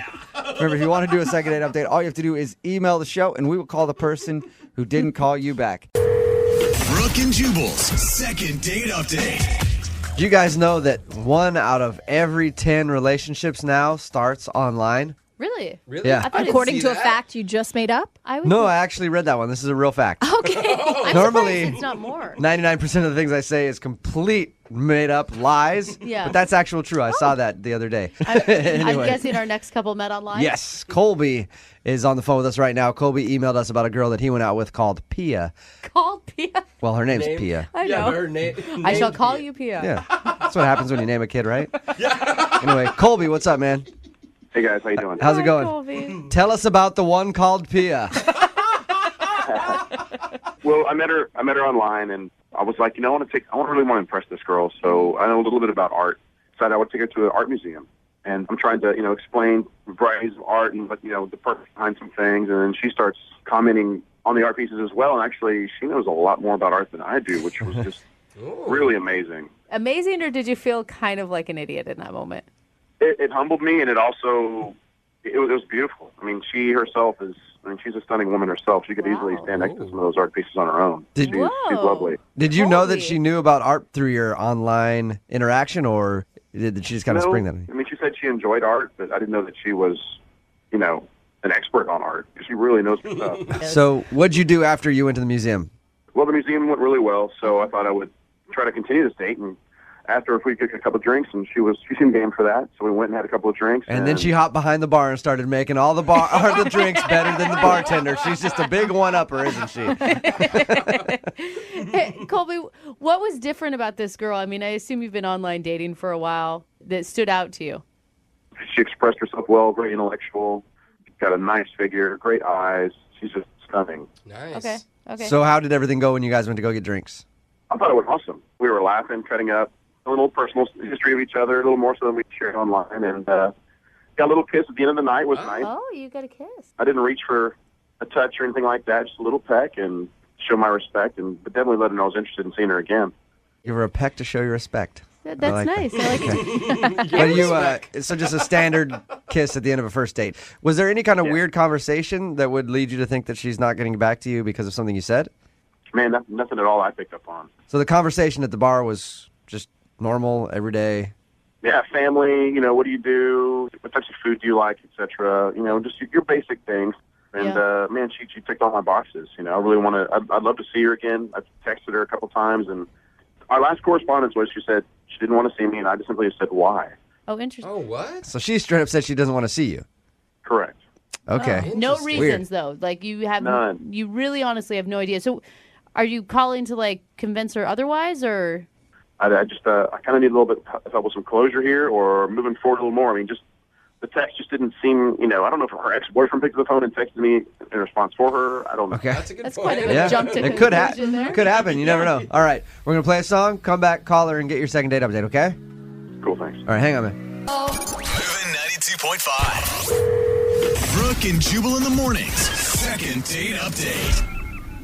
Remember, if you want to do a second date update, all you have to do is email the show and we will call the person who didn't call you back. Brooke and Jubal's second date update. Do you guys know that 1 out of every 10 relationships now starts online? Really? Really? Yeah. I thought According to a fact you just made up? I would No, I actually read that one. This is a real fact. Okay. I'm Normally, surprised it's not more. 99% of the things I say is complete made up lies. Yeah. But that's actual true. I saw that the other day. I'm Anyway. guessing our next couple met online. Yes. Colby is on the phone with us right now. Colby emailed us about a girl that he went out with called Pia. Called Pia. Well, her name's Name- Pia. I Yeah, know. but her I shall name's call Pia. you Pia. Yeah. That's what happens when you name a kid, right? Anyway, Colby, what's up, man? Hey guys, how you doing? How's it Hi, going? Colby. Tell us about the one called Pia. Well, I met her online, and I was like, I really want to impress this girl. So I know a little bit about art. Decided I would take her to an art museum, and I'm trying to, explain varieties of art and the purpose behind some things. And then she starts commenting on the art pieces as well. And actually, she knows a lot more about art than I do, which was just really amazing. Amazing, or did you feel kind of like an idiot in that moment? It humbled me, and it also it was beautiful. I mean, she herself is. I mean, she's a stunning woman herself. She could easily stand next to some of those art pieces on her own. Did- she's lovely. Did you know that she knew about art through your online interaction, or Did she just kind of spring that on you? I mean, she said she enjoyed art, but I didn't know that she was, an expert on art. She really knows her stuff. So what'd you do after you went to the museum? Well, the museum went really well, so I thought I would try to continue this date and asked her if we could get a couple of drinks, and she seemed game for that. So we went and had a couple of drinks. And then she hopped behind the bar and started making all the drinks better than the bartender. She's just a big one-upper, isn't she? Hey, Colby, what was different about this girl? I mean, I assume you've been online dating for a while that stood out to you. She expressed herself well, very intellectual, got a nice figure, great eyes. She's just stunning. Nice. Okay. So how did everything go when you guys went to go get drinks? I thought it went awesome. We were laughing, cutting up, a little personal history of each other, a little more so than we shared online, and got a little kiss at the end of the night. Was nice. Oh, you got a kiss. I didn't reach for a touch or anything like that, just a little peck and show my respect, but definitely let her know I was interested in seeing her again. Give her a peck to show your respect. That's I like nice. that. I like it. But so just a standard kiss at the end of a first date. Was there any kind of weird conversation that would lead you to think that she's not getting back to you because of something you said? Man, nothing at all I picked up on. So the conversation at the bar was just normal, everyday? Yeah, family, what do you do? What types of food do you like, etc. Just your basic things. And, man, she ticked all my boxes. I really want to, I'd love to see her again. I've texted her a couple times, and our last correspondence was she said she didn't want to see me, and I just simply said, why? Oh, interesting. Oh, what? So she straight up said she doesn't want to see you? Correct. Okay. No reasons, Weird. though. Like, you have None. You really honestly have no idea. So are you calling to, convince her otherwise, or? I kind of need a little bit of help with some closure here, or moving forward a little more. I mean, just the text just didn't seem, I don't know if her ex-boyfriend picked up the phone and texted me in response for her. I don't know. Okay. That's a good That's point. quite a jump to It could, conclusion there. could happen. You never know. All right. We're going to play a song, come back, call her, and get your second date update, okay? Cool, thanks. All right, hang on, man. Moving 92.5. Brooke and Jubal in the mornings. Second date update.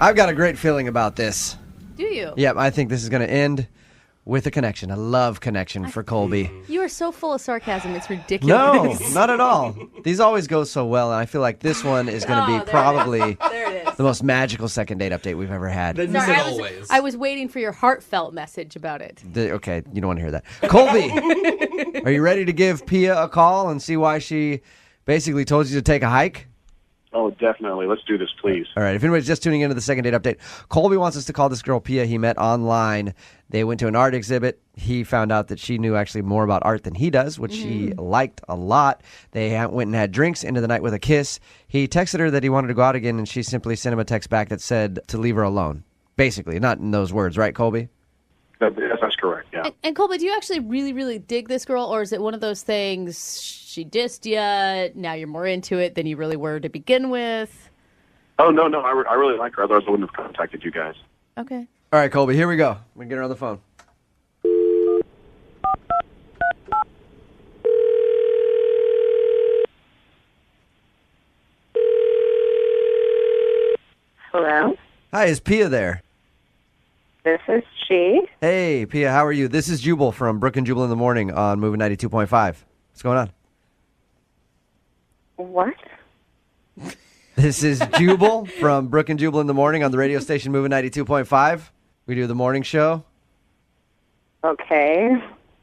I've got a great feeling about this. Do you? Yep, I think this is going to end with a connection. A love connection for Colby. You are so full of sarcasm. It's No, ridiculous. not at all. These always go so well, and I feel like this one is going to be probably the most magical second date update we've ever had. Sorry, I was waiting for your heartfelt message about it. Okay, you don't want to hear that. Colby, are you ready to give Pia a call and see why she basically told you to take a hike? Oh, definitely. Let's do this, please. All right, if anybody's just tuning into the second date update, Colby wants us to call this girl Pia he met online. They went to an art exhibit. He found out that she knew actually more about art than he does, which he liked a lot. They went and had drinks, into the night with a kiss. He texted her that he wanted to go out again, and she simply sent him a text back that said to leave her alone. Basically, not in those words, right, Colby? That's correct, yeah. And Colby, do you actually really, really dig this girl, or is it one of those things, she dissed you, now you're more into it than you really were to begin with? Oh, no, I really like her. Otherwise, I wouldn't have contacted you guys. Okay. All right, Colby, here we go. We get her on the phone. Hello, Hi, is Pia there? this is she. Hey, Pia, how are you? This is Jubal from Brooke and Jubal in the Morning on Moving 92.5. What's going on? What? This is Jubal from Brooke and Jubal in the Morning on the radio station Moving 92.5. We do the morning show. Okay.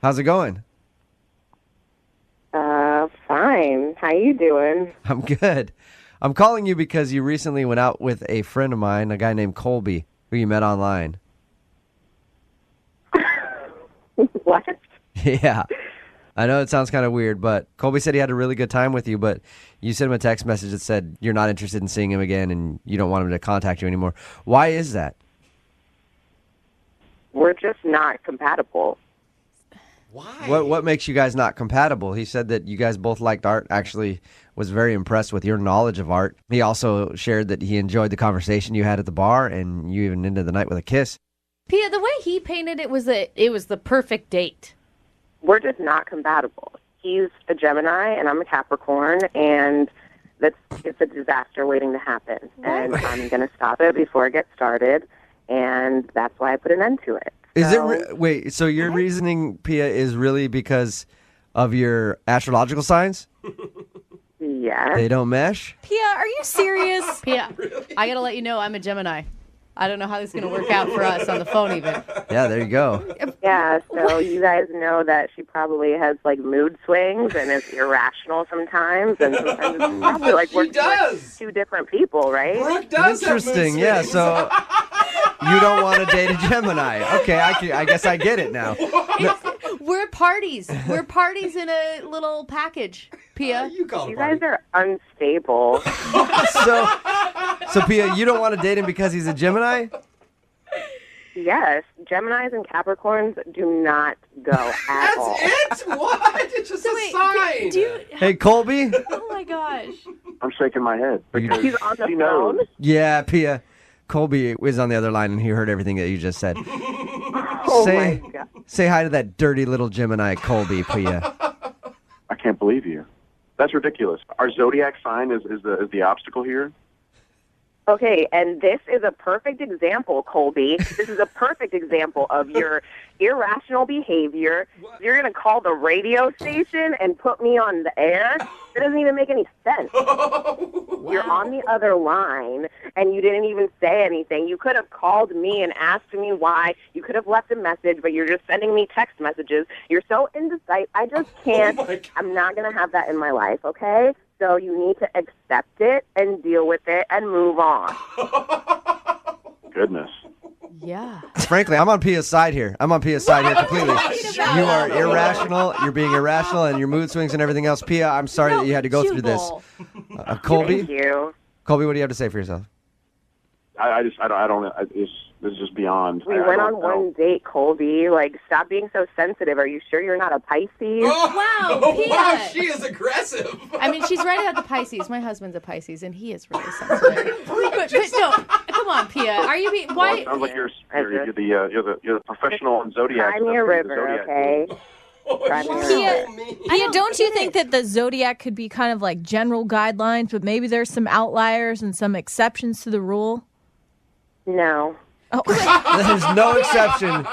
How's it going? Fine. How you doing? I'm good. I'm calling you because you recently went out with a friend of mine, a guy named Colby, who you met online. What? Yeah. I know it sounds kind of weird, but Colby said he had a really good time with you, but you sent him a text message that said you're not interested in seeing him again and you don't want him to contact you anymore. Why is that? We're just not compatible. Why? What makes you guys not compatible? He said that you guys both liked art, actually was very impressed with your knowledge of art. He also shared that he enjoyed the conversation you had at the bar, and you even ended the night with a kiss. Pia, the way he painted it was that it was the perfect date. We're just not compatible. He's a Gemini, and I'm a Capricorn, and it's a disaster waiting to happen. And I'm going to stop it before it gets started, and that's why I put an end to it. Is it wait, so your reasoning, Pia, is really because of your astrological signs? Yeah. They don't mesh? Pia, are you serious? Pia, I got to let you know I'm a Gemini. I don't know how this is going to work out for us on the phone even. Yeah, there you go. Yeah, so you guys know that she probably has like mood swings and is irrational sometimes, and sometimes it's probably like we're two different people, right? Brooke does Interesting. Yeah. So you don't want to date a Gemini? Okay, I guess I get it now. We're parties. We're parties in a little package, Pia. You guys are unstable. So Pia, you don't want to date him because he's a Gemini? Yes, Geminis and Capricorns do not go at all. That's it? What? It's just a sign. Hey, Colby. Oh my gosh. I'm shaking my head. Because He's on the she phone. knows. Yeah, Pia. Colby was on the other line and he heard everything that you just said. Oh my God. Say hi to that dirty little Gemini, Colby, Pia. I can't believe you. That's ridiculous. Our zodiac sign is the obstacle here. Okay, and this is a perfect example, Colby. This is a perfect example of your irrational behavior. You're going to call the radio station and put me on the air? That doesn't even make any sense. You're on the other line, and you didn't even say anything. You could have called me and asked me why. You could have left a message, but you're just sending me text messages. You're so indecisive. I just can't. I'm not going to have that in my life, okay? So you need to accept it and deal with it and move on. Goodness. Yeah. Frankly, I'm on Pia's side here. Completely. You are irrational. You're being irrational, and your mood swings and everything else. Pia, I'm sorry that you had to go through this. Colby? Thank you. Colby, what do you have to say for yourself? This is just beyond. We went on one date, Colby. Like, stop being so sensitive. Are you sure you're not a Pisces? Wow, Pia. Wow, she is aggressive. I mean, she's right about the Pisces. My husband's a Pisces, and he is really sensitive. but no, come on, Pia. Are you being why? Well, it sounds like you're the professional in zodiac. Cry me a river, okay? Pia, don't you think that the zodiac could be kind of like general guidelines, but maybe there's some outliers and some exceptions to the rule? No. Oh. There's no exception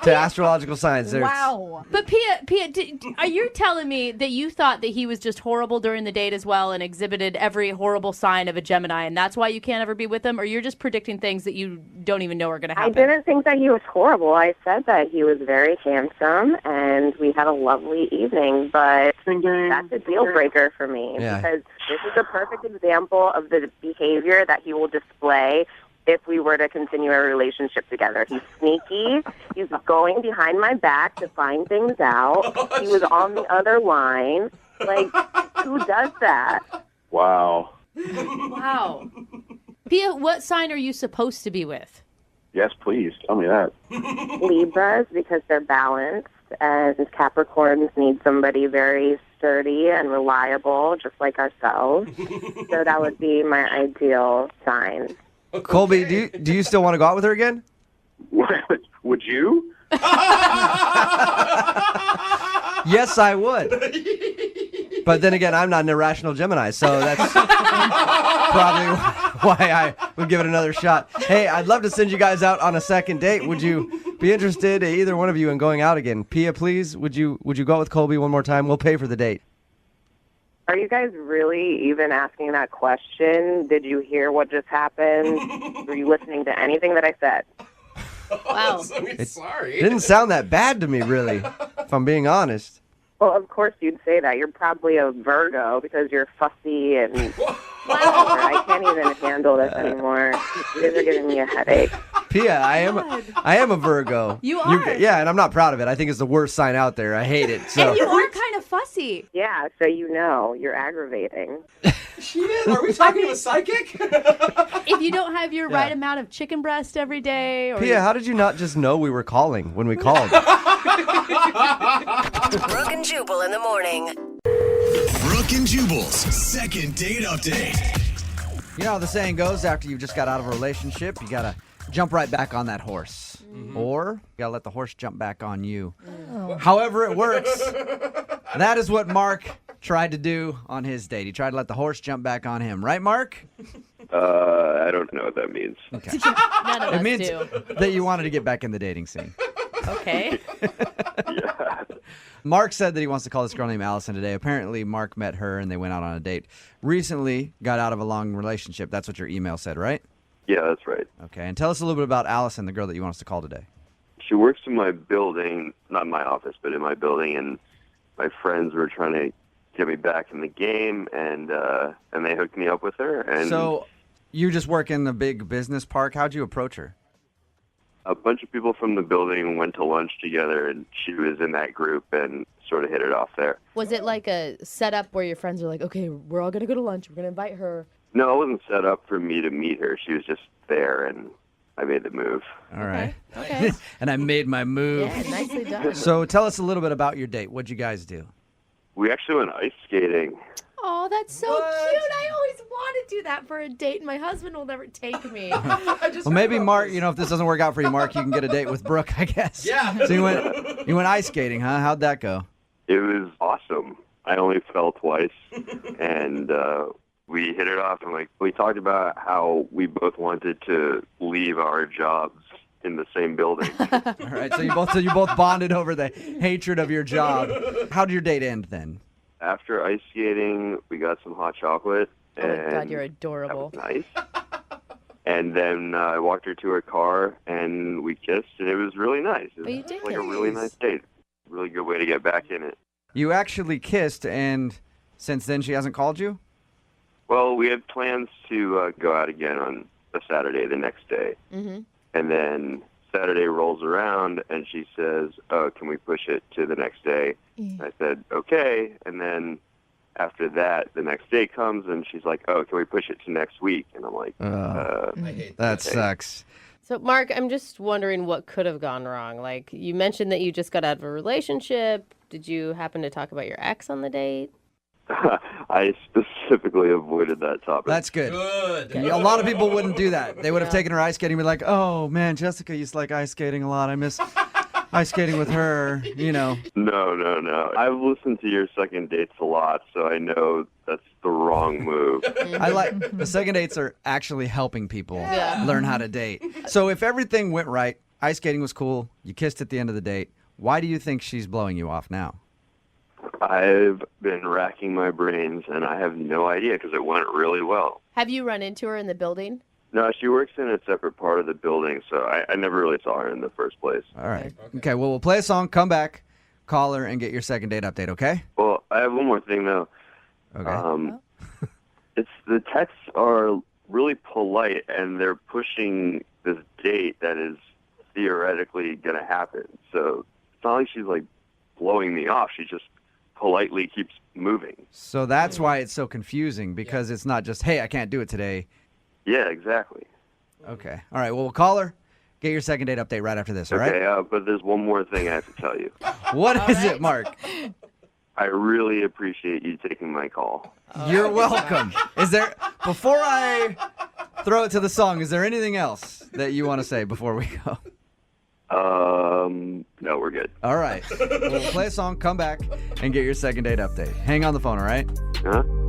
to astrological signs. Wow. But Pia, are you telling me that you thought that he was just horrible during the date as well and exhibited every horrible sign of a Gemini, and that's why you can't ever be with him? Or you're just predicting things that you don't even know are going to happen? I didn't think that he was horrible. I said that he was very handsome, and we had a lovely evening, but that's a deal breaker for me because this is a perfect example of the behavior that he will display if we were to continue a relationship together. He's sneaky. He's going behind my back to find things out. He was on the other line. Like, who does that? Wow. Wow. Pia, what sign are you supposed to be with? Yes, please. Tell me that. Libras, because they're balanced, and Capricorns need somebody very sturdy and reliable, just like ourselves. So that would be my ideal sign. Colby, do you still want to go out with her again? Would you? Yes, I would. But then again, I'm not an irrational Gemini, so that's probably why I would give it another shot. Hey, I'd love to send you guys out on a second date. Would you be interested, either one of you, in going out again? Pia, please, would you go with Colby one more time? We'll pay for the date. Are you guys really even asking that question? Did you hear what just happened? Were you listening to anything that I said? Wow. Sorry. It didn't sound that bad to me, really, if I'm being honest. Well, of course you'd say that. You're probably a Virgo because you're fussy and I can't even handle this anymore. You guys are giving me a headache. Pia, I am a Virgo. You are? Yeah, and I'm not proud of it. I think it's the worst sign out there. I hate it. So. And you are kind of fussy. Yeah, so you know you're aggravating. She is? Are we talking to a psychic? If you don't have your right amount of chicken breast every day. Or Pia, how did you not just know we were calling when we called? Brooke and Jubal in the morning. Brooke and Jubal's second date update. You know how the saying goes, after you've just got out of a relationship, you got to jump right back on that horse. Mm-hmm. Or you got to let the horse jump back on you. Oh. However it works, that is what Mark tried to do on his date. He tried to let the horse jump back on him. Right, Mark? I don't know what that means. None Okay. of It us means do. that you wanted to get back in the dating scene. Okay. Yeah. Mark said that he wants to call this girl named Allison today. Apparently, Mark met her and they went out on a date. Recently got out of a long relationship. That's what your email said, right? Yeah, that's right. Okay. And tell us a little bit about Allison, the girl that you want us to call today. she works in my building, not in my office, but in my building, and my friends were trying to get me back in the game, and they hooked me up with her. And So you just work in the big business park. How'd you approach her? a bunch of people from the building went to lunch together, and she was in that group and sort of hit it off there. Was it like a setup where your friends are like, okay, we're all going to go to lunch. We're going to invite her. No, it wasn't set up for me to meet her. She was just there, and I made the move. All right. Okay. And I made my move. Yeah, nicely done. So tell us a little bit about your date. What'd you guys do? We actually went ice skating. Oh, that's so cute. I always want to do that for a date, and my husband will never take me. Well, maybe Mark, if this doesn't work out for you, Mark, you can get a date with Brooke, I guess. Yeah. So you went ice skating, huh? How'd that go? It was awesome. I only fell twice, and we hit it off. And we talked about how we both wanted to leave our jobs in the same building. All right. So you both bonded over the hatred of your job. How did your date end then? After ice skating, we got some hot chocolate. Oh, my and God, you're adorable. That was nice. And then I walked her to her car, and we kissed, and it was really nice. It was you did like a really nice date. Really good way to get back in it. You actually kissed, and since then she hasn't called you? Well, we had plans to go out again on a Saturday the next day. Mm-hmm. And then Saturday rolls around, and she says, oh, can we push it to the next day? I said, okay. And then after that, the next day comes, and she's like, oh, can we push it to next week? And I'm like, I hate that. Sucks. So, Mark, I'm just wondering what could have gone wrong. Like, you mentioned that you just got out of a relationship. Did you happen to talk about your ex on the date? I specifically avoided that topic. That's good. Good. A lot of people wouldn't do that. They would have taken her ice skating and be like, oh, man, Jessica used to like ice skating a lot. I miss ice skating with her, No. I've listened to your second dates a lot, so I know that's the wrong move. I like the second dates are actually helping people Yeah. learn how to date. So if everything went right, ice skating was cool, you kissed at the end of the date, why do you think she's blowing you off now? I've been racking my brains, and I have no idea because it went really well. Have you run into her in the building? No, she works in a separate part of the building, so I never really saw her in the first place. All right. Okay, well, we'll play a song, come back, call her, and get your second date update, okay? Well, I have one more thing, though. Okay. It's the texts are really polite, and they're pushing this date that is theoretically going to happen. So it's not like she's, blowing me off. She just politely keeps moving. So that's why it's so confusing, because it's not just, hey, I can't do it today. Yeah, exactly. Okay. All right, well, we'll call her, get your second date update right after this, all right? Okay, but there's one more thing I have to tell you. What is it, Mark? I really appreciate you taking my call. You're welcome. Before I throw it to the song, is there anything else that you want to say before we go? No, we're good. All right. We'll play a song, come back, and get your second date update. Hang on the phone, all right? Huh? Moving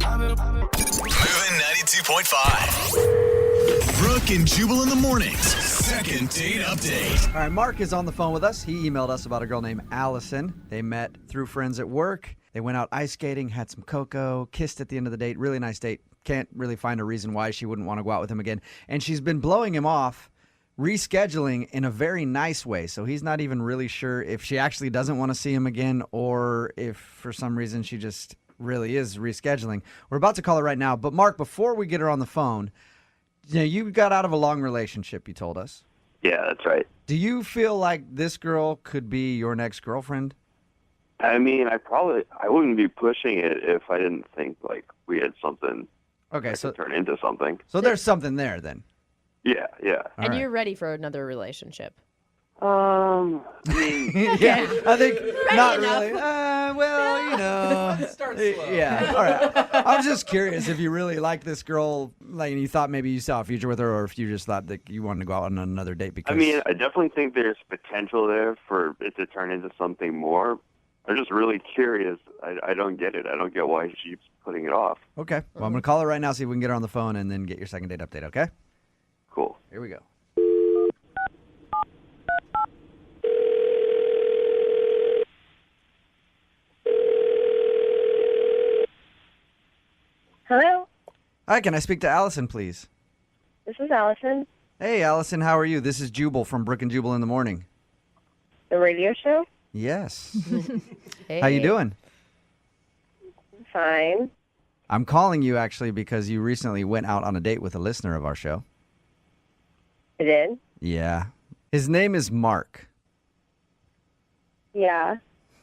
92.5. Brooke and Jubal in the mornings. Second date update. All right, Mark is on the phone with us. He emailed us about a girl named Allison. They met through friends at work. They went out ice skating, had some cocoa, kissed at the end of the date. Really nice date. Can't really find a reason why she wouldn't want to go out with him again. And she's been blowing him off, rescheduling in a very nice way. So he's not even really sure if she actually doesn't want to see him again or if for some reason she just really is rescheduling. We're about to call her right now. But Mark, before we get her on the phone, you got out of a long relationship, you told us. Yeah, that's right. Do you feel like this girl could be your next girlfriend? I mean, I wouldn't be pushing it if I didn't think we had something that could turn into something. So there's something there then. Yeah. And you're ready for another relationship. I think not enough. really. Start slow. Yeah. All right. I was just curious if you really like this girl, and you thought maybe you saw a future with her, or if you just thought that you wanted to go out on another date. Because I mean, I definitely think there's potential there for it to turn into something more. I'm just really curious. I don't get it. I don't get why she keeps putting it off. Okay. Well, I'm going to call her right now, see if we can get her on the phone, and then get your second date update, okay? Cool. Here we go. Hello, Hi, can I speak to Allison, please? this is Allison. Hey, Allison, how are you? This is Jubal from Brooke and Jubal in the morning. The radio show? Yes. Hey. How you doing? Fine. I'm calling you actually because you recently went out on a date with a listener of our show. I did? Yeah. His name is Mark. Yeah.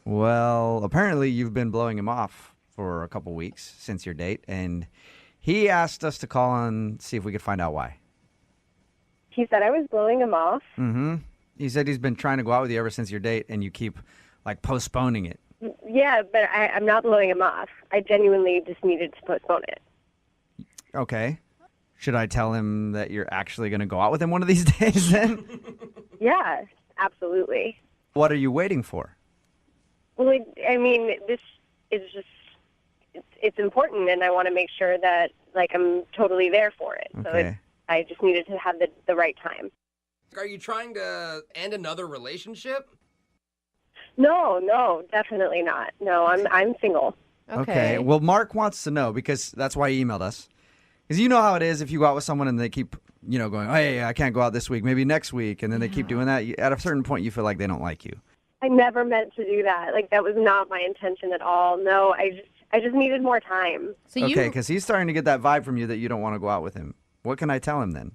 Well, apparently you've been blowing him off for a couple weeks since your date, and he asked us to call and see if we could find out why. He said I was blowing him off. Mm-hmm. He said he's been trying to go out with you ever since your date, and you keep, postponing it. Yeah, but I'm not blowing him off. I genuinely just needed to postpone it. Okay. Should I tell him that you're actually going to go out with him one of these days then? Yeah, absolutely. What are you waiting for? Well, this is just, it's important, and I want to make sure that, I'm totally there for it. So Okay. I just needed to have the right time. Are you trying to end another relationship? No, definitely not. No, I'm single. Okay. Well, Mark wants to know because that's why he emailed us. Because you know how it is if you go out with someone and they keep, going, hey, I can't go out this week, maybe next week, and then they keep doing that. At a certain point, you feel like they don't like you. I never meant to do that. That was not my intention at all. No, I just needed more time. Okay, because he's starting to get that vibe from you that you don't want to go out with him. What can I tell him then?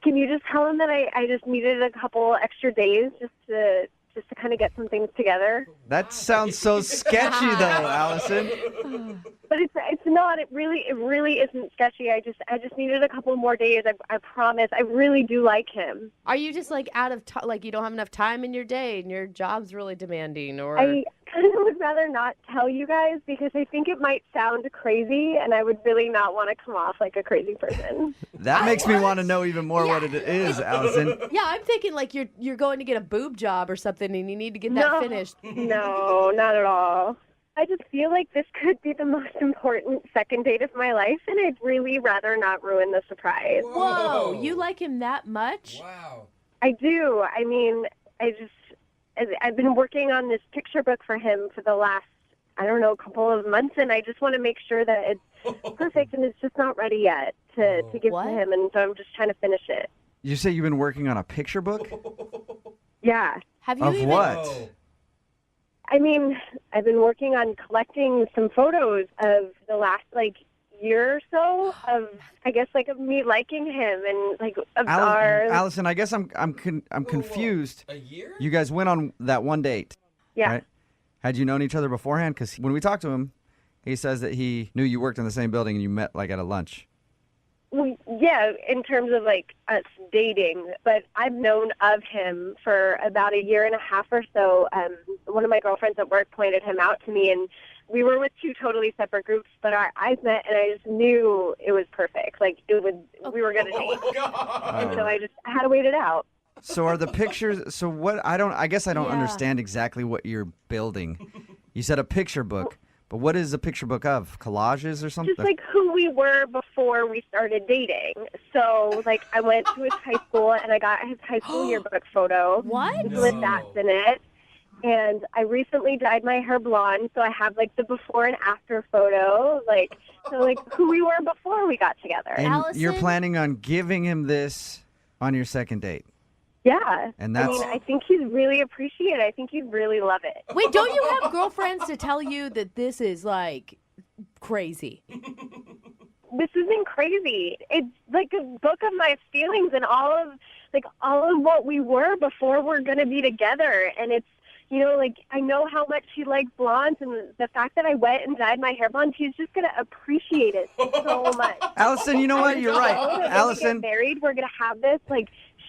Can you just tell him that I just needed a couple extra days just to kind of get some things together? That sounds so sketchy, though, Allison. But it's not. It really isn't sketchy. I just needed a couple more days. I promise. I really do like him. Are you just out of time? You don't have enough time in your day, and your job's really demanding, or? I kind of would rather not tell you guys because I think it might sound crazy, and I would really not want to come off like a crazy person. That makes me want to know even more what it is, Allison. Yeah, I'm thinking you're going to get a boob job or something, and you need to get that finished. No, not at all. I just feel like this could be the most important second date of my life, and I'd really rather not ruin the surprise. Whoa, you like him that much? Wow. I do. I've been working on this picture book for him for the last, couple of months, and I just want to make sure that it's perfect, and it's just not ready yet to give to him, and so I'm just trying to finish it. You say you've been working on a picture book? Yeah. Have you Of what? I've been working on collecting some photos of the last, year or so of, of me liking him and, of ours. Allison, I guess I'm confused. A year? You guys went on that one date. Yeah. Right? Had you known each other beforehand? Because when we talked to him, he says that he knew you worked in the same building and you met, at a lunch. Well, yeah, in terms of, us dating. But I've known of him for about a year and a half or so. One of my girlfriends at work pointed him out to me, and we were with two totally separate groups, but our eyes met, and I just knew it was perfect. We were going to date. And so I had to wait it out. So are the pictures, I guess I don't understand exactly what you're building. You said a picture book, but what is a picture book of? Collages or something? Just who we were before we started dating. So, I went to his high school, and I got his high school yearbook photo. What? With that in it. And I recently dyed my hair blonde, so I have, the before and after photo. Who we were before we got together. And Allison? you're planning on giving him this on your second date? Yeah. And that's... I think he'd really appreciate it. I think he'd really love it. Wait, don't you have girlfriends to tell you that this is, crazy? This isn't crazy. It's a book of my feelings and all of what we were before we're going to be together. And it's, I know how much he likes blondes, and the fact that I went and dyed my hair blonde, he's just going to appreciate it so much. Allison, you know what? You're right. Allison. When we get married, we're going to have this,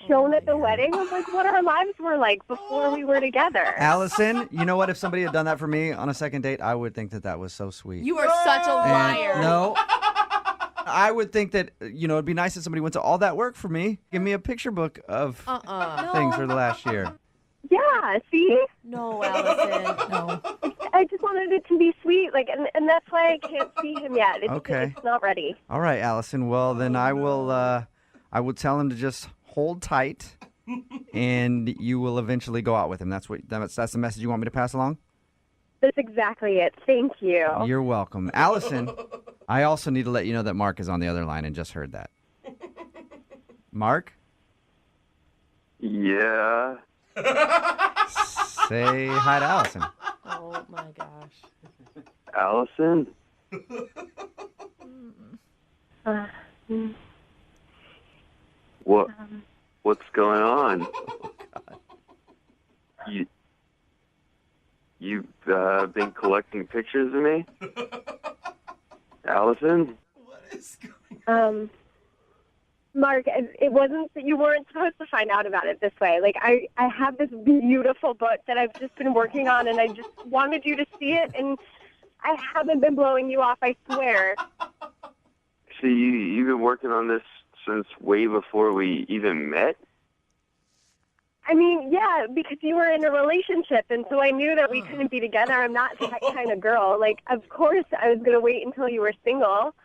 shown at the wedding of, what our lives were like before we were together. Allison, you know what? If somebody had done that for me on a second date, I would think that was so sweet. You are such a liar. No. I would think that, it'd be nice if somebody went to all that work for me. Give me a picture book of things for the last year. Yeah, see? No, Allison, no. I just wanted it to be sweet, and that's why I can't see him yet. It's not ready. All right, Allison. Well, then I will tell him to just hold tight, and you will eventually go out with him. That's the message you want me to pass along? That's exactly it. Thank you. You're welcome. Allison, I also need to let you know that Mark is on the other line and just heard that. Mark? Yeah. Say hi to Allison. Oh my gosh. Allison? What's going on? You've been collecting pictures of me? Allison? Mark, it wasn't that you weren't supposed to find out about it this way. Like, I have this beautiful book that I've just been working on, and I just wanted you to see it, and I haven't been blowing you off, I swear. So you've been working on this since way before we even met? I mean, yeah, because you were in a relationship, and so I knew that we couldn't be together. I'm not that kind of girl. Like, of course I was going to wait until you were single.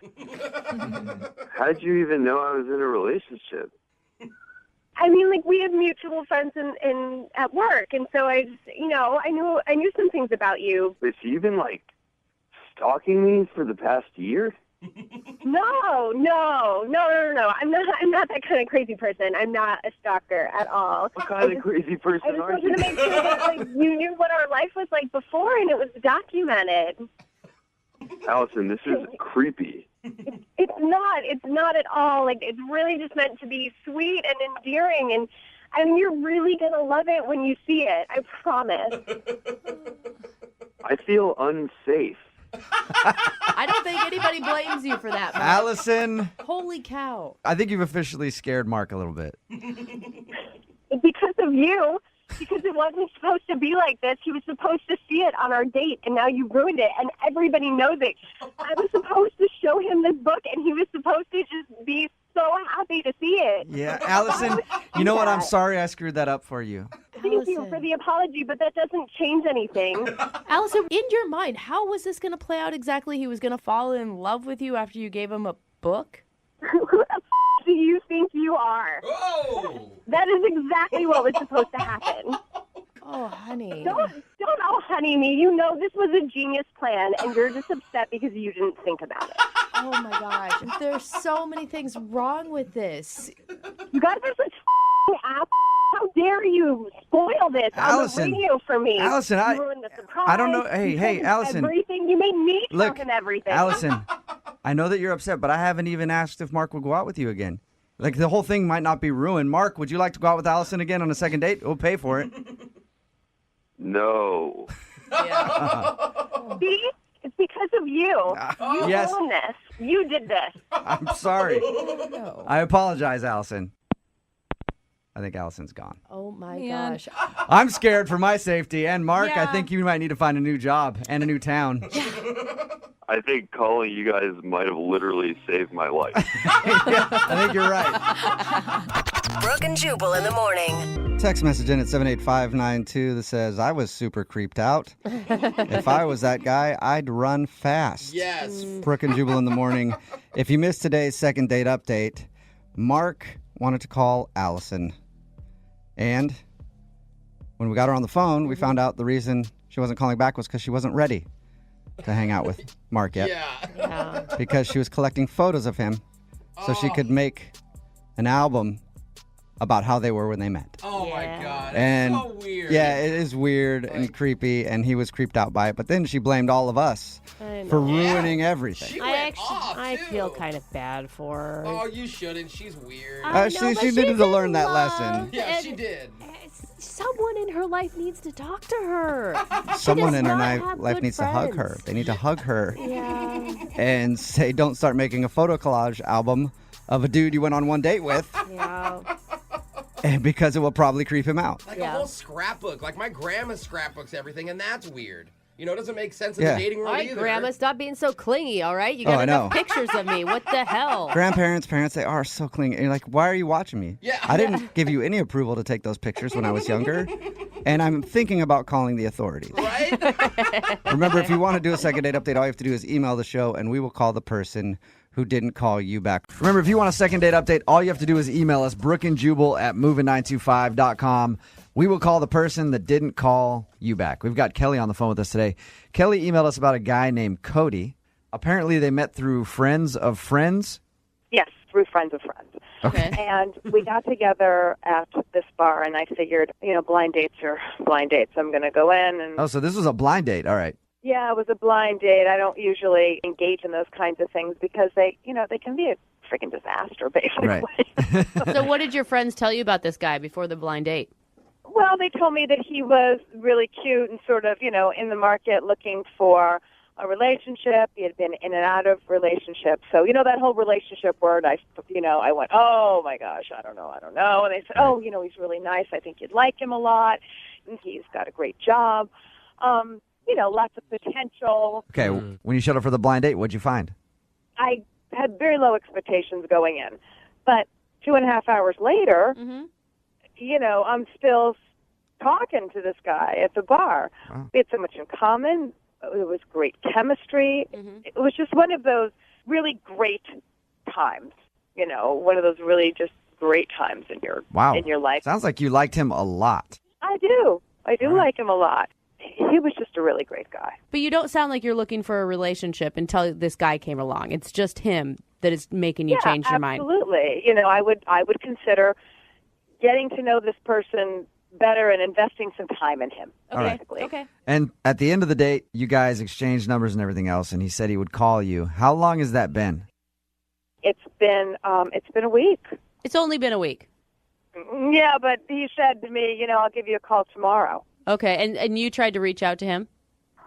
How'd you even know I was in a relationship? I mean, like, we have mutual friends in at work, and so I just, I knew some things about you. Wait, so you've been, like, stalking me for the past year? No. I'm not that kind of crazy person. I'm not a stalker at all. What kind of crazy person I just are wanted you? to make sure that you knew what our life was like before, and it was documented. Allison, this is creepy. It's not. It's not at all. Like, it's really just meant to be sweet and endearing, and I mean, you're really gonna love it when you see it. I promise. I feel unsafe. I don't think anybody blames you for that, Mark. Allison, Holy cow. I think you've officially scared Mark a little bit. Because of you. Because it wasn't supposed to be like this. He was supposed to see it on our date, and now you ruined it, and everybody knows it. I was supposed to show him this book, and he was supposed to just be so happy to see it. Yeah, Allison, you know what? I'm sorry I screwed that up for you. Thank you for the apology, but that doesn't change anything. Allison, in your mind, how was this going to play out exactly? He was going to fall in love with you after you gave him a book? Who the do you think you are? Oh! That is exactly what was supposed to happen. Oh, honey. Don't oh honey me. You know this was a genius plan, and you're just upset because you didn't think about it. Oh my gosh. There's so many things wrong with this. You guys are such ass. How dare you spoil this Allison, on the radio for me? Allison, you ruined the surprise. I don't know. Hey, You hey, ruined Allison. Everything. You made me Look, talk and everything. Allison, I know that you're upset, but I haven't even asked if Mark will go out with you again. Like, the whole thing might not be ruined. Mark, would you like to go out with Allison again on a second date? We'll pay for it. No. See? It's because of you. You yes. ruined this. You did this. I'm sorry. I apologize, Allison. I think Allison's gone. Oh my Man. gosh. I'm scared for my safety. And Mark, I Yeah. think you might need to find a new job and a new town. I think calling you guys might have literally saved my life. I think you're right. Brooke and Jubal in the morning. Text message in at 78592 that says, I was super creeped out. If I was that guy, I'd run fast. Yes. Brooke and Jubal in the morning. If you missed today's second date update, Mark wanted to call Allison. And when we got her on the phone, we found out the reason she wasn't calling back was because she wasn't ready to hang out with Mark yet. Yeah. Because she was collecting photos of him so she could make an album about how they were when they met. Oh my God. And It's so weird. yeah, it is weird and creepy, and he was creeped out by it. But then she blamed all of us I know. for ruining everything. I feel kind of bad for her. Oh, you shouldn't. She's weird. She needed to learn that lesson. Yeah, she did. Someone in her life needs to talk to her. Someone She in does her not have life good needs to hug her. friends. They need to hug her Yeah. and say, don't start making a photo collage album of a dude you went on one date with, Yeah. and because it will probably creep him out. Like a whole scrapbook. Like my grandma scrapbooks everything, and that's weird. You know, it doesn't make sense in Yeah. the dating All world right, either. Grandma, stop being so clingy, all right? You Oh, got I enough know. pictures of me. What the hell? Grandparents, parents, they are so clingy. And you're like, why are you watching me? Yeah. I didn't give you any approval to take those pictures when I was younger, and I'm thinking about calling the authorities. Remember, if you want to do a second date update, all you have to do is email the show, and we will call the person who didn't call you back. Remember, if you want a second date update, all you have to do is email us, brookandjubal@moving925.com. We will call the person that didn't call you back. We've got Kelly on the phone with us today. Kelly emailed us about a guy named Cody. Apparently, they met through friends of friends. Yes, through friends of friends. Okay. And we got together at this bar, and I figured, blind dates are blind dates. I'm going to go in and... Oh, so this was a blind date. All right. Yeah, it was a blind date. I don't usually engage in those kinds of things because they can be a freaking disaster, basically. Right. So what did your friends tell you about this guy before the blind date? Well, they told me that he was really cute and sort of, in the market looking for a relationship. He had been in and out of relationships. So, that whole relationship word, I went, oh, my gosh, I don't know. And they said, oh, he's really nice. I think you'd like him a lot. And he's got a great job. Lots of potential. Okay, when you showed up for the blind date, what'd you find? I had very low expectations going in. But 2.5 hours later, I'm still talking to this guy at the bar. Wow. We had so much in common. It was great chemistry. It was just one of those really great times, one of those really just great times in your life. Sounds like you liked him a lot. I do like him a lot. He was just a really great guy. But you don't sound like you're looking for a relationship until this guy came along. It's just him that is making you change your mind. Absolutely. I would consider getting to know this person better and investing some time in him. Basically. Okay. And at the end of the date, you guys exchanged numbers and everything else, and he said he would call you. How long has that been? It's been a week. It's only been a week. Yeah, but he said to me, I'll give you a call tomorrow. Okay, and you tried to reach out to him?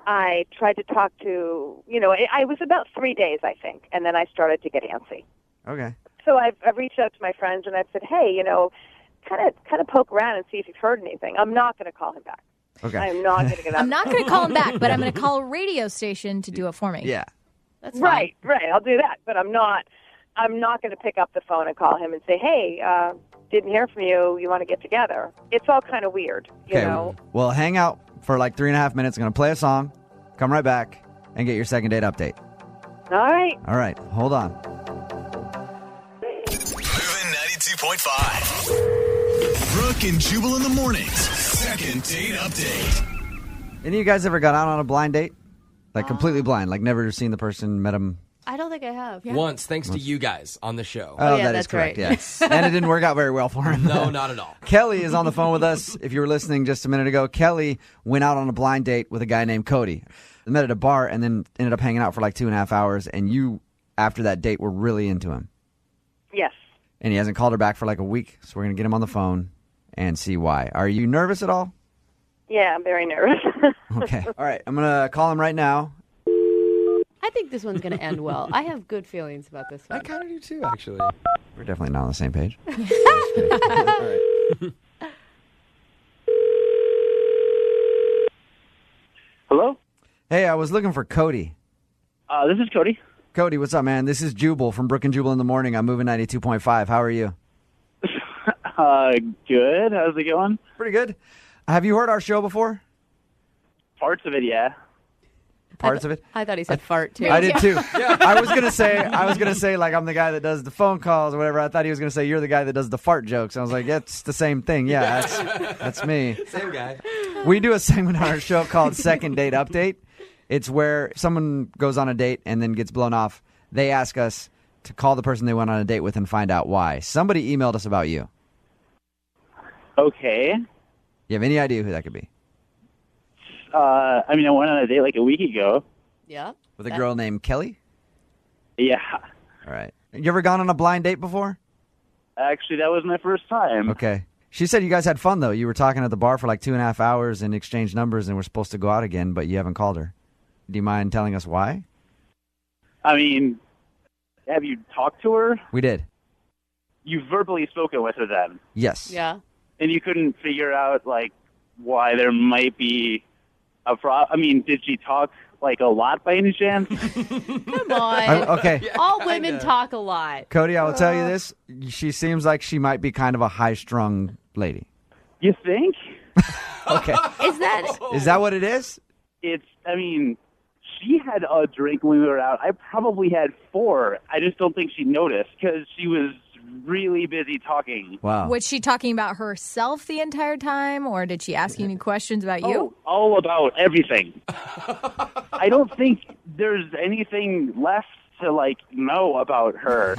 I tried to talk to, I was about 3 days, I think, and then I started to get antsy. Okay. So I've reached out to my friends and I've said, hey, kind of poke around and see if you've heard anything. I'm not going to call him back. Okay. I'm not going to get. I'm not going to call him back, but I'm going to call a radio station to do it for me. Yeah. That's right. I'll do that, but I'm not going to pick up the phone and call him and say, hey, didn't hear from you. You want to get together? It's all kind of weird, you know. Well, hang out for like 3.5 minutes. I'm going to play a song, come right back, and get your second date update. All right. All right. Hold on. Moving 92.5. Brooke and Jubal in the mornings. Second date update. Any of you guys ever got out on a blind date? Like completely blind, like never seen the person, met him? I don't think I have. Once, thanks to you guys on the show. Oh, that is correct, right. yes. And it didn't work out very well for him. No, not at all. Kelly is on the phone with us. If you were listening just a minute ago, Kelly went out on a blind date with a guy named Cody. They met at a bar and then ended up hanging out for like 2.5 hours. And you, after that date, were really into him. Yes. And he hasn't called her back for like a week. So we're going to get him on the phone and see why. Are you nervous at all? Yeah, I'm very nervous. Okay. All right. I'm going to call him right now. I think this one's going to end well. I have good feelings about this one. I kind of do too, actually. We're definitely not on the same page. All right. Hello? Hey, I was looking for Cody. This is Cody. Cody, what's up, man? This is Jubal from Brooke and Jubal in the morning. I'm moving 92.5. How are you? Good. How's it going? Pretty good. Have you heard our show before? Parts of it, yeah. Parts of it? I thought he said fart too. I did too. I was gonna say like I'm the guy that does the phone calls or whatever. I thought he was gonna say you're the guy that does the fart jokes. I was like, it's the same thing. Yeah, that's me. Same guy. We do a segment on our show called Second Date Update. It's where someone goes on a date and then gets blown off. They ask us to call the person they went on a date with and find out why. Somebody emailed us about you. Okay. You have any idea who that could be? I went on a date like a week ago. Yeah. With a girl named Kelly? Yeah. All right. You ever gone on a blind date before? Actually, that was my first time. Okay. She said you guys had fun, though. You were talking at the bar for like 2.5 hours and exchanged numbers and were supposed to go out again, but you haven't called her. Do you mind telling us why? I mean, have you talked to her? We did. You've verbally spoken with her then? Yes. Yeah. And you couldn't figure out, like, why there might be a problem? I mean, did she talk, like, a lot by any chance? Come on. Okay. All women talk a lot. Cody, I will tell you this. She seems like she might be kind of a high-strung lady. You think? Okay. Is that what it is? She had a drink when we were out. I probably had 4. I just don't think she noticed because she was really busy talking. Wow. Was she talking about herself the entire time, or did she ask you any questions about you? All about everything. I don't think there's anything left to like know about her.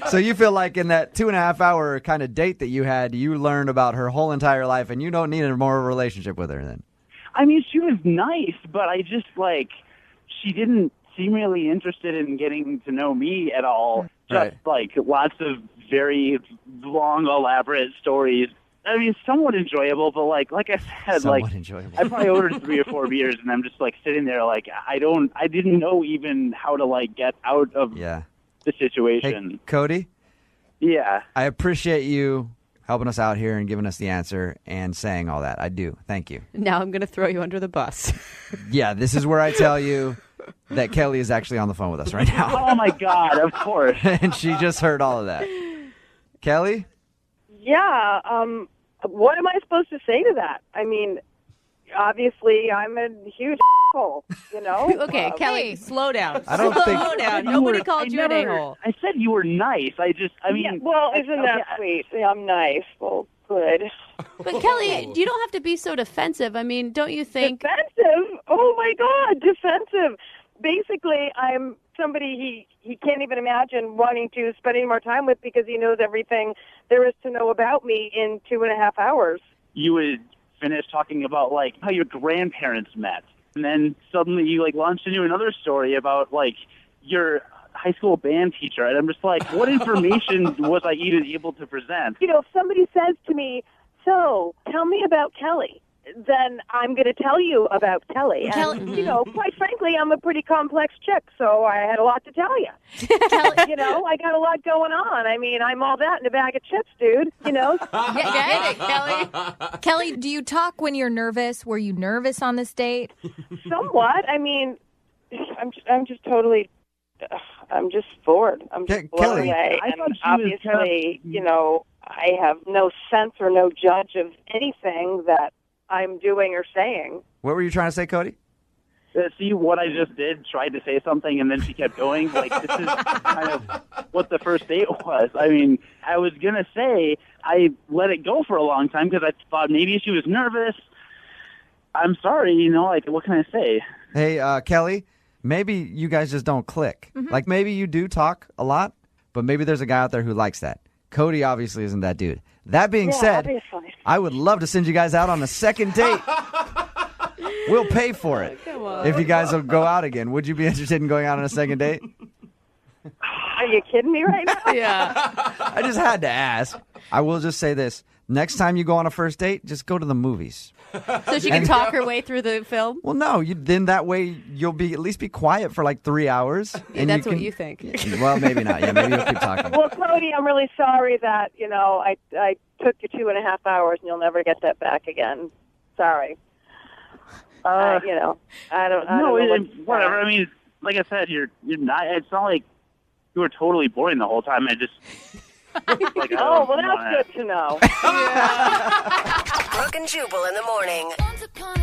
So you feel like in that 2.5 hour kind of date that you had, you learned about her whole entire life, and you don't need a more of a relationship with her then? I mean, she was nice, but I just like she didn't seem really interested in getting to know me at all. Just like lots of very long, elaborate stories. I mean, somewhat enjoyable, but like I said, Somewhat enjoyable. I probably ordered 3 or 4 beers, and I'm just like sitting there, like I didn't know even how to like get out of the situation. Hey, Cody? Yeah. I appreciate you helping us out here and giving us the answer and saying all that. I do. Thank you. Now I'm going to throw you under the bus. Yeah, this is where I tell you that Kelly is actually on the phone with us right now. Oh, my God, of course. And she just heard all of that. Kelly? Yeah. What am I supposed to say to that? I mean, obviously, I'm a huge asshole, you know? Okay, Kelly, slow down. I don't slow think- down. Nobody called you an a-hole. I said you were nice. I mean... Yeah, well, isn't that sweet? Yeah, I'm nice. Well, good. But Kelly, you don't have to be so defensive. I mean, don't you think... Defensive? Oh, my God, defensive. Basically, I'm somebody he can't even imagine wanting to spend any more time with because he knows everything there is to know about me in 2.5 hours. You would finish talking about, like, how your grandparents met. And then suddenly you, like, launched into another story about, like, your high school band teacher. And I'm just like, what information was I even able to present? You know, if somebody says to me, so, tell me about Kelly, then I'm going to tell you about Kelly. And, you know, quite frankly, I'm a pretty complex chick, so I had a lot to tell you. You know, I got a lot going on. I mean, I'm all that in a bag of chips, dude, you know? Get it, Kelly. Kelly, do you talk when you're nervous? Were you nervous on this date? Somewhat. I mean, I'm just totally... I'm just bored. I'm just blown Kelly, away. I And thought she was obviously, you know, I have no sense or no judge of anything that I'm doing or saying. What were you trying to say, Cody? See what I just did? Tried to say something, and then she kept going. Like, this is kind of what the first date was. I mean, I was going to say I let it go for a long time because I thought maybe she was nervous. I'm sorry, you know, like, what can I say? Hey, Kelly, maybe you guys just don't click. Like, maybe you do talk a lot, but maybe there's a guy out there who likes that. Cody obviously isn't that dude. That being said, obviously. I would love to send you guys out on a second date. We'll pay for it if you guys will go out again. Would you be interested in going out on a second date? Are you kidding me right now? Yeah. I just had to ask. I will just say this. Next time you go on a first date, just go to the movies. So she can talk her way through the film? Well, no. Then that way you'll be at least be quiet for like 3 hours. And That's what you think. Well, maybe not. Yeah, maybe you'll keep talking. Well, Cody, I'm really sorry that, you know, I took you 2.5 hours and you'll never get that back again. Sorry. You know, I don't know. Whatever. I mean, like I said, you're not. It's not like you were totally boring the whole time. I just. Like, oh, well, that's good to know. Brooke and Jubal in the morning.